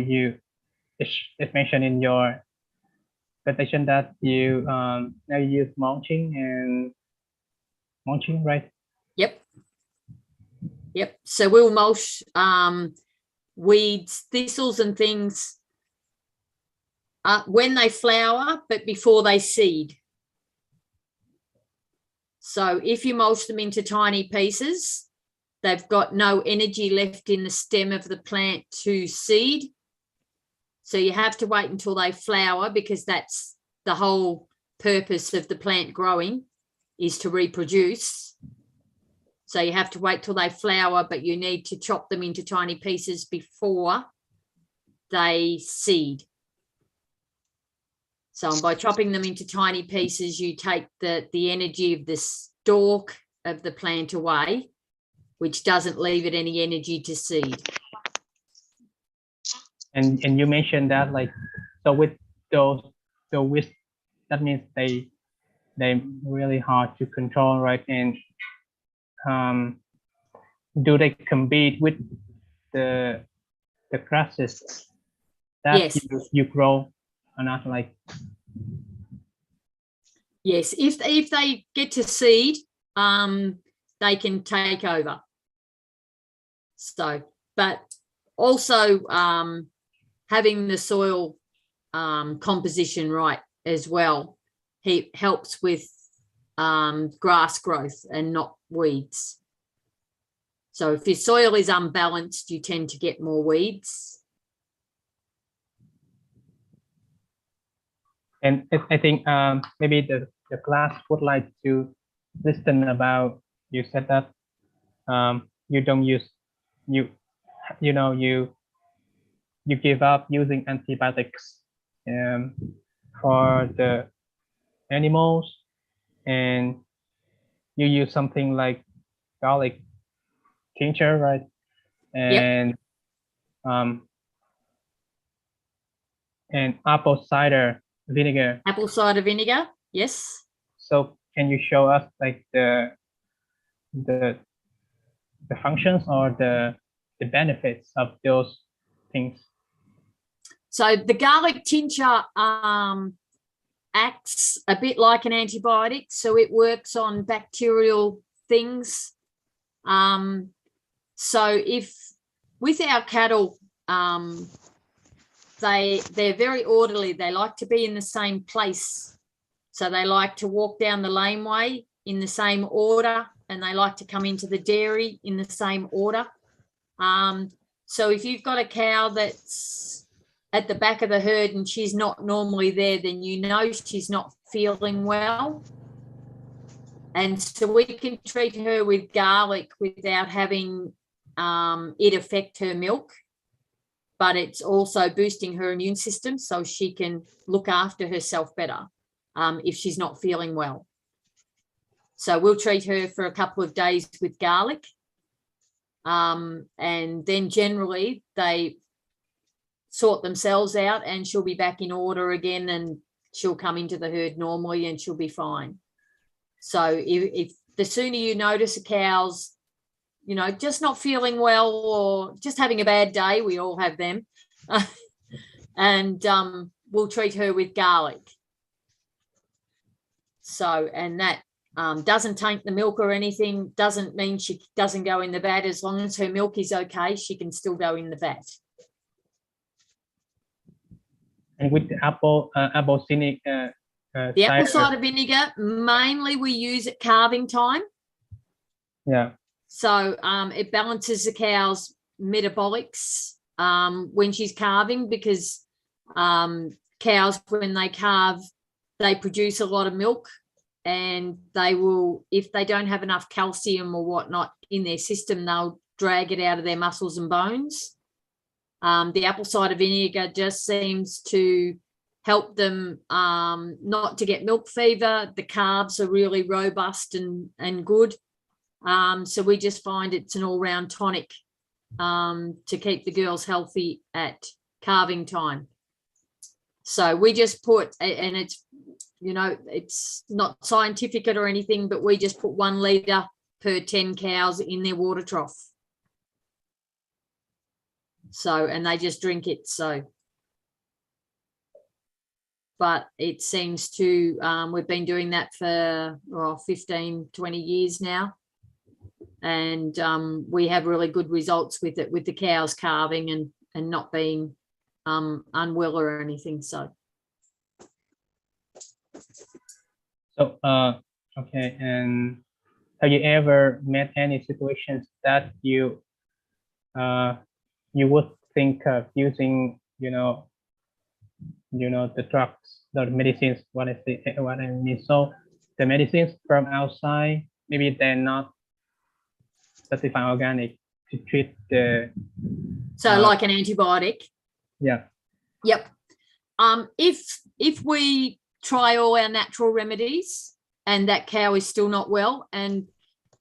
it's mentioned in your presentation that you now use mulching, right? Yep. So we'll mulch weeds, thistles and things when they flower, but before they seed. So if you mulch them into tiny pieces, they've got no energy left in the stem of the plant to seed. So you have to wait until they flower, because that's the whole purpose of the plant growing, is to reproduce. So you have to wait till they flower, but you need to chop them into tiny pieces before they seed. So by chopping them into tiny pieces, you take the energy of the stalk of the plant away, which doesn't leave it any energy to seed. And you mentioned that, like, so with those that means they're really hard to control, right? And do they compete with the grasses that Yes. you grow or not? Like, yes, if they get to seed, they can take over. So, but also having the soil composition right as well, helps with grass growth and not weeds. So if your soil is unbalanced, you tend to get more weeds. And I think maybe the class would like to listen about, you said that you don't use, you give up using antibiotics for the animals, and you use something like garlic tincture, right? And and apple cider vinegar. Apple cider vinegar, yes. So can you show us like the functions or the benefits of those things? So the garlic tincture acts a bit like an antibiotic, so it works on bacterial things. So if with our cattle, they're very orderly. They like to be in the same place. So they like to walk down the laneway in the same order, and they like to come into the dairy in the same order. So if you've got a cow that's at the back of the herd and she's not normally there, then you know she's not feeling well. And so we can treat her with garlic without having it affect her milk, but it's also boosting her immune system so she can look after herself better if she's not feeling well. So we'll treat her for a couple of days with garlic. And then generally they sort themselves out and she'll be back in order again, and she'll come into the herd normally and she'll be fine. So if the sooner you notice a cow's, just not feeling well or just having a bad day, we all have them, and we'll treat her with garlic. So, and that doesn't taint the milk or anything, doesn't mean she doesn't go in the vat. As long as her milk is okay, she can still go in the vat. And with the apple cider, the apple cider vinegar, mainly we use at calving time. Yeah. So it balances the cow's metabolics when she's calving, because cows, when they calve, they produce a lot of milk, and they will, if they don't have enough calcium or whatnot in their system, they'll drag it out of their muscles and bones. The apple cider vinegar just seems to help them not to get milk fever. The carbs are really robust and good. So we just find it's an all-round tonic to keep the girls healthy at calving time. So we just put, and it's, it's not scientific or anything, but we just put 1 litre per 10 cows in their water trough. So, and they just drink it. So, but it seems to, we've been doing that for 15, 20 years now. And we have really good results with it, with the cows calving and not being unwell or anything. So okay. And have you ever met any situations that you would think of using, the drugs, the medicines? What I mean? So the medicines from outside, maybe they're not specified organic to treat the. So like an antibiotic. Yeah. Yep. If we try all our natural remedies and that cow is still not well, and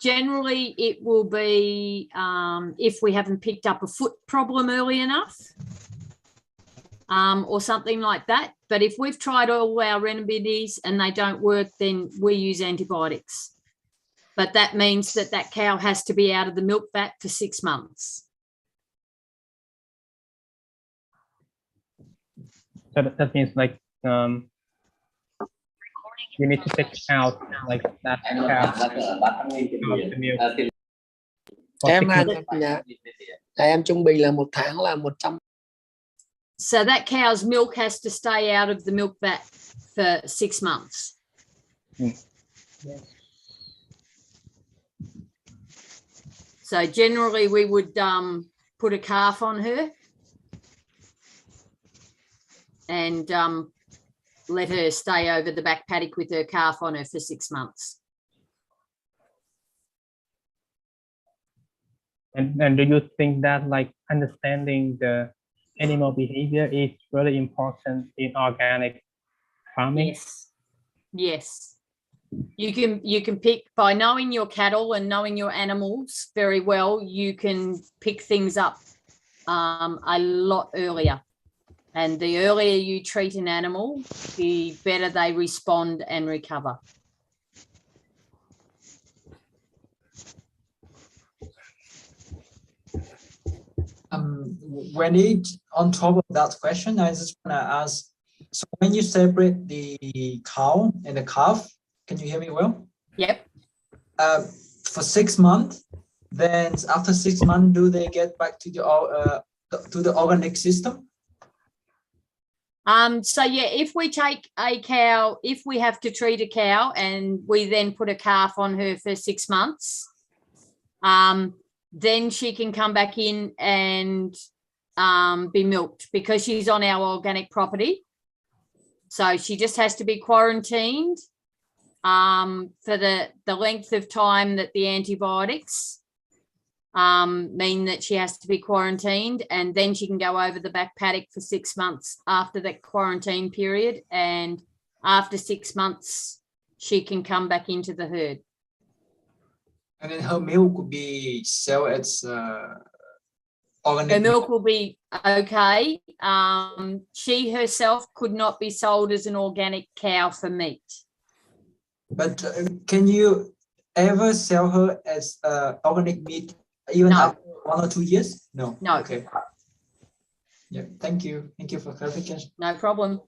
generally it will be if we haven't picked up a foot problem early enough or something like that. But if we've tried all our remedies and they don't work, then we use antibiotics. But that means that cow has to be out of the milk vat for 6 months. So that means like you need to take out like that cow the milk. Em trung bình là 1 tháng là 100. So that cow's milk has to stay out of the milk vat for 6 months. So generally we would put a calf on her and let her stay over the back paddock with her calf on her for 6 months. And do you think that like understanding the animal behavior is really important in organic farming? Yes. Yes. You can pick by knowing your cattle and knowing your animals very well, you can pick things up a lot earlier. And the earlier you treat an animal, the better they respond and recover. Wendy, on top of that question, I just want to ask, so when you separate the cow and the calf, can you hear me well? Yep. For 6 months, then after 6 months, do they get back to the organic system? So yeah, if we take a cow, if we have to treat a cow and we then put a calf on her for 6 months, then she can come back in and be milked because she's on our organic property. So she just has to be quarantined for the length of time that the antibiotics mean that she has to be quarantined, and then she can go over the back paddock for 6 months after that quarantine period, and after 6 months she can come back into the herd. And then her milk would be sold as organic. Her milk will be okay. She herself could not be sold as an organic cow for meat. But can you ever sell her as organic meat even No. after 1 or 2 years? No. No. Okay. Yeah. Thank you. Thank you for clarification. No problem.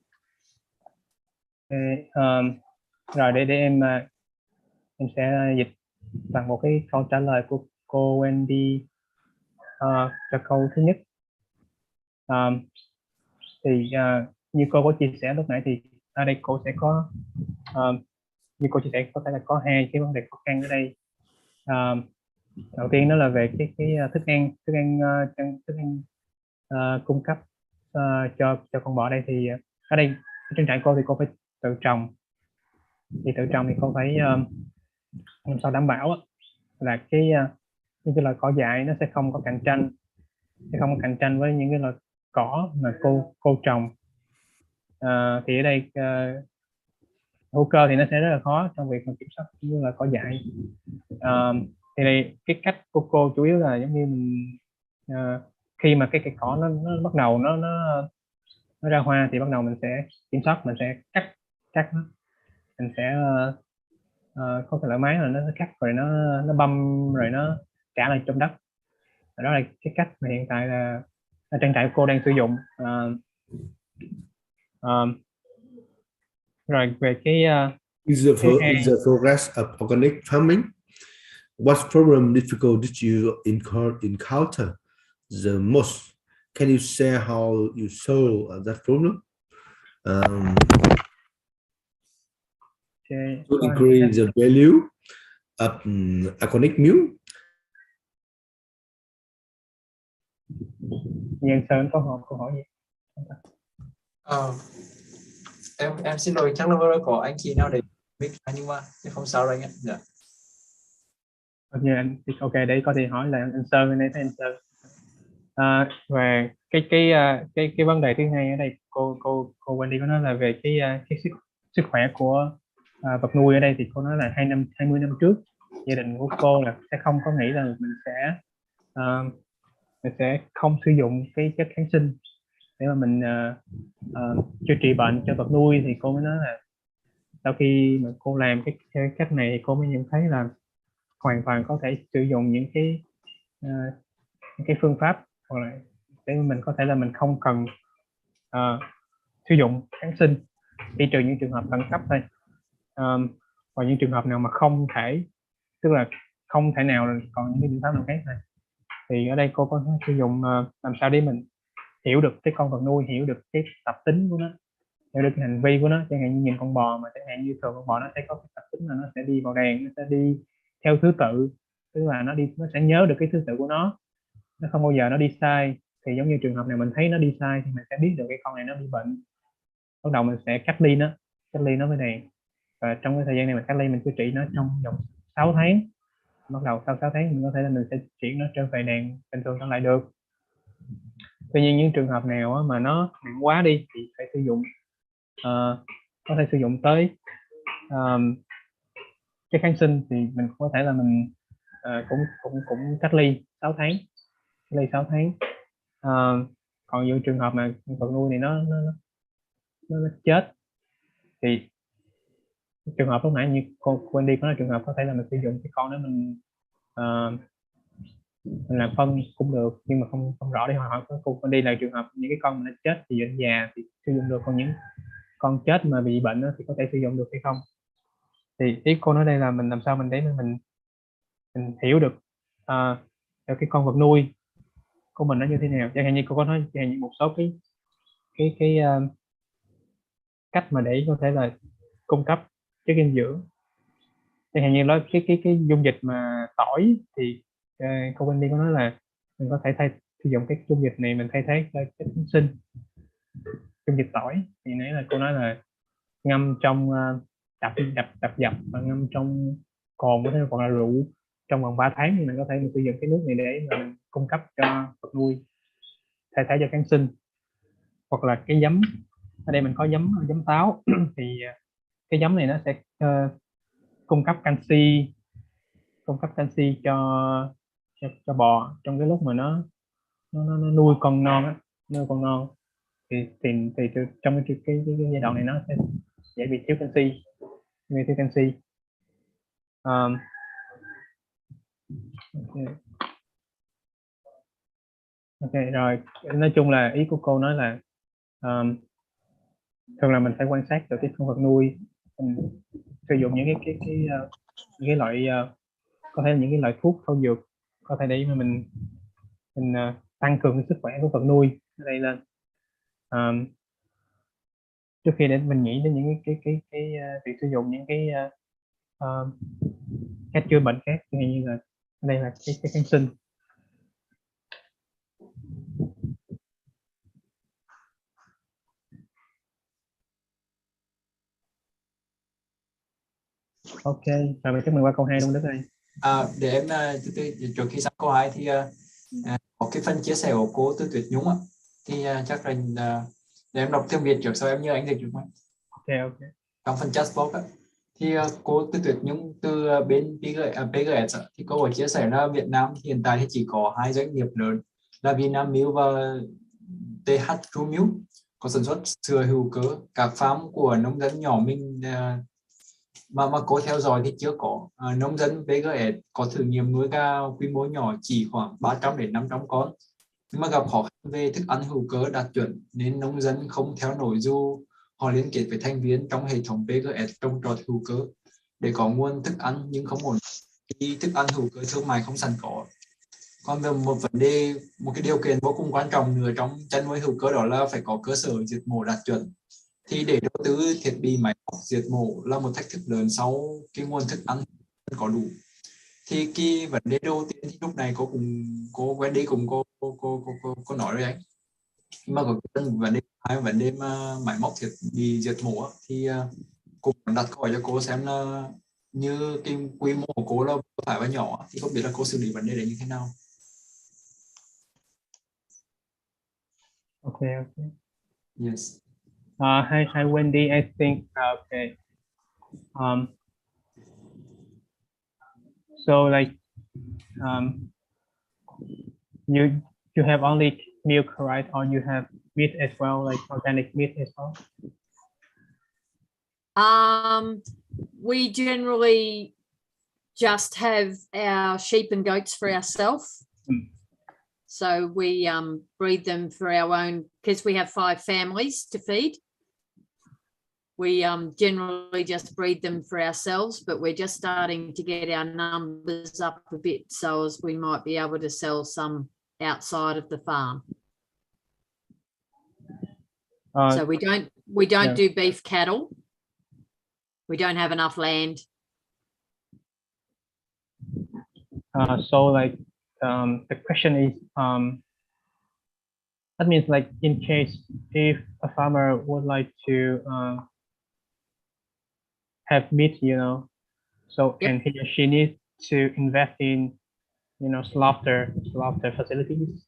Rồi để em sẽ dịch bằng một cái câu trả lời của cô Wendy cho câu thứ nhất. Như cô có chia sẻ lúc nãy thì ở đây cô sẽ có như cô chia sẻ có thể là có hai cái vấn đề khó khăn ở đây. Đầu tiên đó là về cái thức ăn cung cấp cho con bò đây, thì ở đây trên trại cô thì cô phải tự trồng. Thì tự trồng thì cô phải làm sao đảm bảo là những cái loại cỏ dại nó sẽ không có cạnh tranh với những cái loại cỏ mà cô trồng. Thì ở đây hữu cơ thì nó sẽ rất là khó trong việc mà kiểm soát những loại cỏ dại. Thì đây, cái cách của cô chủ yếu là giống như mình khi mà cái cỏ nó bắt đầu nó ra hoa thì bắt đầu mình sẽ kiểm soát, mình sẽ cắt nó, mình sẽ có cái loại máy là nó cắt rồi nó băm rồi nó trả lại trong đất. Đó là cái cách mà hiện tại là trang trại của cô đang sử dụng. Rồi về cái in the progress of organic farming, what problem difficult did you encounter the most? Can you share how you solve that problem? To increase the value of organic milk? Nhân Sơn có câu hỏi gì? Em xin lỗi, chắc là vừa rồi có anh chị nào để biết nhưng mà không sao rồi anh ạ. Dạ. Ok, để có thể hỏi là anh Sơn đây, thấy anh Sơn. Về cái vấn đề thứ hai ở đây cô Wendy có nói là về cái sức khỏe của vật nuôi. Ở đây thì cô nói là 20 năm trước gia đình của cô là sẽ không có nghĩ là mình sẽ không sử dụng cái chất kháng sinh để mà mình chữa trị bệnh cho vật nuôi. Thì cô mới nói là sau khi mà cô làm cái cách này thì cô mới nhận thấy là hoàn toàn có thể sử dụng những cái phương pháp hoặc là để mình có thể là mình không cần sử dụng kháng sinh, chỉ trừ những trường hợp khẩn cấp thôi. Và những trường hợp nào mà không thể, tức là không thể nào còn những cái biện pháp nào khác này, thì ở đây cô có sử dụng làm sao để mình hiểu được cái con vật nuôi, hiểu được cái tập tính của nó, theo được cái hành vi của nó. Chẳng hạn như nhìn con bò, mà chẳng hạn như thường con bò nó sẽ có cái tập tính là nó sẽ đi vào đàn, nó sẽ đi theo thứ tự, tức là nó sẽ nhớ được cái thứ tự của nó không bao giờ nó đi sai. Thì giống như trường hợp này mình thấy nó đi sai thì mình sẽ biết được cái con này nó bị bệnh, bắt đầu mình sẽ cách ly nó với đàn. Và trong cái thời gian này mình cách ly, mình chữa trị nó trong vòng 6 tháng. Bắt đầu sau 6 tháng mình có thể là mình sẽ chuyển nó trở về đàn bình thường trở lại được. Tuy nhiên những trường hợp nào mà nó nặng quá đi thì phải sử dụng có thể sử dụng tới cái kháng sinh, thì mình có thể là mình cũng cách ly 6 tháng. Còn những trường hợp mà vật nuôi này nó chết thì trường hợp lúc nãy như con Wendy có là trường hợp có thể là mình sử dụng cái con đó mình làm phân cũng được, nhưng mà không rõ để hỏi cô Wendy là trường hợp những cái con mà nó chết thì bệnh già thì sử dụng được, còn những con chết mà bị bệnh đó, thì có thể sử dụng được hay không. Thì ý cô nói đây là mình làm sao mình để mình hiểu được cái con vật nuôi của mình nó như thế nào. Chẳng hạn như cô có nói chẳng hạn như một số cái cách mà để có thể là cung cấp chất dinh dưỡng. Chẳng hạn như nói cái dung dịch mà tỏi thì cô Wendy có nói là mình có thể sử dụng cái dung dịch này mình thay thế cho chất kháng sinh. Dung dịch tỏi thì nãy là cô nói là ngâm trong đập dập và ngâm trong cồn, có thể còn là rượu trong vòng 3 tháng, thì mình có thể sử dụng cái nước này để mà mình cung cấp cho vật nuôi thay thế cho kháng sinh. Hoặc là cái giấm, ở đây mình có giấm táo thì cái giấm này nó sẽ cung cấp canxi cho bò trong cái lúc mà nó nuôi con non thì trong cái giai đoạn này nó sẽ dễ bị thiếu canxi. Ok rồi, nói chung là ý của cô nói là thường là mình phải quan sát được cái con vật nuôi, mình sử dụng những cái loại có thể là những cái loại thuốc thảo dược có thể để mà mình tăng cường cái sức khỏe của vật nuôi ở đây lên, trước khi để mình nghĩ đến những cái việc sử dụng những cái cách chữa bệnh khác, như là đây là cái kháng sinh. Ok, rồi chắc mình qua câu 2 luôn Đức ơi. Để em trước khi sang câu 2 thì có cái phần chia sẻ của cô Tư Tuyết Nhung thì chắc là để em đọc tiếng Việt trước sau em nhớ anh dịch được không? Ok. Trong phần chat box thì cô Tư Tuyết Nhung từ bên PGS thì cô có chia sẻ là Việt Nam hiện tại thì chỉ có 2 doanh nghiệp lớn là Vinamilk và TH True có sản xuất sữa hữu cơ. Các farm của nông dân nhỏ mình mà cô theo dõi thì chưa có. Nông dân PGS có thử nghiệm nuôi gà quy mô nhỏ chỉ khoảng 300 đến 500 con, nhưng mà gặp khó khăn về thức ăn hữu cơ đạt chuẩn nên nông dân không theo nổi, dù họ liên kết với thành viên trong hệ thống PGS trồng trọt hữu cơ để có nguồn thức ăn nhưng không ổn khi thức ăn hữu cơ thương mại không sẵn có. Còn về một vấn đề, một cái điều kiện vô cùng quan trọng nữa trong chăn nuôi hữu cơ đó là phải có cơ sở diệt mổ đạt chuẩn. Thì để đầu tư thiết bị máy móc diệt mổ là một thách thức lớn sau cái nguồn thức ăn có đủ. Thì cái vấn đề đầu tiên thì lúc này cô Wendy cũng có nói rồi anh, mà có vấn đề mà máy móc thiết bị diệt mổ thì cô đặt câu hỏi cho cô xem là như cái quy mô của cô là phải và nhỏ thì không biết là cô xử lý vấn đề đấy như thế nào. Ok. Yes. Hi Wendy, I think okay. So like you have only milk, right? Or you have meat as well, like organic meat as well? We generally just have our sheep and goats for ourselves. So we breed them for our own, because we have 5 families to feed. We generally just breed them for ourselves, but we're just starting to get our numbers up a bit so as we might be able to sell some outside of the farm. So we We don't Yeah. do beef cattle. We don't have enough land. So like the question is that means like in case if a farmer would like to have meat, you know, so Yep. and he or she needs to invest in, you know, slaughter facilities.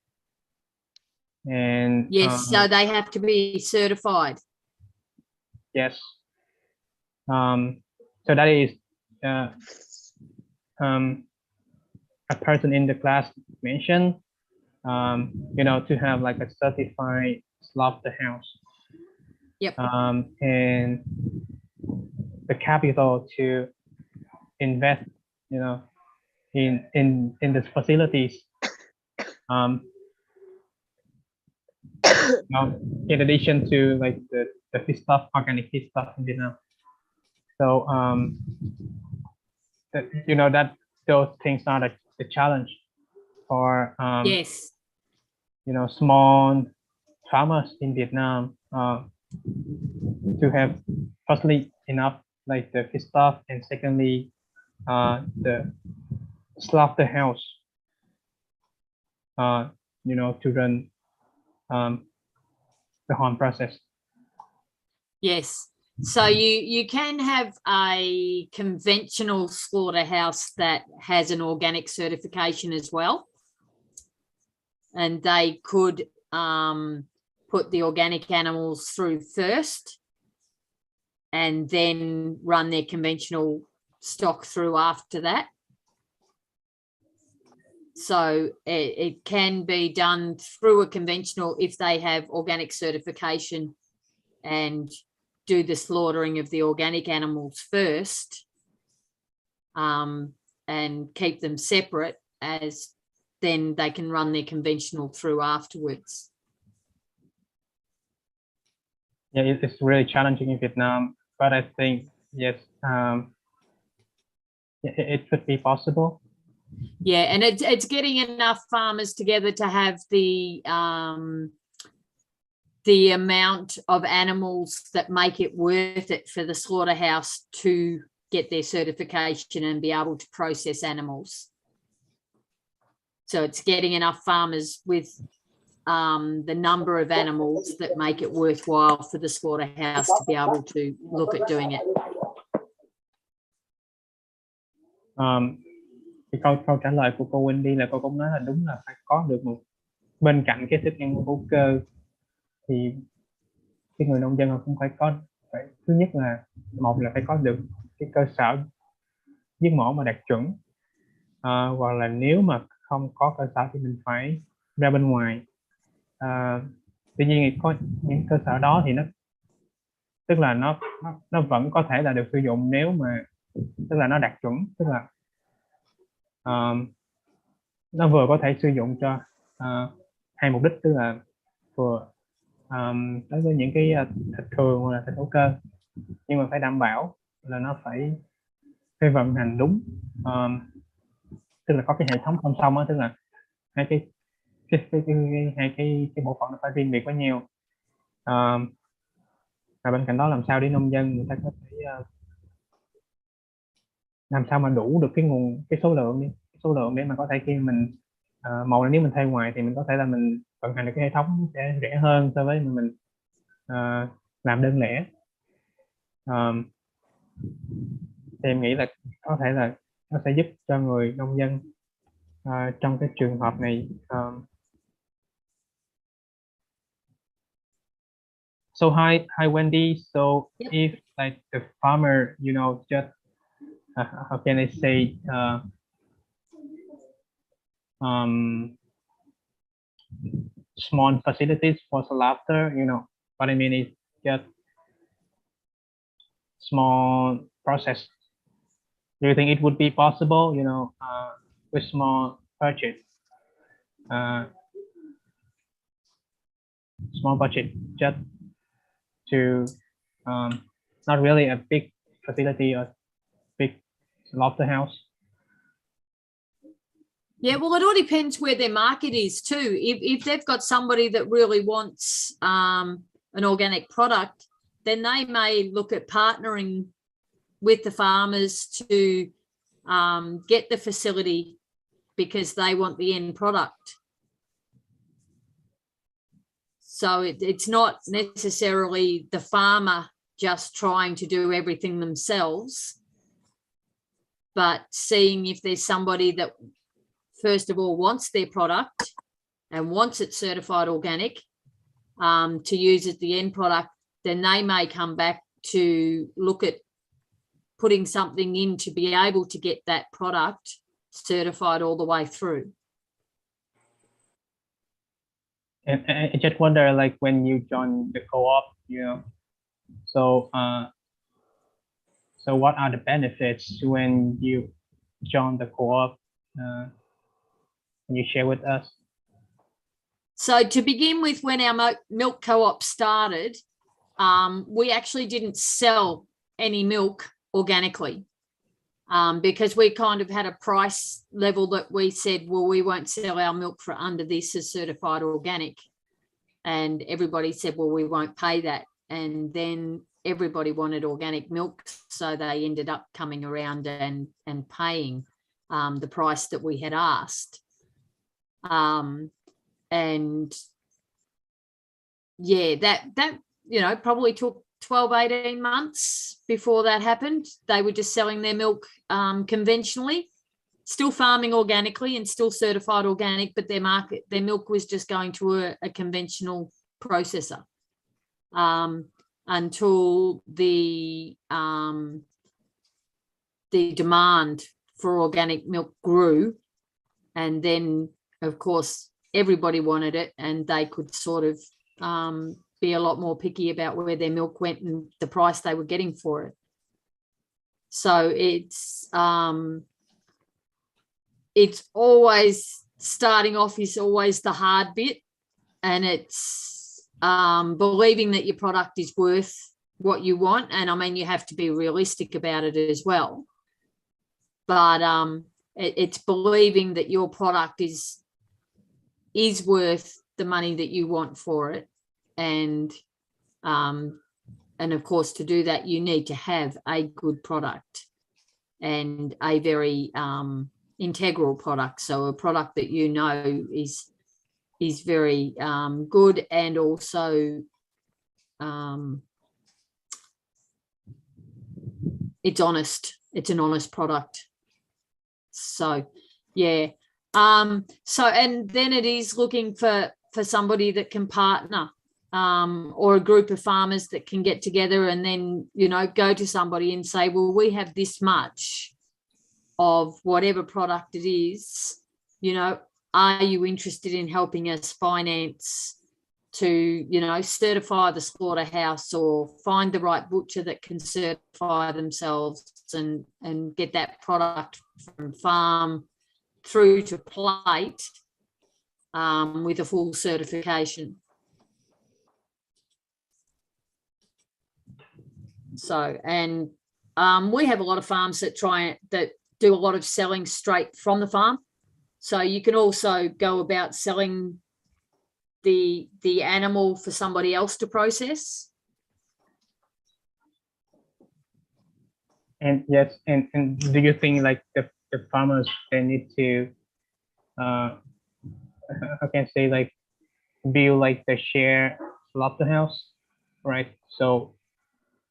And Yes, so they have to be certified. yes. So that is a person in the class mentioned, you know, to have like a certified slaughterhouse. Yep. And the capital to invest, you know, in the facilities. Now, in addition to like the feedstuff, organic feedstuff in Vietnam. So you know that those things are the challenge for Yes. you know, small farmers in Vietnam to have firstly enough like the feedstuff, and secondly the slaughterhouse, you know, to run the whole process. Yes. So you can have a conventional slaughterhouse that has an organic certification as well. And they could put the organic animals through first and then run their conventional stock through after that. So it can be done through a conventional if they have organic certification and do the slaughtering of the organic animals first, and keep them separate, as then they can run their conventional through afterwards. Yeah, it's really challenging in Vietnam, but I think yes, it could be possible. Yeah, and it's getting enough farmers together to have the amount of animals that make it worth it for the slaughterhouse to get their certification and be able to process animals. So it's getting enough farmers with the number of animals that make it worthwhile for the slaughterhouse to be able to look at doing it. Thì câu trả lời của cô Wendy là cô cũng nói là đúng là phải có được một, bên cạnh cái thức ăn hữu cơ thì cái người nông dân họ cũng phải thứ nhất là một là phải có được cái cơ sở giết mổ mà đạt chuẩn, hoặc là nếu mà không có cơ sở thì mình phải ra bên ngoài. Tuy nhiên thì có những cơ sở đó thì nó tức là nó vẫn có thể là được sử dụng nếu mà tức là nó đạt chuẩn, tức là nó vừa có thể sử dụng cho hai mục đích, tức là vừa đối với những cái thịt thường hoặc là thịt hữu cơ, nhưng mà phải đảm bảo là nó phải vận hành đúng, tức là có cái hệ thống song song á, tức là hai cái bộ phận nó phải riêng biệt với nhau. Và bên cạnh đó làm sao để nông dân người ta có thể làm sao mà đủ được cái số lượng để mà có thể khi mình một là nếu mình thuê ngoài thì mình có thể là mình vận hành được cái hệ thống sẽ rẻ hơn so với mình làm đơn lẻ. Thì em nghĩ là có thể là nó sẽ giúp cho người nông dân trong cái trường hợp này. So hi Wendy. So Yep. if like the farmer, you know, just how can I say, small facilities for slaughter, you know, what I mean is just small process. Do you think it would be possible, you know, with small budget, just to not really a big facility or big slaughterhouse? Yeah, well, it all depends where their market is too. If they've got somebody that really wants an organic product, then they may look at partnering with the farmers to get the facility because they want the end product. So it's not necessarily the farmer just trying to do everything themselves, but seeing if there's somebody that first of all wants their product and wants it certified organic to use as the end product, then they may come back to look at putting something in to be able to get that product certified all the way through. And I just wonder, like when you join the co-op, so so what are the benefits when you join the co-op? Can you share with us? So to begin with, when our milk co-op started, we actually didn't sell any milk organically because we kind of had a price level that we said, well, we won't sell our milk for under this as certified organic. And everybody said, well, we won't pay that. And then everybody wanted organic milk, so they ended up coming around and paying the price that we had asked. And yeah, that probably took 12, 18 months before that happened. They were just selling their milk conventionally, still farming organically and still certified organic, but their milk was just going to a conventional processor until the demand for organic milk grew. And then, of course, everybody wanted it, and they could sort of be a lot more picky about where their milk went and the price they were getting for it. So it's always, starting off is always the hard bit, and it's believing that your product is worth what you want. And I mean, you have to be realistic about it as well. But it's believing that your product is worth the money that you want for it. And of course, to do that, you need to have a good product and a very integral product. So a product that is very good, and also it's honest. It's an honest product. So yeah. So, and then it is looking for somebody that can partner, or a group of farmers that can get together and then, go to somebody and say, well, we have this much of whatever product it is, are you interested in helping us finance to, certify the slaughterhouse, or find the right butcher that can certify themselves and get that product from farm through to plate with a full certification. So, and we have a lot of farms that do a lot of selling straight from the farm. So you can also go about selling the animal for somebody else to process. And yes, and do you think like the farmers, they need to I can say, like, build like the share slaughterhouse, right? So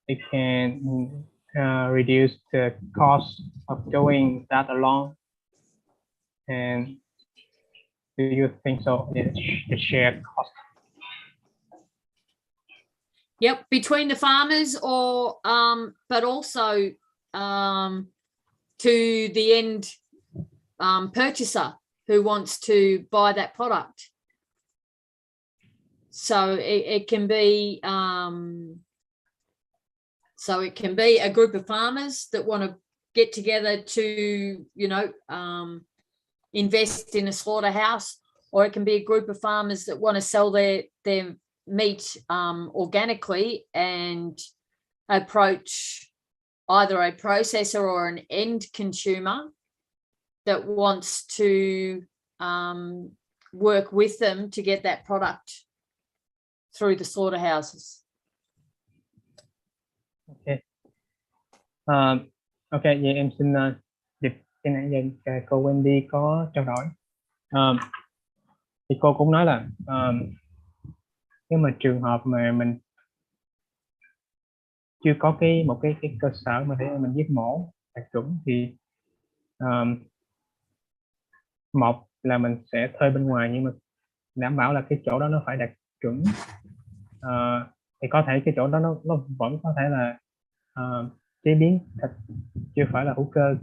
it can reduce the cost of going that along. And do you think so? The share cost? Yep, between the farmers, or but also to the end purchaser who wants to buy that product. So it can be a group of farmers that want to get together to, invest in a slaughterhouse, or it can be a group of farmers that want to sell their meat organically and approach either a processor or an end consumer that wants to work with them to get that product through the slaughterhouses. Ok. Ok, vậy em xin dịch cái nãy giờ cô Wendy có trao đổi. Thì cô cũng nói là nếu mà trường hợp mà mình chưa có một cái cơ sở mà để mình giết mổ đạt chuẩn thì một là mình sẽ thuê bên ngoài, nhưng mà đảm bảo là cái chỗ đó nó phải đạt chuẩn. Thì có thể cái chỗ đó nó vẫn có thể là chế biến thịt chưa phải là hữu cơ.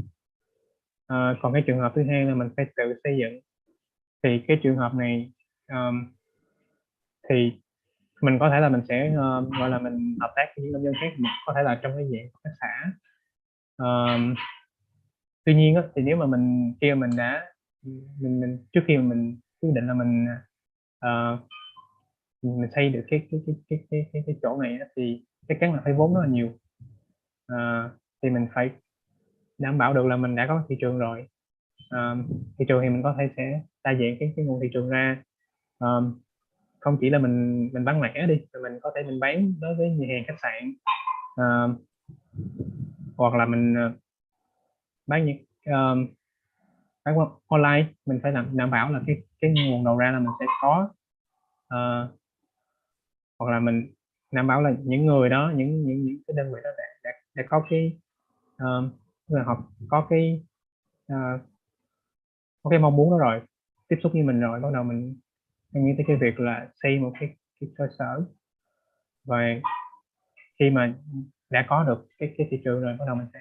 Còn cái trường hợp thứ hai là mình phải tự xây dựng. Thì cái trường hợp này thì mình có thể là mình sẽ gọi là mình hợp tác với những nông dân khác, có thể là trong cái dạng hợp tác xã. Tuy nhiên á, thì nếu mà mình khi mà mình đã trước khi mà mình quyết định là mình xây được cái chỗ này á, thì chắc chắn là phải vốn rất là nhiều. Thì mình phải đảm bảo được là mình đã có thị trường rồi. Thị trường thì mình có thể sẽ đa dạng cái nguồn thị trường ra. Không chỉ là mình bán lẻ đi, mà mình có thể mình bán đối với nhà hàng, khách sạn, hoặc là mình bán những bán online. Mình phải đảm bảo là cái nguồn đầu ra là mình sẽ có, hoặc là mình đảm bảo là những người đó, những cái đơn vị đó đã có cái là họ có cái mong muốn đó rồi, tiếp xúc với mình rồi, bắt đầu mình nghĩ tới cái việc là xây một cái cơ sở. Và khi mà đã có được cái thị trường rồi, bắt đầu mình sẽ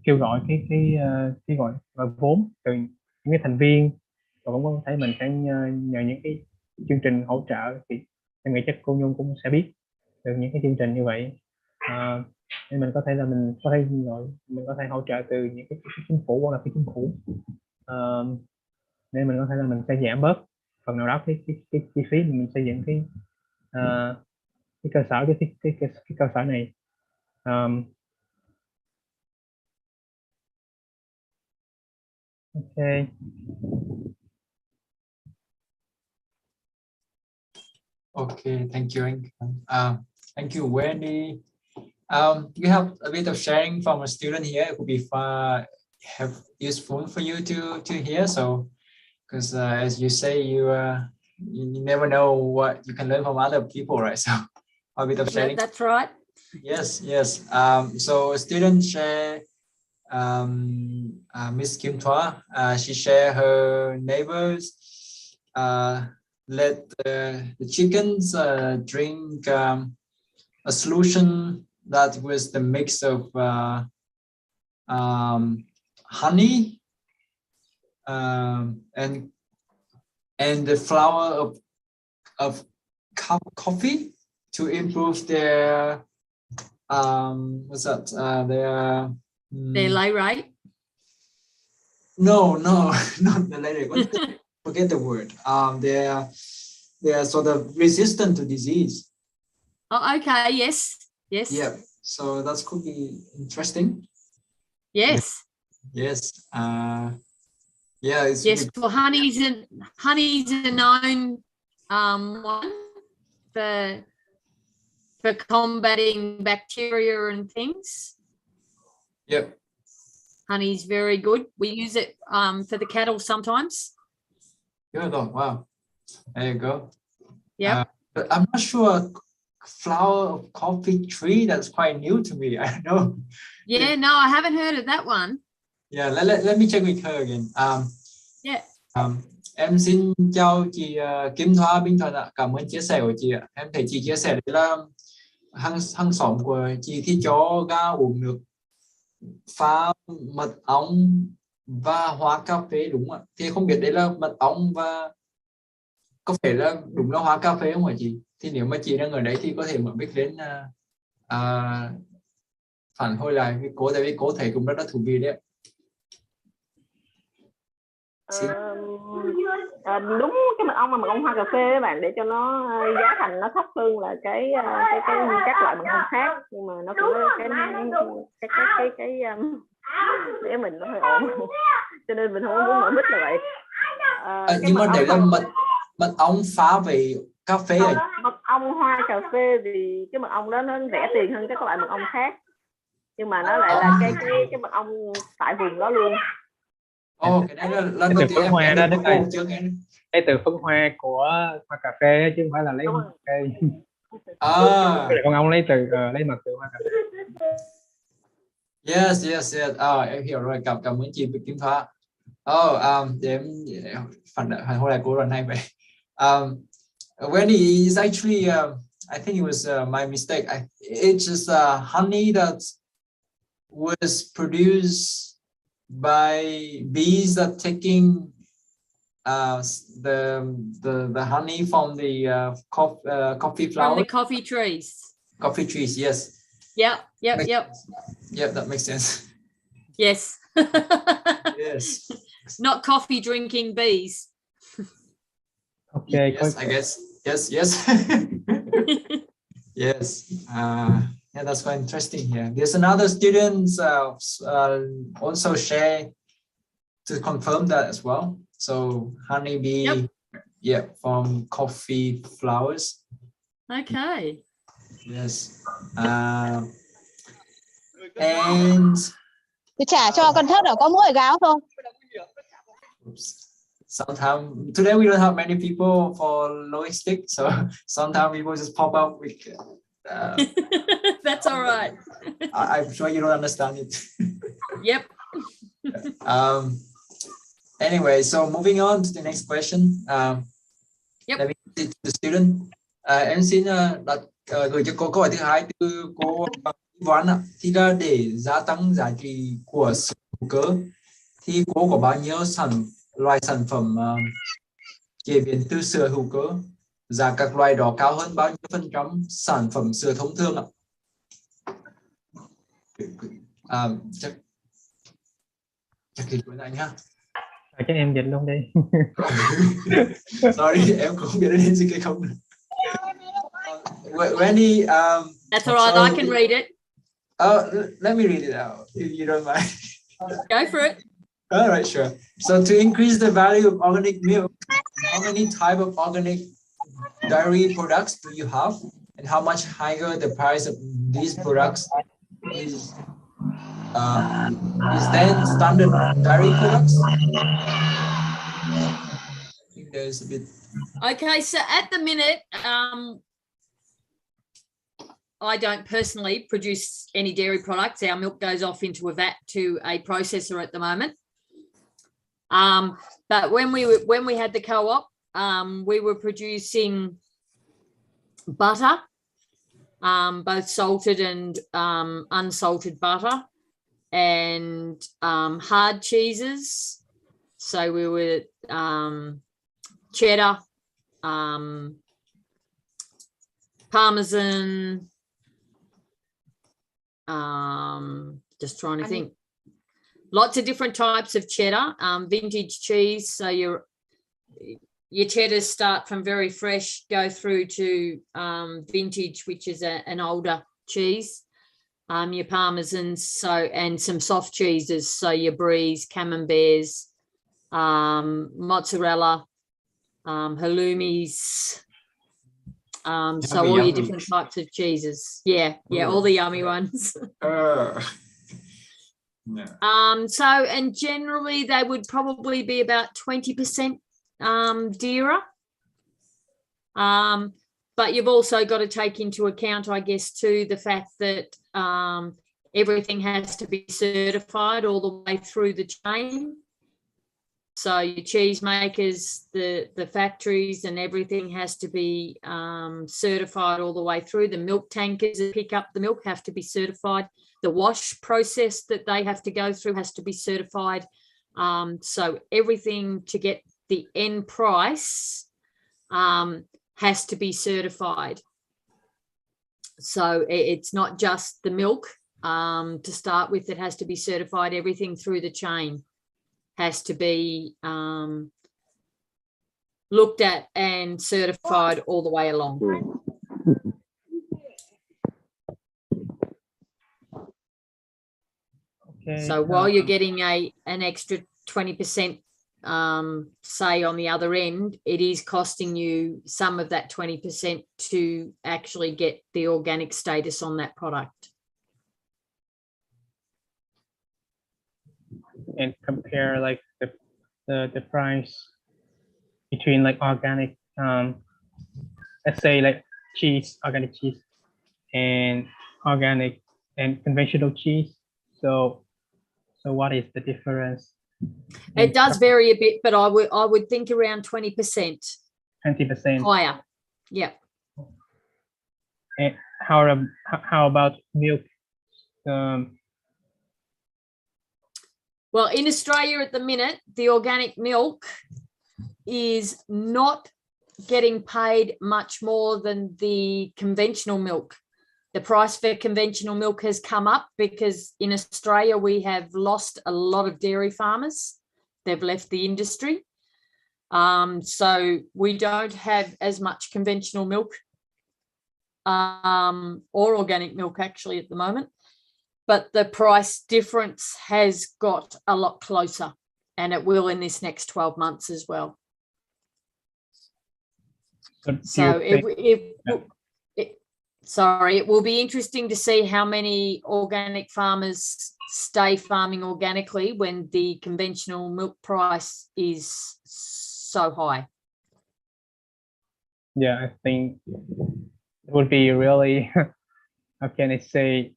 kêu gọi cái gọi vốn từ những cái thành viên, và cũng có thể mình sẽ nhờ những cái chương trình hỗ trợ. Thì em nghĩ chắc cô Nhung cũng sẽ biết được những cái chương trình như vậy. Nên mình có thể là mình có thể hỗ trợ từ những cái chính phủ hoặc là cái chính phủ, nên mình có thể là mình sẽ giảm bớt phần nào đó cái chi phí mình xây dựng cái cơ sở cái cơ sở này. Ok. Okay, thank you. Thank you, Wendy. We have a bit of sharing from a student here. It would be useful for you to hear. So, because as you say, you never know what you can learn from other people, right? So, a bit of sharing. That's right. Yes. So, a student share. Miss Kim Thoa, she shared her neighbors let the chickens drink a solution that was the mix of honey and the flour of coffee to improve their Their lay rate. No, not the lay rate. Forget the word. They are sort of resistant to disease. Oh, okay. Yes. Yeah. So that could be interesting. Yes. Yes. Yeah. Yes. Well, honey's a known one for combating bacteria and things. Yep. Honey's very good. We use it for the cattle sometimes. Good. Oh, wow. There you go. Yeah. But I'm not sure. Flower of coffee tree, that's quite new to me. I don't know. Yeah, no, I haven't heard of that one. Yeah, let me check with her again. Yeah. Em xin chào chị Kim Thoa Bình Thuận ạ. Cảm ơn chia sẻ của chị ạ. Em thấy chị chia sẻ đấy là hàng xóm của chị thì cho gà uống nước pha mật ong và hoa cà phê, đúng ạ? Thì không biết đấy là mật ong và có phải là đúng là hoa cà phê không hả chị? Thì nếu mà chị đang ở đấy thì có thể mở mic lên phản hồi lại với cô, tại vì cô thấy cũng rất là thú vị đấy. Đúng, cái mật ong mà mật ong hoa cà phê các bạn, để cho nó giá thành nó thấp hơn là cái các loại mật ong khác, nhưng mà nó cũng cái để mình nó hơi ổn, cho nên mình không muốn mở mic là vậy. Nhưng mà để là mật ong pha với cà phê mật ong hoa cà cà phê thì cái mật ong đó nó rẻ tiền hơn các loại mật ong khác, nhưng mà nó lại là cái mật ong tại vùng đó luôn. Cái đấy là lần Cái đầu từ tiên phấn em hoa nghe đó được Đức của ơi, cô chưa nghe. cái từ phấn hoa của hoa cà phê chứ không phải là lấy Đúng hoa rồi. cà phê. À, Cái này con ong lấy từ lấy mật từ hoa cà phê. yes. Em hiểu rồi, cảm ơn chị Kim Thoa. Để em phản hồi lại cô lần này vậy. Wendy is actually I think it was my mistake. It's just honey that was produced by bees that taking the honey from the coffee From flowers. the coffee trees. Coffee trees, yes. Yep. Yep, that makes sense. Yes. Yes. Not coffee drinking bees. Okay, Yes, I guess. Yes. Yes. Yeah, that's quite interesting here. There's another student also share to confirm that as well. So honeybee, from coffee flowers. Okay. Yes. And Thì trả cho con thớt ở có mỗi gáo không? sometimes today we don't have many people for logistic, so sometimes people just pop up with. That's all right. I'm sure you don't understand it. Yep. Anyway, so moving on to the next question. Yep. Let me see to the student. Em xin gửi cho cô câu hỏi thứ hai từ cô Văn ạ. Thì là để gia tăng giá trị của sữa hữu cơ thì cô có bao nhiêu loại sản phẩm chế biến từ sữa hữu cơ, giá các loại đó cao hơn bao nhiêu % sản phẩm sữa thông thường ạ? Chắc thì cuối anh ha. Chắc em dịch luôn đi. Sorry, em cũng không biết đến gì cái không. Wendy, That's all right. I can read it. Let me read it out if you don't mind. Go for it. All right, sure. So to increase the value of organic milk, how many type of organic dairy products do you have, and how much higher the price of these products is than standard dairy products? I think there's a bit. Okay, so at the minute, I don't personally produce any dairy products. Our milk goes off into a vat to a processor at the moment. But when we had the co-op, we were producing butter, both salted and unsalted butter, and hard cheeses. So we were cheddar, Parmesan, just trying to think. Lots of different types of cheddar, vintage cheese. So your cheddars start from very fresh, go through to vintage, which is an older cheese. Your Parmesans, and some soft cheeses. So your Bries, Camemberts, mozzarella, halloumis. So all your different types of cheeses. Yeah, all the yummy ones. So, and generally they would probably be about 20% dearer. But you've also got to take into account, I guess, too, the fact that everything has to be certified all the way through the chain. So your cheese makers, the factories and everything has to be certified all the way through. The milk tankers that pick up the milk have to be certified. The wash process that they have to go through has to be certified. So everything to get the end price has to be certified. So it's not just the milk to start with that has to be certified. Everything through the chain has to be looked at and certified all the way along. Okay. So while you're getting an extra 20% say on the other end, it is costing you some of that 20% to actually get the organic status on that product. And compare like the price between like organic, let's say like cheese, organic cheese, and organic and conventional cheese. So what is the difference? It does vary a bit, but I would think around 20%. 20% higher. Yeah. And how about milk? Well, in Australia at the minute, the organic milk is not getting paid much more than the conventional milk. The price for conventional milk has come up because in Australia we have lost a lot of dairy farmers. They've left the industry. So we don't have as much conventional milk or organic milk actually at the moment. But the price difference has got a lot closer, and it will in this next 12 months as well. So it will be interesting to see how many organic farmers stay farming organically when the conventional milk price is so high. Yeah, I think it would be really, how can I say,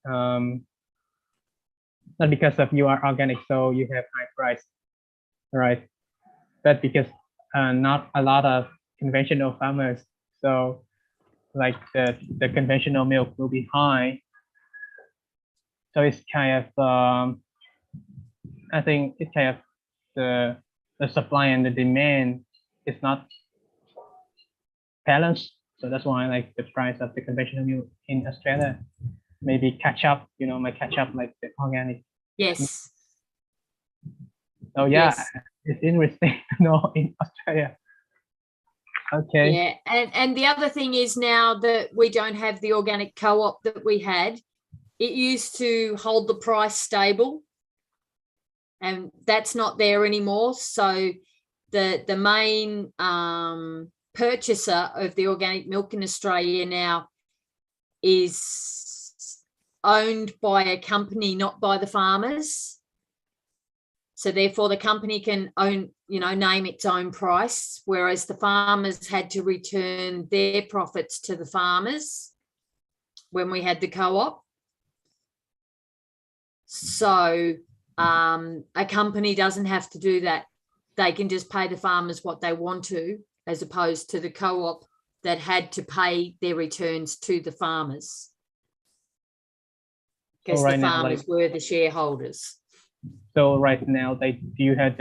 not because of you are organic, so you have high price, right? But because not a lot of conventional farmers, so like the conventional milk will be high. So it's kind of, I think it's kind of the supply and the demand is not balanced. So that's why like the price of the conventional milk in Australia maybe catch up, might catch up like the organic. Yes. So yeah, yes. It's interesting to know in Australia. Okay. Yeah, and the other thing is now that we don't have the organic co-op that we had, it used to hold the price stable, and that's not there anymore. So the main purchaser of the organic milk in Australia now is owned by a company, not by the farmers. So therefore the company can own, name its own price, whereas the farmers had to return their profits to the farmers when we had the co-op. So a company doesn't have to do that. They can just pay the farmers what they want to, as opposed to the co-op that had to pay their returns to the farmers. Because the farmers were the shareholders. So right now, do you have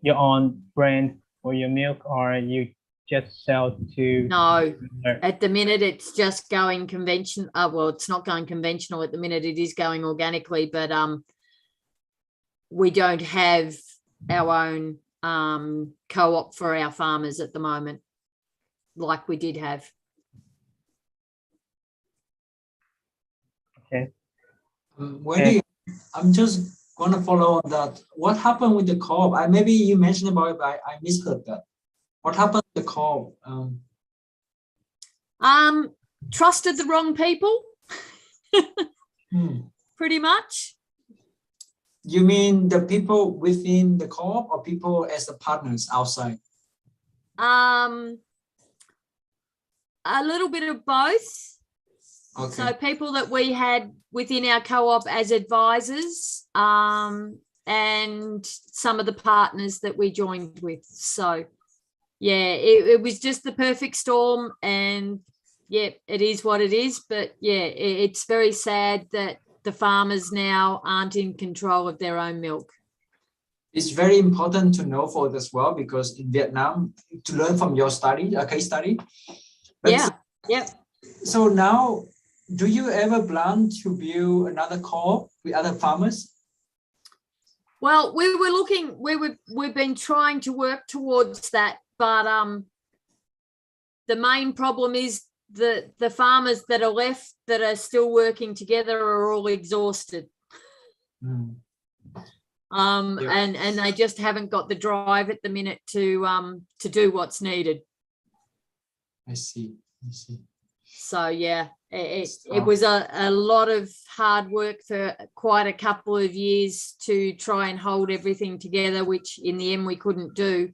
your own brand for your milk, or you just sell to? No, at the minute it's just going conventional. Well, it's not going conventional at the minute. It is going organically, but we don't have our own co-op for our farmers at the moment, like we did have. Okay. Wendy, I'm just going to follow on that. What happened with the co-op? Maybe you mentioned about it, but I misheard that. What happened with the co-op? Trusted the wrong people. Pretty much. You mean the people within the co-op or people as the partners outside? A little bit of both. Okay. So people that we had within our co-op as advisors, and some of the partners that we joined with. So yeah, it was just the perfect storm, and yeah, it is what it is. But yeah, it's very sad that the farmers now aren't in control of their own milk. It's very important to know for this as well, because in Vietnam, to learn from your study, a case study. But So now, do you ever plan to build another co-op with other farmers? Well, we've been trying to work towards that, but the main problem is the farmers that are left that are still working together are all exhausted. and they just haven't got the drive at the minute to do what's needed. I see. So yeah, it was a lot of hard work for quite a couple of years to try and hold everything together, which in the end we couldn't do.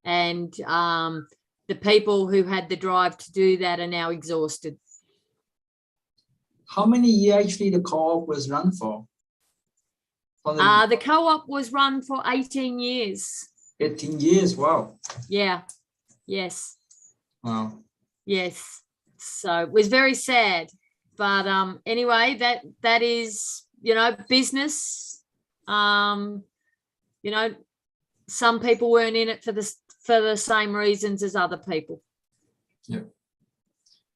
And the people who had the drive to do that are now exhausted. How many years actually the co-op was run for? The co-op was run for 18 years. 18 years, wow. Yeah, yes. Wow. Yes. So it was very sad. But anyway, that is, business. Some people weren't in it for the same reasons as other people. Yeah.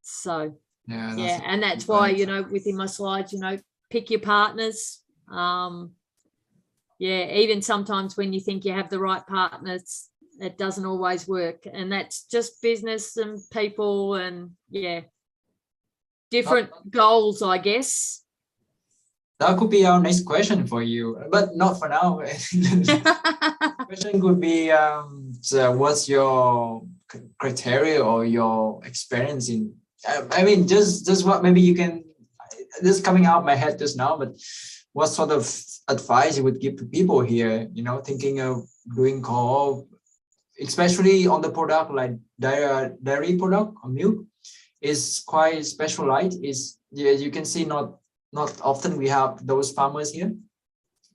So yeah, and that's why, within my slides, pick your partners. Even sometimes when you think you have the right partners, it doesn't always work, and that's just business and people and different goals, I guess. That could be our next question for you, but not for now. Question could be, so what's your criteria or your experience in? I mean, just what maybe you can. This is coming out of my head just now, but what sort of advice you would give to people here? Thinking of doing co-op, especially on the product like dairy product or milk, is quite specialized. As you can see, not often we have those farmers here,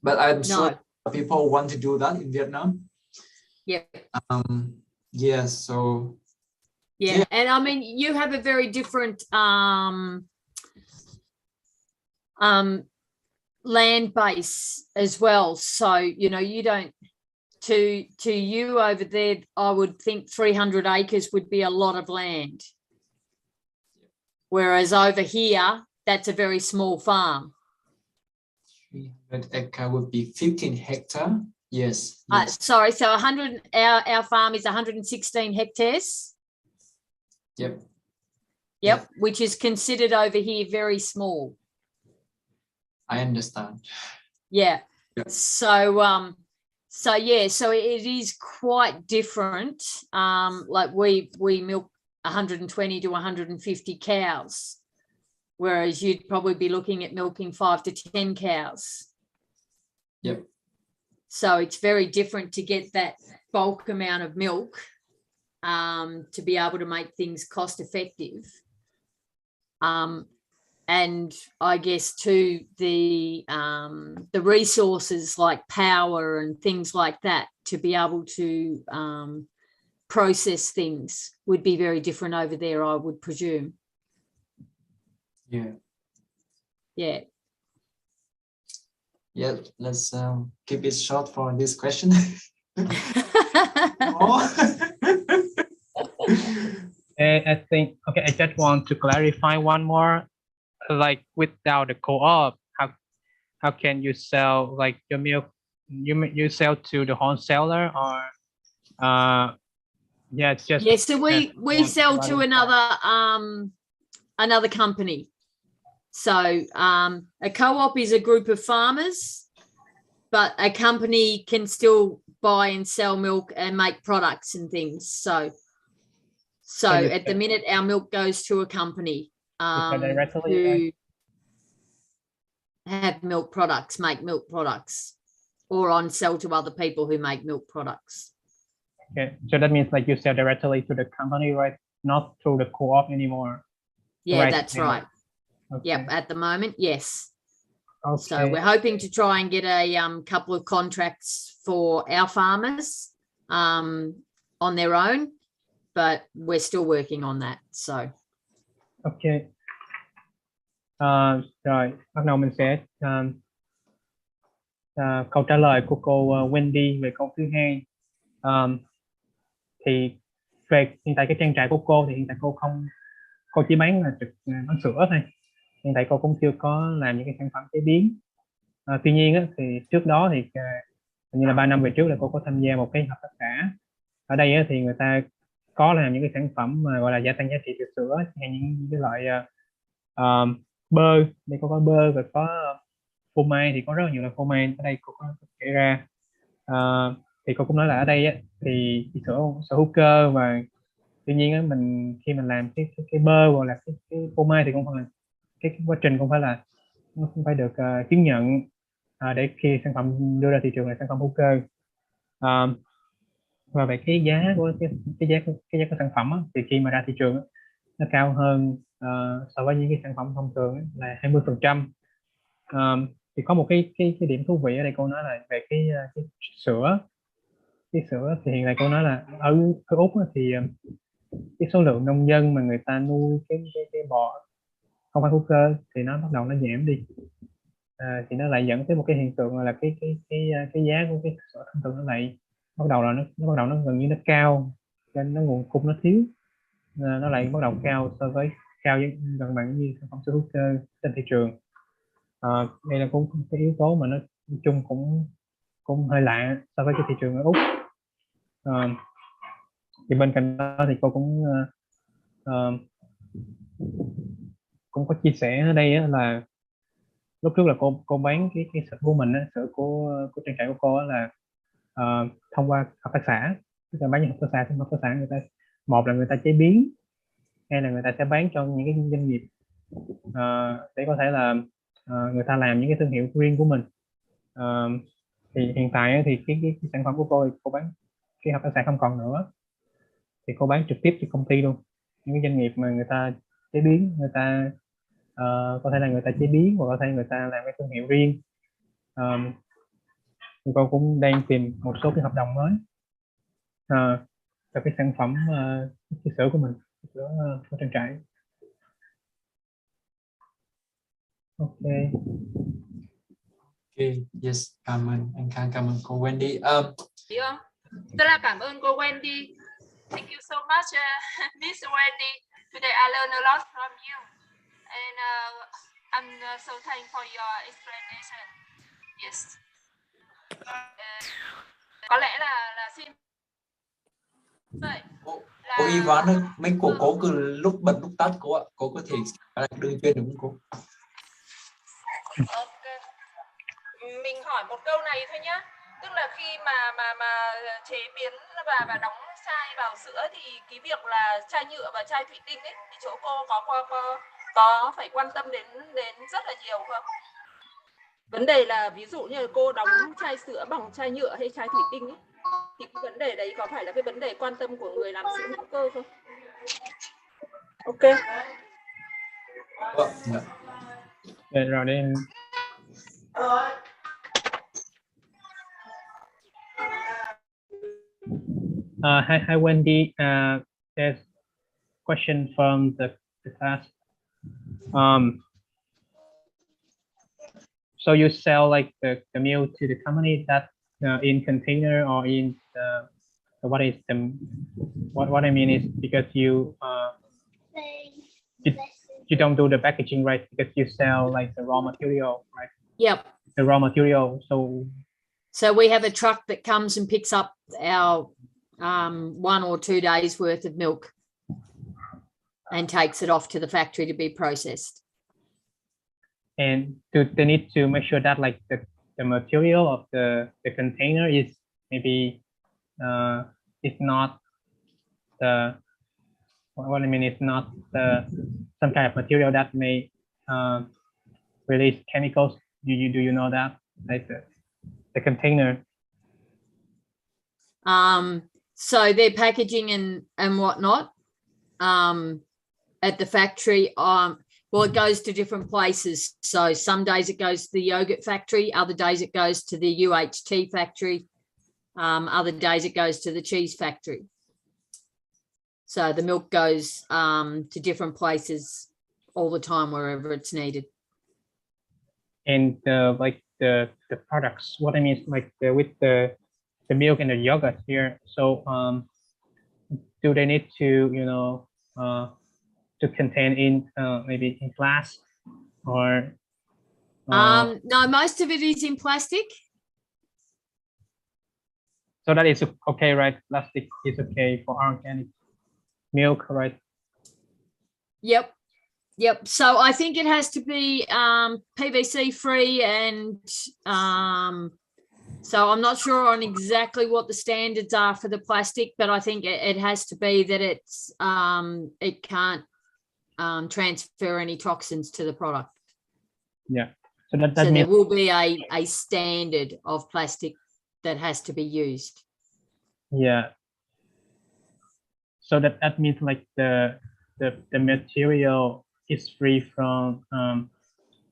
but I'm sure people want to do that in Vietnam. Yeah. So. Yeah, and I mean, you have a very different land base as well. So, you don't, to you over there, I would think 300 acres would be a lot of land. Whereas over here, that's a very small farm. 300 acre would be 15 hectare. Yes. Sorry, so 100. Our farm is 116 hectares. Yep, which is considered over here very small. I understand. Yeah. So it is quite different. Like we milk 120 to 150 cows, whereas you'd probably be looking at milking 5 to 10 cows. Yep. So it's very different to get that bulk amount of milk, to be able to make things cost effective. And I guess too, the resources like power and things like that to be able to process things would be very different over there, I would presume. Yeah. Let's keep it short for this question. I think, I just want to clarify one more. Like without the co-op, how can you sell like your milk? You sell to the wholesaler or it's just so we sell to another company. So a co-op is a group of farmers, but a company can still buy and sell milk and make products and things. So at the minute our milk goes to a company who have milk products, make milk products, or on sell to other people who make milk products. Okay, so that means like you sell directly to the company, right? Not through the co-op anymore. Yeah, that's right. Okay. Yep, at the moment, yes. Okay. So we're hoping to try and get a couple of contracts for our farmers on their own, but we're still working on that. So. Okay. Rồi, bắt đầu mình sẽ câu trả lời của cô Wendy về câu thứ hai. Thì về hiện tại cái trang trại của cô thì hiện tại cô chỉ bán bán sữa thôi. Hiện tại cô cũng chưa có làm những cái sản phẩm chế biến. Tuy nhiên thì trước đó thì như là 3 năm về trước là cô có tham gia một cái hợp tác xã. Ở đây thì người ta có làm những cái sản phẩm mà gọi là gia tăng giá trị từ sữa, hay những cái loại bơ. Đây có bơ, rồi có phô mai thì có rất là nhiều loại phô mai ở đây cô có kể ra. Thì cô cũng nói là ở đây á, thì sữa hữu cơ, và tuy nhiên á, mình khi mình làm cái bơ hoặc là cái phô mai thì cũng phải là cái quá trình cũng phải là nó cũng phải được chứng nhận để khi sản phẩm đưa ra thị trường là sản phẩm hữu cơ. Và về cái giá của cái giá của sản phẩm á, thì khi mà ra thị trường á, nó cao hơn so với những cái sản phẩm thông thường á, là 20%. Thì có một cái điểm thú vị ở đây cô nói là về cái sữa. Cái sữa thì hiện tại cô nói là ở Úc á, thì cái số lượng nông dân mà người ta nuôi cái bò không phải hữu cơ thì nó bắt đầu nó giảm đi. Thì nó lại dẫn tới một cái hiện tượng là cái giá của cái sữa thông thường nó lại bắt đầu là nó gần như nó cao, cho nên nó nguồn cung nó thiếu. Nó lại bắt đầu cao gần bằng như sản phẩm sữa hữu cơ trên thị trường. Đây là cũng cái yếu tố mà nó chung cũng hơi lạ so với cái thị trường ở Úc. Thì bên cạnh đó thì cô cũng có chia sẻ ở đây là lúc trước là cô bán cái sữa của mình á, sữa của trang trại của cô á là thông qua hợp tác xã, tức là bán cho hợp tác xã người ta, một là người ta chế biến, hay là người ta sẽ bán cho những cái doanh nghiệp để có thể là người ta làm những cái thương hiệu riêng của mình. Thì hiện tại á, thì cái sản phẩm của cô bán, cái hợp tác xã không còn nữa, thì cô bán trực tiếp cho công ty luôn, những cái doanh nghiệp mà người ta chế biến, người ta có thể là người ta chế biến, hoặc có thể người ta làm cái thương hiệu riêng. Thì cô cũng đang tìm một số cái hợp đồng mới cho cái sản phẩm cái sữa của mình, sữa của trang trại. Ok, yes, cảm ơn anh Khang, cảm ơn cô Wendy. Rất là cảm ơn cô Wendy. Thank you so much, Miss Wendy. Today I learned a lot from you, and I'm so thankful for your explanation. Yes. Có lẽ là xin vậy. Cô Ivan ơi, mấy cô cứ lúc bật lúc tắt cô ạ, cô có thể đừng chuyên đúng không cô? Ok. Mình hỏi một câu này thôi nhá. Tức là khi mà chế biến và đóng chai vào sữa thì cái việc là chai nhựa và chai thủy tinh ấy, thì chỗ cô có phải quan tâm đến rất là nhiều không? Vấn đề là ví dụ như là cô đóng chai sữa bằng chai nhựa hay chai thủy tinh ấy, thì cái vấn đề đấy có phải là cái vấn đề quan tâm của người làm sữa hữu cơ không? Ok. rồi đây. Hi Wendy. There's a question from the class. So you sell like the milk to the company that in container or in what I mean is because you don't do the packaging, right? Because you sell like the raw material, right? Yep. The raw material. So we have a truck that comes and picks up our 1 or 2 days worth of milk and takes it off to the factory to be processed. And do they need to make sure that like the material of the container is maybe it's not the what I mean is not some kind of material that may release chemicals. Do you know that, like the container? So their packaging and whatnot at the factory, well, it goes to different places. So some days it goes to the yogurt factory, other days it goes to the UHT factory, other days it goes to the cheese factory. So the milk goes to different places all the time, wherever it's needed. And like the products, what I mean is like with the milk and the yogurt here. So do they need to to contain in maybe in glass or? No, most of it is in plastic. So that is okay, right? Plastic is okay for organic milk, right? Yep. Yep. So I think it has to be PVC free, and so I'm not sure on exactly what the standards are for the plastic, but I think it has to be that it's it can't transfer any toxins to the product. Yeah. So that So there means will be a standard of plastic that has to be used. yeah. So that means like the material is free from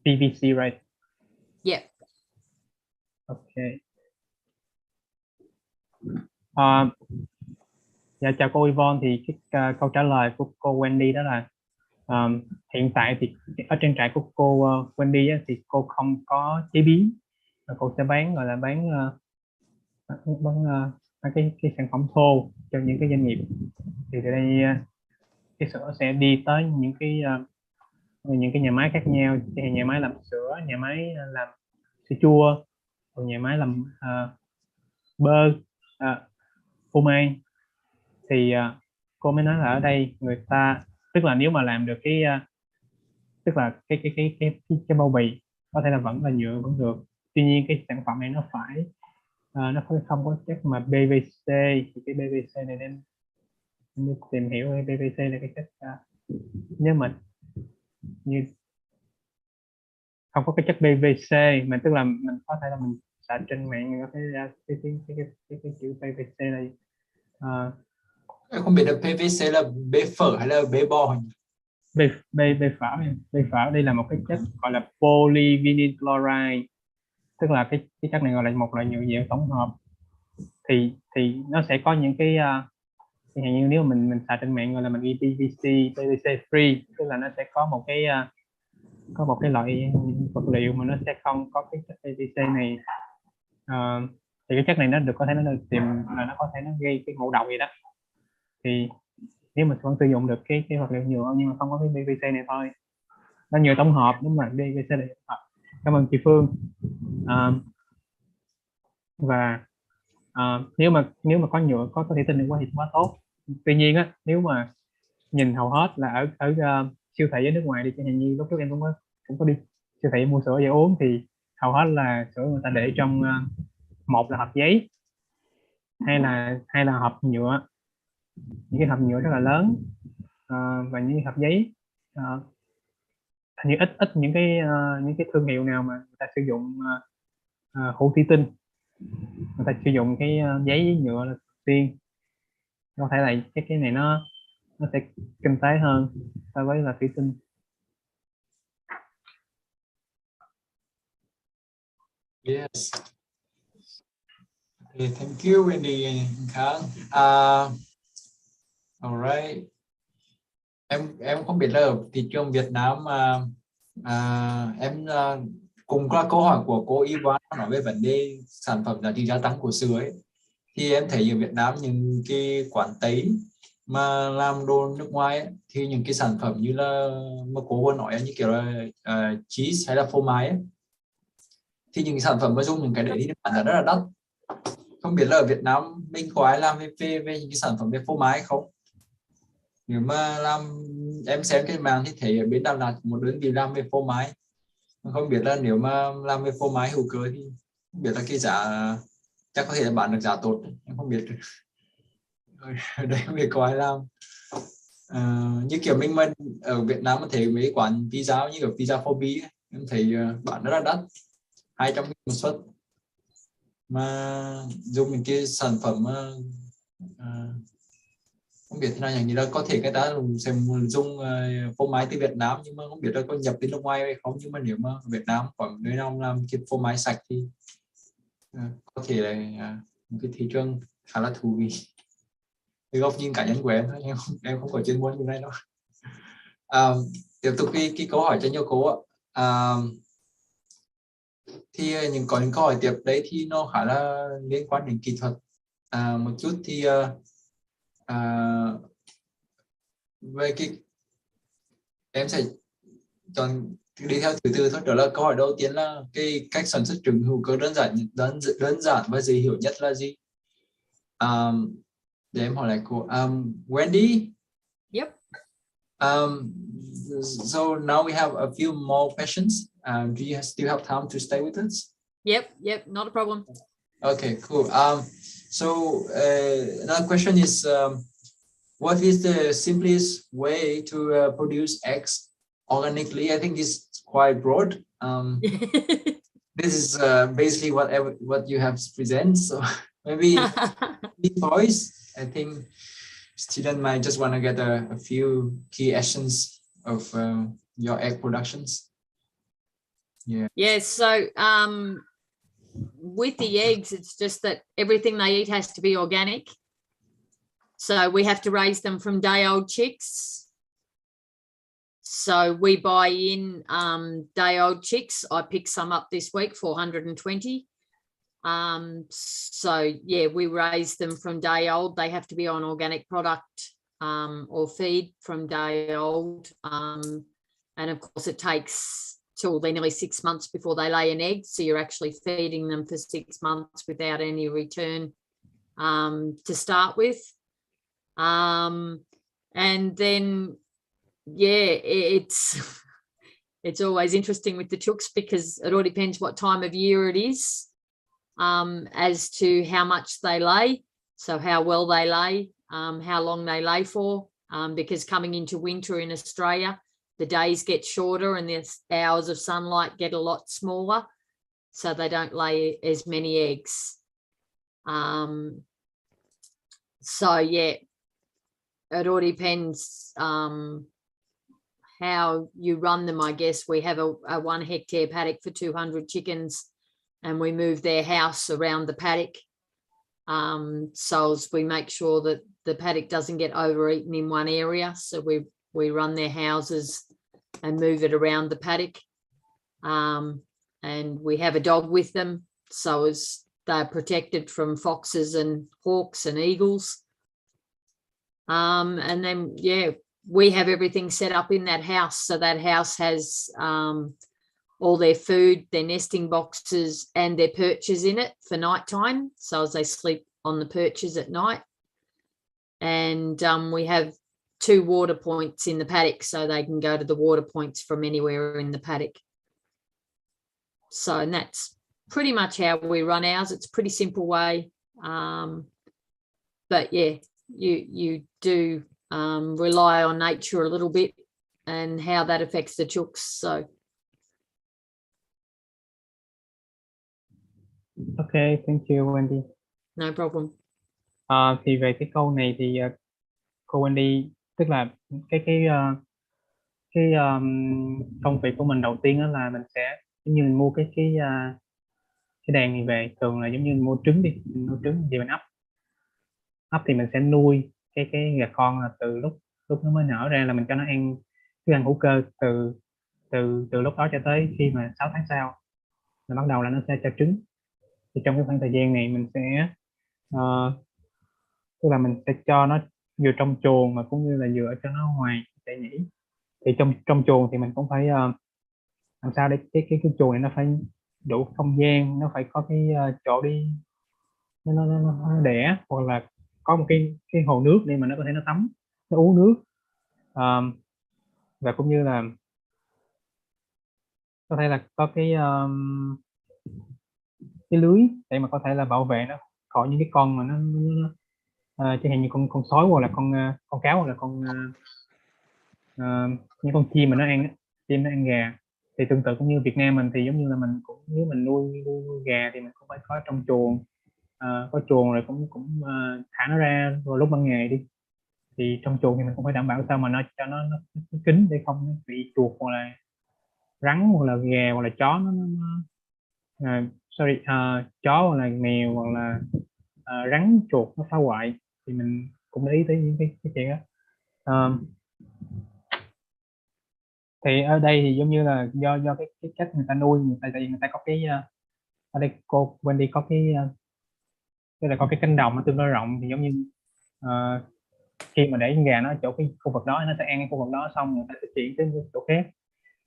PVC, right? Yeah. Okay. Dạ, chào cô Yvonne, thì cái câu trả lời của cô Wendy đó là hiện tại thì ở trang trại của cô Wendy á, thì cô không có chế biến, mà cô sẽ bán gọi là bán cái sản phẩm thô cho những cái doanh nghiệp. Thì từ đây cái sữa sẽ đi tới những cái nhà máy khác nhau, nhà máy làm sữa, nhà máy làm sữa chua, rồi nhà máy làm bơ, phô mai. Thì cô mới nói là ở đây người ta, tức là nếu mà làm được cái tức là cái bao bì có thể là vẫn là nhựa vẫn được, tuy nhiên cái sản phẩm này nó phải nó không có chất mà PVC. Thì cái PVC này nên tìm hiểu cái PVC là cái chất nếu mà như không có cái chất PVC, mà tức là mình có thể là mình search trên mạng có thể ra cái chữ PVC này. Em không biết là PVC là bê phở hay là bê bò. Bê phở đây là một cái chất gọi là polyvinyl chloride, tức là cái chất này gọi là một loại nhựa dẻo tổng hợp. Thì nó sẽ có những cái chẳng hạn như nếu mình xài trên mạng gọi là mình ghi PVC free, tức là nó sẽ có một cái loại vật liệu mà nó sẽ không có cái chất PVC này. Thì cái chất này nó có thể nó được tìm là nó có thể nó gây cái ngộ độc gì đó. Thì nếu mình vẫn sử dụng được cái vật liệu nhựa nhưng mà không có cái PVC này thôi, nó nhựa tổng hợp, đúng rồi, PVC là tổng hợp. Cảm ơn chị Phương. Và nếu mà có nhựa có thể tin được quá thì quá tốt. Tuy nhiên á, nếu mà nhìn hầu hết là ở siêu thị ở nước ngoài đi, chẳng hạn như lúc trước em cũng có đi siêu thị mua sữa về uống, thì hầu hết là sữa người ta để trong một là hộp giấy, hay là hộp nhựa, những cái hộp nhựa rất là lớn, và những hộp giấy. Hình như ít những cái thương hiệu nào mà người ta sử dụng hũ thủy tinh, người ta sử dụng cái giấy nhựa là tiên. Có thể là cái này nó sẽ kinh tế hơn so với là thủy tinh. Yes. Okay, thank you Wendy and Khang. Alright. Em không biết là ở thị trường Việt Nam em cùng qua câu hỏi của cô Yvonne nói về vấn đề sản phẩm giá trị gia tăng của sữa ấy, thì em thấy ở Việt Nam những cái quán Tây mà làm đồ nước ngoài ấy, thì những cái sản phẩm như là mà cô vừa nói như kiểu là cheese hay là phô mai ấy, thì những sản phẩm mà dùng những cái đấy thì bán rất là đắt. Không biết là ở Việt Nam mình có ai làm về những cái sản phẩm về phô mai không? Nếu mà làm, em xem cái mạng thì thấy ở bên Đà Lạt một đơn vị làm về phô mai. Không biết là nếu mà làm về phô mai hữu cơ thì không biết là cái giá chắc có thể là bán được giá tốt, em không biết. Ở đây không biết có ai làm. Như kiểu mình ở Việt Nam mà thấy mấy quán pizza như kiểu pizza Phobi, em thấy bán rất là đắt, 200.000 một suất, mà dùng những cái sản phẩm không biết thế nào, như là có thể người ta sẽ dùng phô mai từ Việt Nam, nhưng mà không biết là có nhập từ nước ngoài hay không. Nhưng mà nếu mà Việt Nam có nơi nào làm cái phô mai sạch thì có thể là một cái thị trường khá là thú vị. Cái góc nhìn cá nhân của em thôi, em không có chuyên môn như này đâu. Tiếp tục cái câu hỏi cho nhiều cô thì có những câu hỏi tiếp đấy thì nó khá là liên quan đến kỹ thuật một chút. Thì về cái em sẽ chọn đi theo thứ tự thôi. Đó là câu hỏi đầu tiên là cái cách sản xuất trứng hữu cơ đơn giản và dễ hiểu nhất là gì? Để em hỏi lại cô Wendy. Yep. So now we have a few more questions. Do you still have time to stay with us? Yep, not a problem. Okay, cool. So another question is, what is the simplest way to produce eggs organically? I think it's quite broad. This is basically what you have present. So maybe voice. I think student might just want to get a few key essence of your egg productions. Yeah. Yes. So with the eggs, it's just that everything they eat has to be organic. So we have to raise them from day-old chicks. So we buy in day-old chicks. I picked some up this week, 420. So yeah, we raise them from day-old. They have to be on organic product or feed from day-old. And of course, it takes till they're nearly 6 months before they lay an egg. So you're actually feeding them for 6 months without any return to start with. And then, yeah, it's always interesting with the chooks because it all depends what time of year it is as to how much they lay. So how well they lay, how long they lay for, because coming into winter in Australia, the days get shorter and the hours of sunlight get a lot smaller, so they don't lay as many eggs. So yeah, it all depends how you run them, I guess. We have a 1 hectare paddock for 200 chickens and we move their house around the paddock. So as we make sure that the paddock doesn't get overeaten in one area. So we run their houses and move it around the paddock. And we have a dog with them. So as they're protected from foxes and hawks and eagles. And then, yeah, we have everything set up in that house. So that house has all their food, their nesting boxes and their perches in it for nighttime. So as they sleep on the perches at night. And we have 2 water points in the paddock, so they can go to the water points from anywhere in the paddock. So, and that's pretty much how we run ours. It's a pretty simple way. But yeah, you do rely on nature a little bit and how that affects the chooks. So. Okay, thank you, Wendy. No problem. Thì về cái câu này thì cô Wendy, tức là công việc của mình đầu tiên đó là mình sẽ giống như mình mua cái đàn này về, thường là giống như mình mua trứng đi, mình mua trứng thì mình ấp thì mình sẽ nuôi cái gà con là từ lúc nó mới nở ra là mình cho nó ăn thức ăn hữu cơ từ lúc đó cho tới khi mà 6 tháng sau là bắt đầu là nó sẽ cho trứng. Thì trong cái khoảng thời gian này mình sẽ tức là mình sẽ cho nó vừa trong chuồng mà cũng như là vừa ở cho nó ngoài để nhỉ. Thì trong chuồng thì mình cũng phải làm sao để cái chuồng này nó phải đủ không gian, nó phải có cái chỗ đi nó đẻ, hoặc là có một cái hồ nước để mà nó có thể nó tắm, nó uống nước, và cũng như là có thể là có cái lưới để mà có thể là bảo vệ nó khỏi những cái con mà nó chẳng hạn như con sói hoặc là con cáo hoặc là những con chim mà nó ăn chim nó ăn gà. Thì tương tự cũng như Việt Nam mình thì giống như là mình cũng nếu mình nuôi gà thì mình cũng phải có trong chuồng, có chuồng rồi cũng thả nó ra vào lúc ban ngày đi. Thì trong chuồng thì mình cũng phải đảm bảo sao mà nó cho nó kín để không bị chuột hoặc là rắn hoặc là gà hoặc là chó chó hoặc là mèo hoặc là rắn chuột nó phá hoại. Thì mình cũng để ý tới những cái chuyện đó. Thì ở đây thì giống như là do cái cách người ta nuôi, tại vì người ta có cái ở đây cô Wendy có tức là có cái cánh đồng nó tương đối rộng, thì giống như khi mà để con gà nó ở chỗ cái khu vực đó, nó sẽ ăn cái khu vực đó xong người ta sẽ chuyển tới chỗ khác.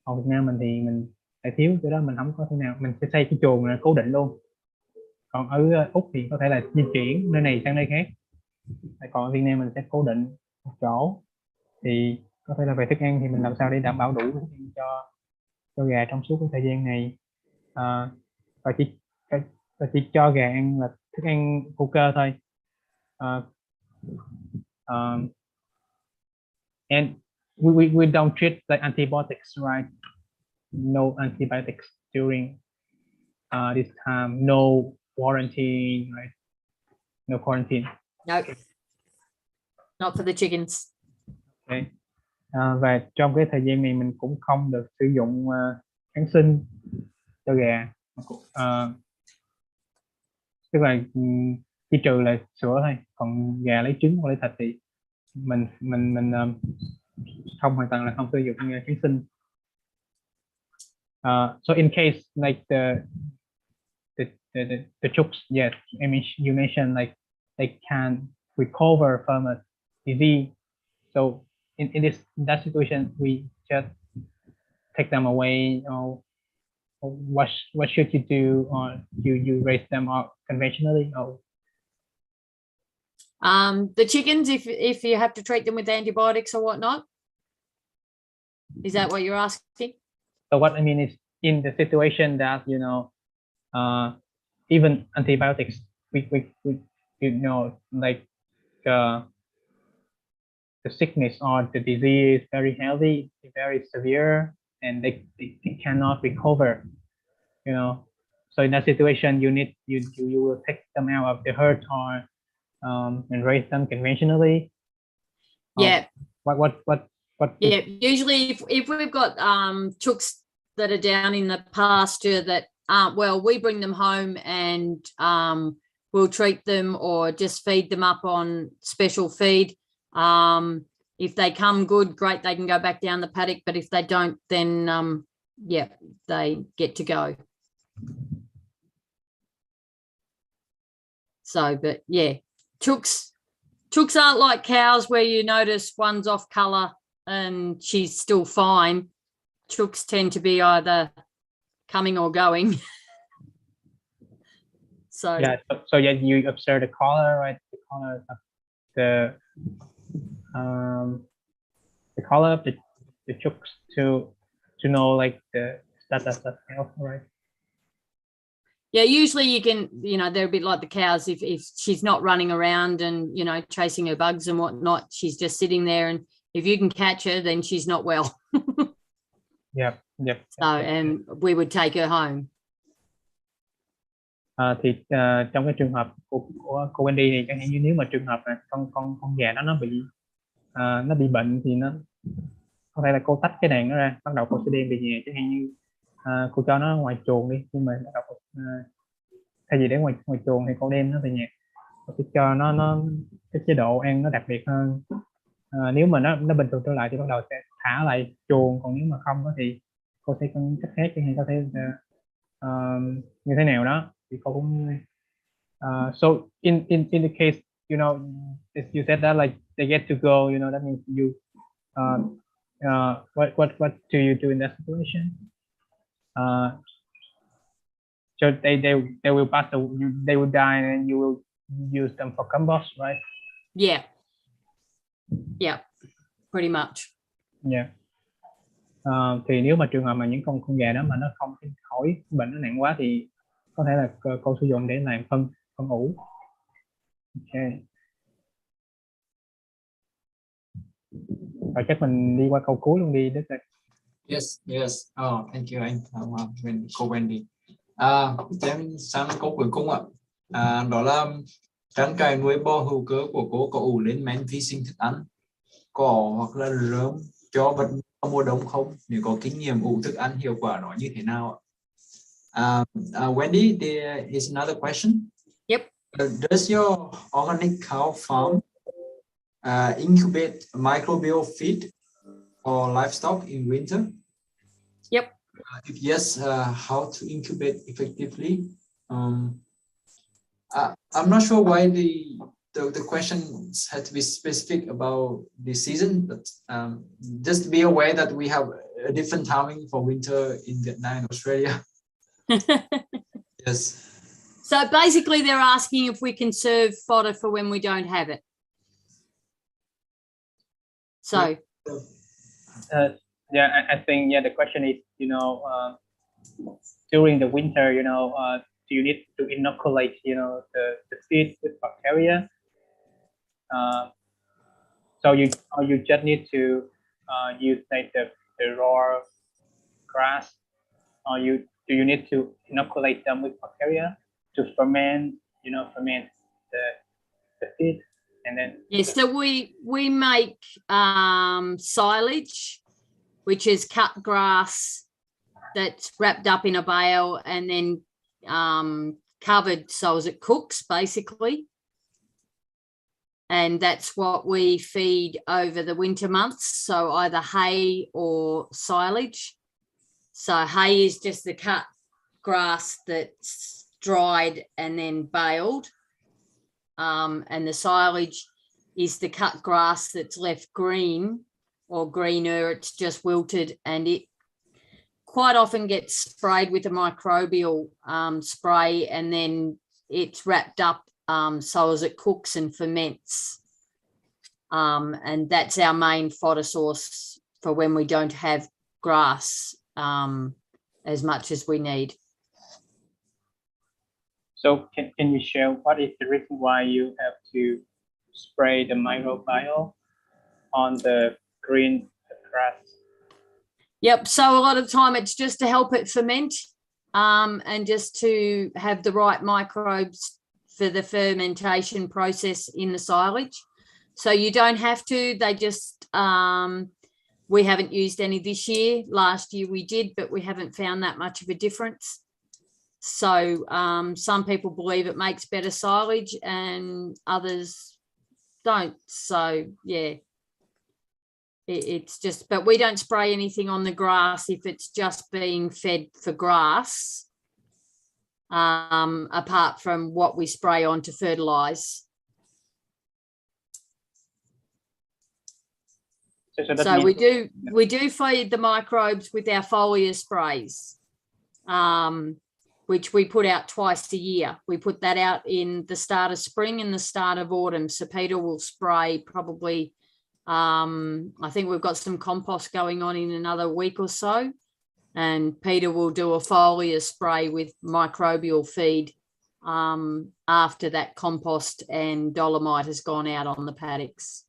Còn Việt Nam mình thì mình lại thiếu chỗ đó, mình không có thể nào mình sẽ xây cái chuồng là cố định luôn. Còn ở Úc thì có thể là di chuyển nơi này sang nơi khác. Còn ở Việt Nam mình sẽ cố định một chỗ. Thì có thể là về thức ăn thì mình làm sao để đảm bảo đủ thức ăn cho gà trong suốt cái thời gian này. Và chỉ cho gà ăn là thức ăn hữu cơ thôi. And we don't treat like antibiotics, right? No antibiotics during this time. No quarantine, right? No quarantine. No, not for the chickens. Okay. Và trong cái thời gian này mình cũng không được sử dụng kháng sinh cho gà. Tức là chỉ trừ là sữa thôi, còn gà lấy trứng hoặc lấy thịt thì mình không, hoàn toàn là không sử dụng kháng sinh. So in case like the chooks, yes, I mean you mentioned like they can recover from a disease. So in that situation, we just take them away, or what should you do, or you raise them up conventionally, or the chickens, if you have to treat them with antibiotics or whatnot, is that what you're asking? So what I mean is, in the situation that even antibiotics, we like the sickness or the disease is very heavy, very severe, and they cannot recover, So in that situation, you will take them out of the herd, or and raise them conventionally. Yeah. What? Yeah. Usually, if we've got chooks that are down in the pasture that aren't well, we bring them home and we'll treat them or just feed them up on special feed. If they come good, great, they can go back down the paddock, but if they don't, then they get to go. So, but yeah, chooks aren't like cows where you notice one's off color and she's still fine. Chooks tend to be either coming or going. So yeah, you observe the color, right? The color of the color of the chooks to know like the status of health, right? Yeah, usually you can, they're a bit like the cows. If she's not running around and, chasing her bugs and whatnot, she's just sitting there. And if you can catch her, then she's not well. Yep. So, and we would take her home. Thì trong cái trường hợp của cô Wendy thì chẳng hạn như nếu mà trường hợp là con gà nó bị bệnh thì nó có thể là cô tách cái đàn nó ra, bắt đầu cô sẽ đem về nhà, chẳng hạn như cô cho nó ngoài chuồng đi, nhưng mà thay vì để ngoài chuồng thì cô đem nó về nhà, cô sẽ cho nó cái chế độ ăn nó đặc biệt hơn. Nếu mà nó bình thường trở lại thì bắt đầu sẽ thả lại chuồng, còn nếu mà không có thì cô sẽ có cách khác, chẳng hạn có thể như thế nào đó thì cô cũng so in the case, as you said that like they get to go, that means you what do you do in that situation? So they will pass they will die and you will use them for compost, right? Yeah, pretty much. Yeah. Thì nếu mà trường hợp mà những con gà đó mà nó không khỏi bệnh nó nặng quá thì có thể là cô sử dụng để làm phân ủ. Okay. Rồi chắc mình đi qua câu cuối luôn đi Đức ơi. Yes. Oh, thank you anh. Cô Wendy. Em sang câu cuối cùng ạ. Đó là trang trại nuôi bò hữu cơ của cô có ủ lên men vi sinh thức ăn, cỏ hoặc là rơm cho vật mùa đông không? Nếu có kinh nghiệm ủ thức ăn hiệu quả nó như thế nào ạ? Wendy, there is another question. Yep. Does your organic cow farm incubate microbial feed for livestock in winter? Yep. If yes, how to incubate effectively? I'm not sure why the questions had to be specific about the season, but just be aware that we have a different timing for winter in Vietnam and Australia. Yes. So basically they're asking if we can serve fodder for when we don't have it. So Yeah, I think the question is, during the winter, do you need to inoculate, the feed with bacteria? So you just need to use like the raw grass, or do you need to inoculate them with bacteria to ferment, ferment the feed, and then Yes, so we make silage, which is cut grass that's wrapped up in a bale and then covered so as it cooks, basically. And that's what we feed over the winter months, so either hay or silage. So hay is just the cut grass that's dried and then baled. And the silage is the cut grass that's left green or greener, it's just wilted, and it quite often gets sprayed with a microbial spray, and then it's wrapped up so as it cooks and ferments. And that's our main fodder source for when we don't have grass as much as we need. So can you share what is the reason why you have to spray the microbial on the green grass? Yep, so a lot of time it's just to help it ferment and just to have the right microbes for the fermentation process in the silage. So you don't have to, they just, we haven't used any this year. Last year we did, but we haven't found that much of a difference. So some people believe it makes better silage and others don't. So yeah, it's just, but we don't spray anything on the grass if it's just being fed for grass, apart from what we spray on to fertilize. So we do feed the microbes with our foliar sprays, which we put out twice a year. We put that out in the start of spring and the start of autumn. So Peter will spray probably, I think we've got some compost going on in another week or so. And Peter will do a foliar spray with microbial feed after that compost and dolomite has gone out on the paddocks.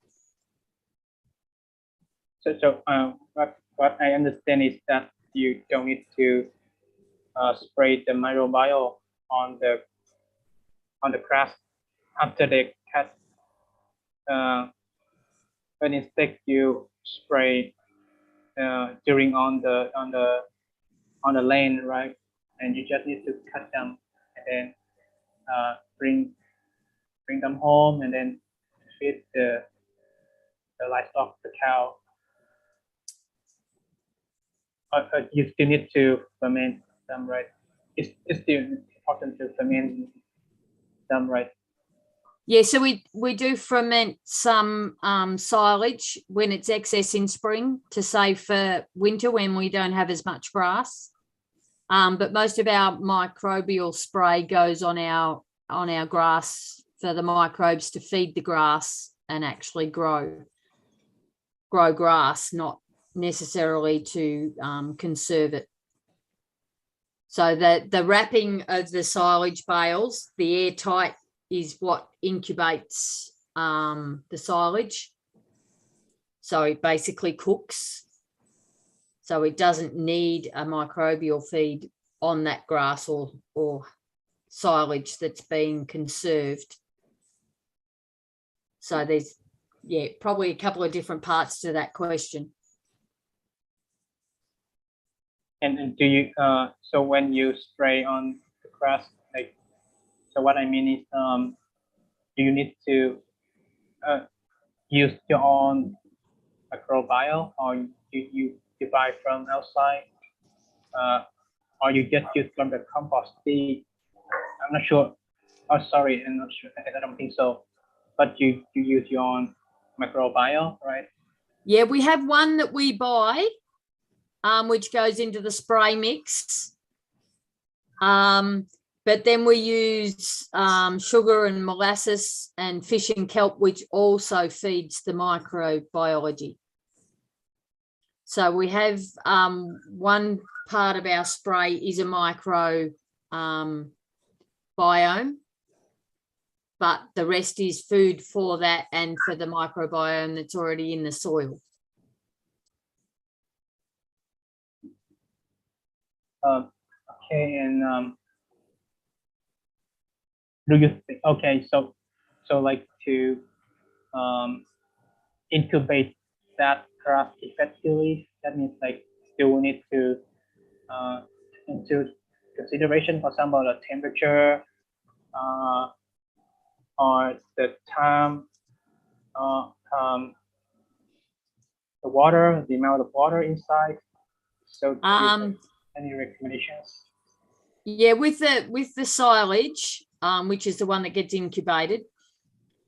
So what I understand is that you don't need to spray the microbial on the grass after they cut, but instead you spray during on the lane, right? And you just need to cut them and then bring them home and then feed the livestock, the cow. You still need to ferment them, right? It's still important to ferment them, right? Yeah, so we do ferment some silage when it's excess in spring to save for winter when we don't have as much grass. But most of our microbial spray goes on our grass for the microbes to feed the grass and actually grow grass, not necessarily to conserve it. So the wrapping of the silage bales, the airtight, is what incubates the silage. So it basically cooks. So it doesn't need a microbial feed on that grass or silage that's being conserved. So there's, yeah, probably a couple of different parts to that question. And do you so when you spray on the grass, like, so what I mean is, do you need to use your own microbial, or you buy from outside, or you just use from the compost tea? I'm not sure. Oh, sorry, I'm not sure. I don't think so. But you use your own microbial, right? Yeah, we have one that we buy, which goes into the spray mix. But then we use sugar and molasses and fish and kelp, which also feeds the microbiology. So we have one part of our spray is a micro biome, but the rest is food for that and for the microbiome that's already in the soil. Okay, and do you think, okay, so like to incubate that grass effectively, that means like you need to into consideration, for example, the temperature or the time, the water, the amount of water inside. So any recommendations? Yeah, with the silage, which is the one that gets incubated,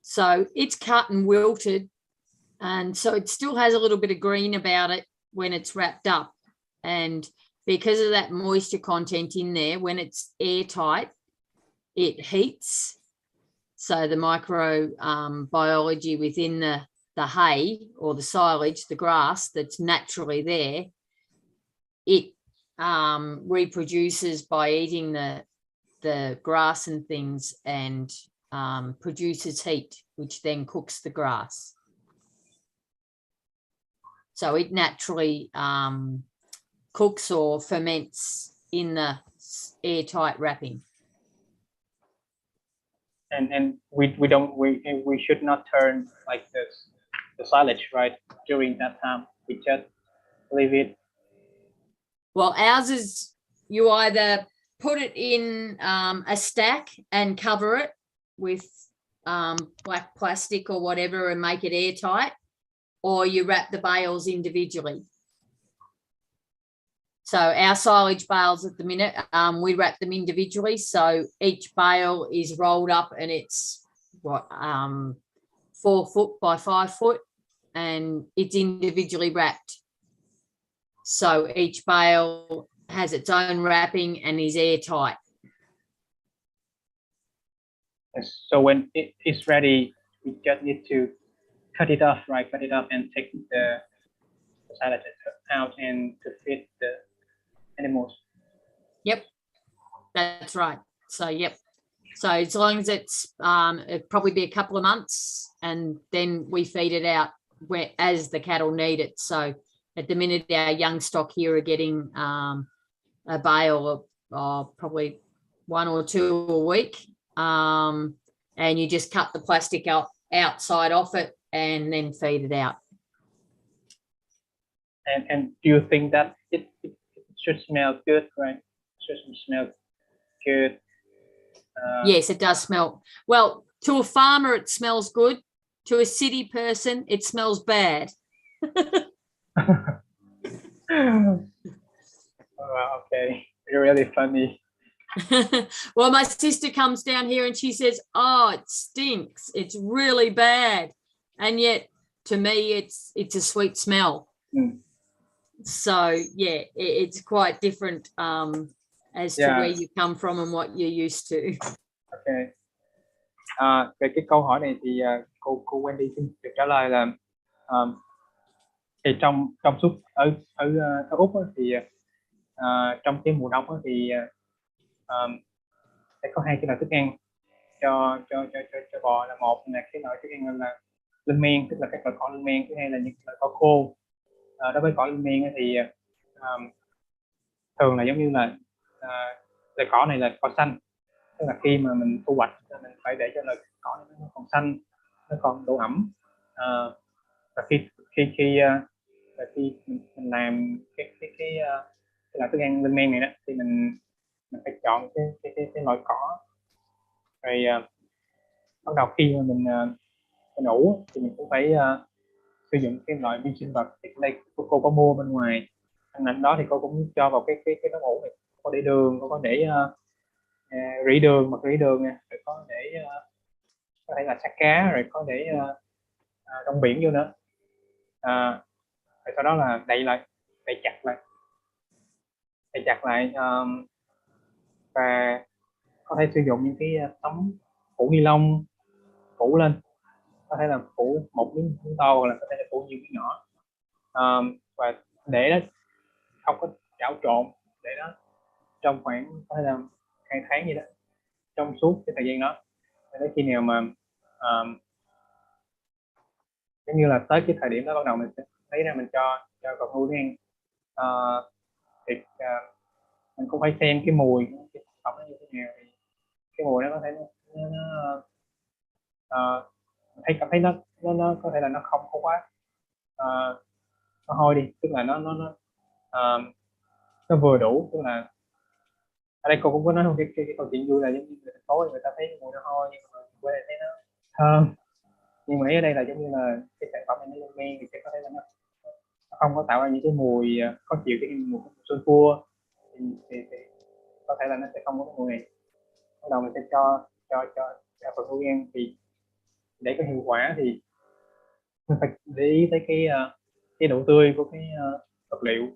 so it's cut and wilted, and so it still has a little bit of green about it when it's wrapped up, and because of that moisture content in there, when it's airtight, it heats. So the microbiology within the hay or the silage, the grass that's naturally there, it reproduces by eating the grass and things, and produces heat, which then cooks the grass. So it naturally cooks or ferments in the airtight wrapping. And we should not turn like this the silage right during that time. We just leave it. Well, ours is you either put it in a stack and cover it with black plastic or whatever and make it airtight, or you wrap the bales individually. So our silage bales at the minute, we wrap them individually. So each bale is rolled up and it's what 4 foot by 5 foot, and it's individually wrapped. So each bale has its own wrapping and is airtight. So when it is ready, we just need to cut it off, right? Cut it off and take the silage out and to feed the animals. Yep, that's right. So yep. So as long as it's it'd probably be a couple of months, and then we feed it out as the cattle need it. So at the minute, our young stock here are getting a bale of probably 1 or 2 a week, and you just cut the plastic outside off it and then feed it out. And do you think that it should smell good, right? It should smell good. Yes, it does smell. Well, to a farmer, it smells good. To a city person, it smells bad. Oh, okay, you're really funny. Well, my sister comes down here and she says, "Oh, it stinks. It's really bad," and yet to me, it's a sweet smell. Mm. So yeah, it's quite different as to where you come from and what you're used to. Okay. Về cái câu hỏi này thì cô Wendy xin được trả lời là thì trong suốt ở Úc thì trong cái mùa đông thì sẽ có 2 cái loại thức ăn cho bò, là một là cái loại thức ăn là lên men, tức là các loại cỏ lên men. Thứ hai là những loại cỏ khô. Đối với cỏ lên men thì thường là giống như là loại cỏ này là cỏ xanh, tức là khi mà mình thu hoạch mình phải để cho loại cỏ nó còn xanh, nó còn độ ẩm, và khi mình làm cái loại thức ăn lên men này đó thì mình phải chọn cái loại cỏ, rồi bắt đầu khi mà mình ủ thì mình cũng phải sử dụng cái loại vi sinh vật. Thì đây cô có mua bên ngoài ăn đó, thì cô cũng cho vào cái nấu ủ này, có để đường, có để rỉ đường, mật rỉ đường nè, rồi có để có thể là xác cá, rồi có để rong biển vô nữa, rồi sau đó là đậy chặt lại và có thể sử dụng những cái tấm phủ ni lông phủ lên, có thể là phủ một miếng to, hoặc là có thể là phủ nhiều miếng nhỏ, và để nó không có trạo trộn, để nó trong khoảng có thể là 2 tháng gì đó, trong suốt cái thời gian đó, đến khi nào mà giống như là tới cái thời điểm đó bắt đầu mình sẽ lấy ra mình cho vật nuôi ăn. Thì mình cũng phải xem cái mùi cái sản phẩm nó như thế nào, thì cái mùi nó có thể thấy cảm thấy nó có thể là nó không có quá nó hôi đi, tức là nó vừa đủ, tức là ở đây cô cũng có nói một cái câu chuyện vui là giống như người thành phố người ta thấy mùi nó hôi nhưng mà quê thấy nó thơm, nhưng mà ý ở đây là giống như là cái sản phẩm này nó lên men thì sẽ có thể là nó không có tạo ra những cái mùi khó chịu, cái mùi sulfur thì có thể là nó sẽ không có cái mùi này. Bắt đầu mình sẽ cho vật nuôi ăn, thì để có hiệu quả thì mình phải để ý tới cái độ tươi của cái vật liệu,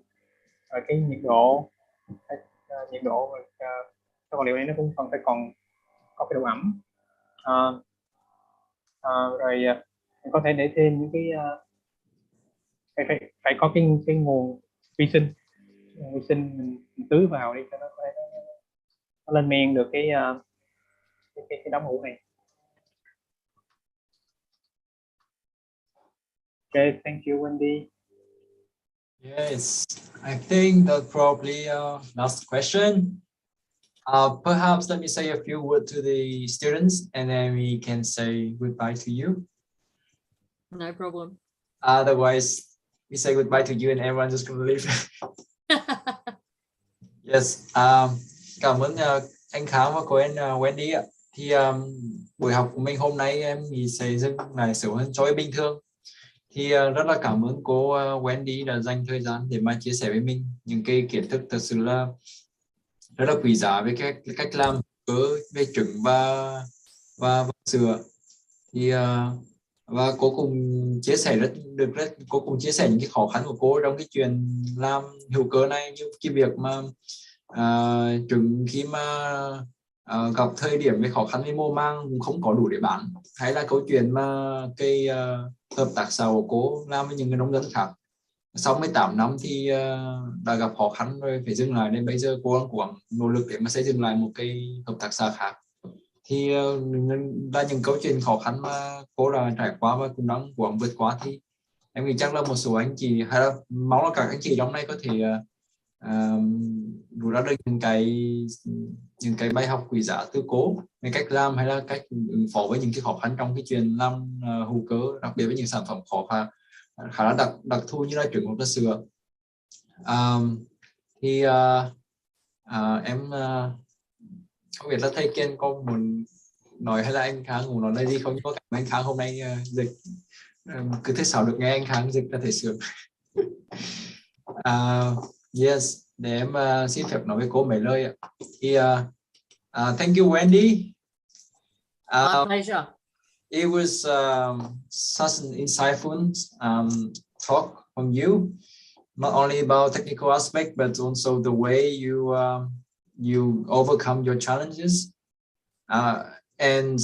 và cái nhiệt độ, nhiệt độ và cái vật liệu này nó cũng còn phải có cái độ ẩm. Rồi mình có thể để thêm những cái phải có cái nguồn vi sinh mình tưới vào đi cho nó có thể nó lên men được cái đống hũ này. Okay, thank you, Wendy. Yes, I think that's probably last question. Perhaps let me say a few words to the students and then we can say goodbye to you. No problem. Otherwise, we say goodbye to you and everyone's just gonna leave. Yes, cảm ơn anh Khám và cô Wendy ạ. Thì buổi học của mình hôm nay em nghĩ sẽ dừng lại sớm hơn cho bình thường. Thì rất là cảm ơn cô Wendy đã dành thời gian để mà chia sẻ với mình những cái kiến thức thật sự là rất là quý giá về cái cách làm về trứng và sữa. Thì và cô cùng chia sẻ cô cùng chia sẻ những cái khó khăn của cô trong cái chuyện làm hữu cơ này, như cái việc mà trứng khi mà gặp thời điểm về khó khăn với mùa màng cũng không có đủ để bán, hay là câu chuyện mà cái hợp tác xã của cô làm với những người nông dân khác sau 18 năm thì đã gặp khó khăn rồi phải dừng lại, nên bây giờ cô đang cố gắng nỗ lực để mà xây dựng lại một cái hợp tác xã khác. Thì là những câu chuyện khó khăn mà cô đã trải qua và cũng đang cố gắng vượt qua. Thì em nghĩ chắc là một số anh chị hay là mong là các anh chị trong này có thể rút ra được những cái bài học quý giá từ cô về cách làm hay là cách ứng phó với những cái khó khăn trong cái chuyện làm hữu cơ, đặc biệt với những sản phẩm khó khá là đặc thù như là trứng hoặc là sữa. Thì em không biết là thầy Kiên có muốn nói hay là anh Khang muốn nói gì không, nhưng mà anh Khang hôm nay dịch cứ thứ sáu được nghe anh Khang dịch là thể sướng. Yes, để em xin phép nói với cô mấy lời ạ. Thì thank you Wendy. My pleasure. It was such an insightful talk from you, not only about technical aspect but also the way you overcome your challenges. And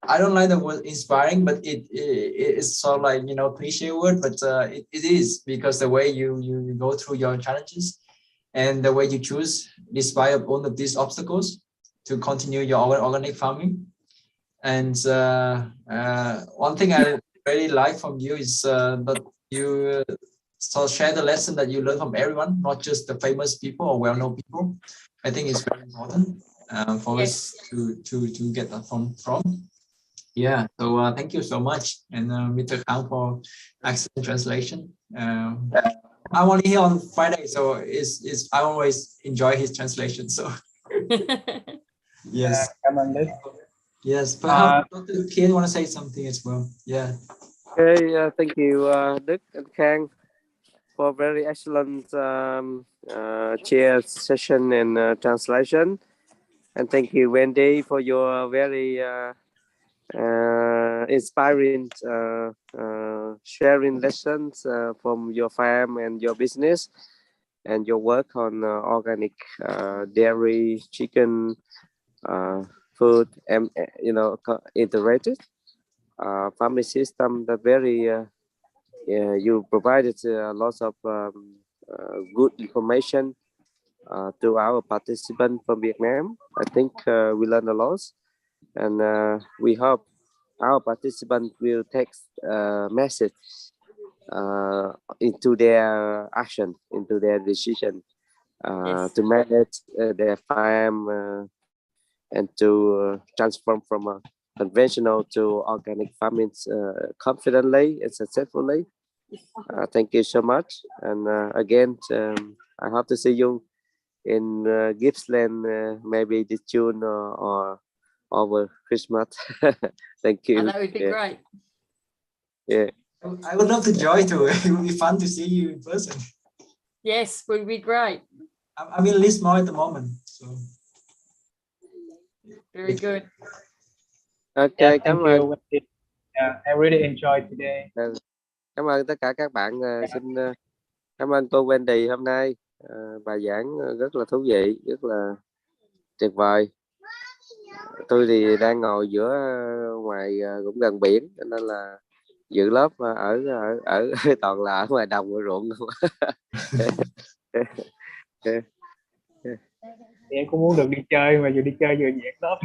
I don't like the word inspiring, but it is sort of like, you know, cliche word, but it is, because the way you go through your challenges and the way you choose, despite of all of these obstacles, to continue your organic farming. And one thing I really like from you is that you share the lesson that you learn from everyone, not just the famous people or well-known people. I think it's very important for us to get that from. Yeah, so thank you so much, and Mr. Kang for excellent translation. I'm only here on Friday, so I always enjoy his translation. So yes, cảm ơn Đức. Yes, perhaps Dr. Kian want to say something as well. Yeah. Okay, thank you, Đức and Khang, for very excellent chair session and translation. And thank you, Wendy, for your very inspiring sharing lessons from your farm and your business and your work on organic dairy, chicken, food, and integrated farming system. That very you provided lots of good information to our participants from Vietnam. I think we learned a lot, and we hope our participants will take message into their action, into their decision to manage their farm and to transform from a conventional to organic farming confidently and successfully. Thank you so much, and again, I hope to see you in Gippsland, maybe this June or over Christmas. Thank you. Oh, that would be great. Yeah. I would love to join too. It would be fun to see you in person. Yes, would be great. I'm in Lismore at the moment. So. Very good. Okay, Thank cảm you, ơn. Wendy. I really enjoyed today. Cảm ơn tất cả các bạn. Xin cảm ơn cô Wendy hôm nay. Bài giảng rất là thú vị, rất là tuyệt vời. Tôi thì đang ngồi giữa ngoài cũng gần biển, cho nên là dự lớp ở toàn là ở ngoài đồng ở ruộng không. Em cũng muốn được đi chơi mà vừa đi chơi vừa giảng lớp.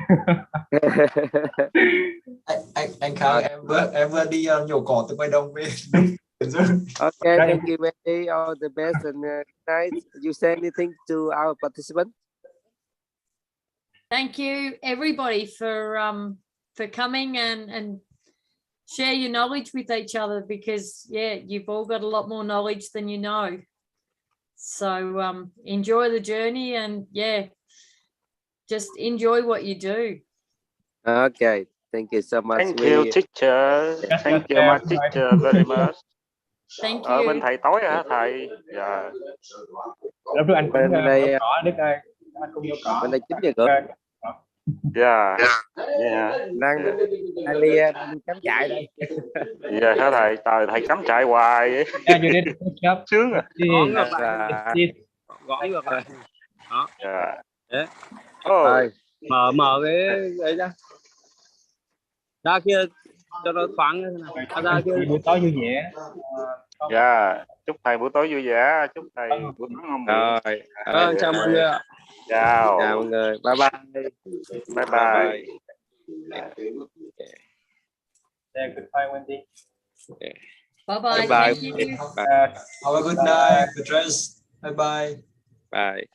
Anh Khang, em vừa đi nhổ cỏ từ ngoài đồng về. Okay, thank you, Wendy. All the best and good night. You say anything to our participants? Thank you everybody for coming and share your knowledge with each other, because you've all got a lot more knowledge than you know. So enjoy the journey, and just enjoy what you do. Okay, thank you so much. Thank you, teacher. Thank you, my teacher, very much. Thank Ở you. bên thầy tối hả thầy? Dạ. Lớp anh cũng bên đây cỏ Đức ơi. Anh cũng vô cỏ. Bên đây 9:30. Dạ. Đang Ali đang cắm trại đây. Dạ hả thầy? Trời, thầy cắm trại hoài vậy. Sướng à. Gõ vô rồi. Đó. Dạ. Rồi, mở cái đó. Ra kia cho nó thoáng ra kia. Buổi tối vui vẻ. Dạ, chúc thầy buổi tối vui vẻ, chúc thầy buổi tối ngon miệng. Rồi, chào mọi người. Chào. Chào mọi người. Bye bye. Bye bye. Goodbye, Wendy. Bye bye. Bye. Thank you. Have a good night, Patrice. Bye bye. Bye.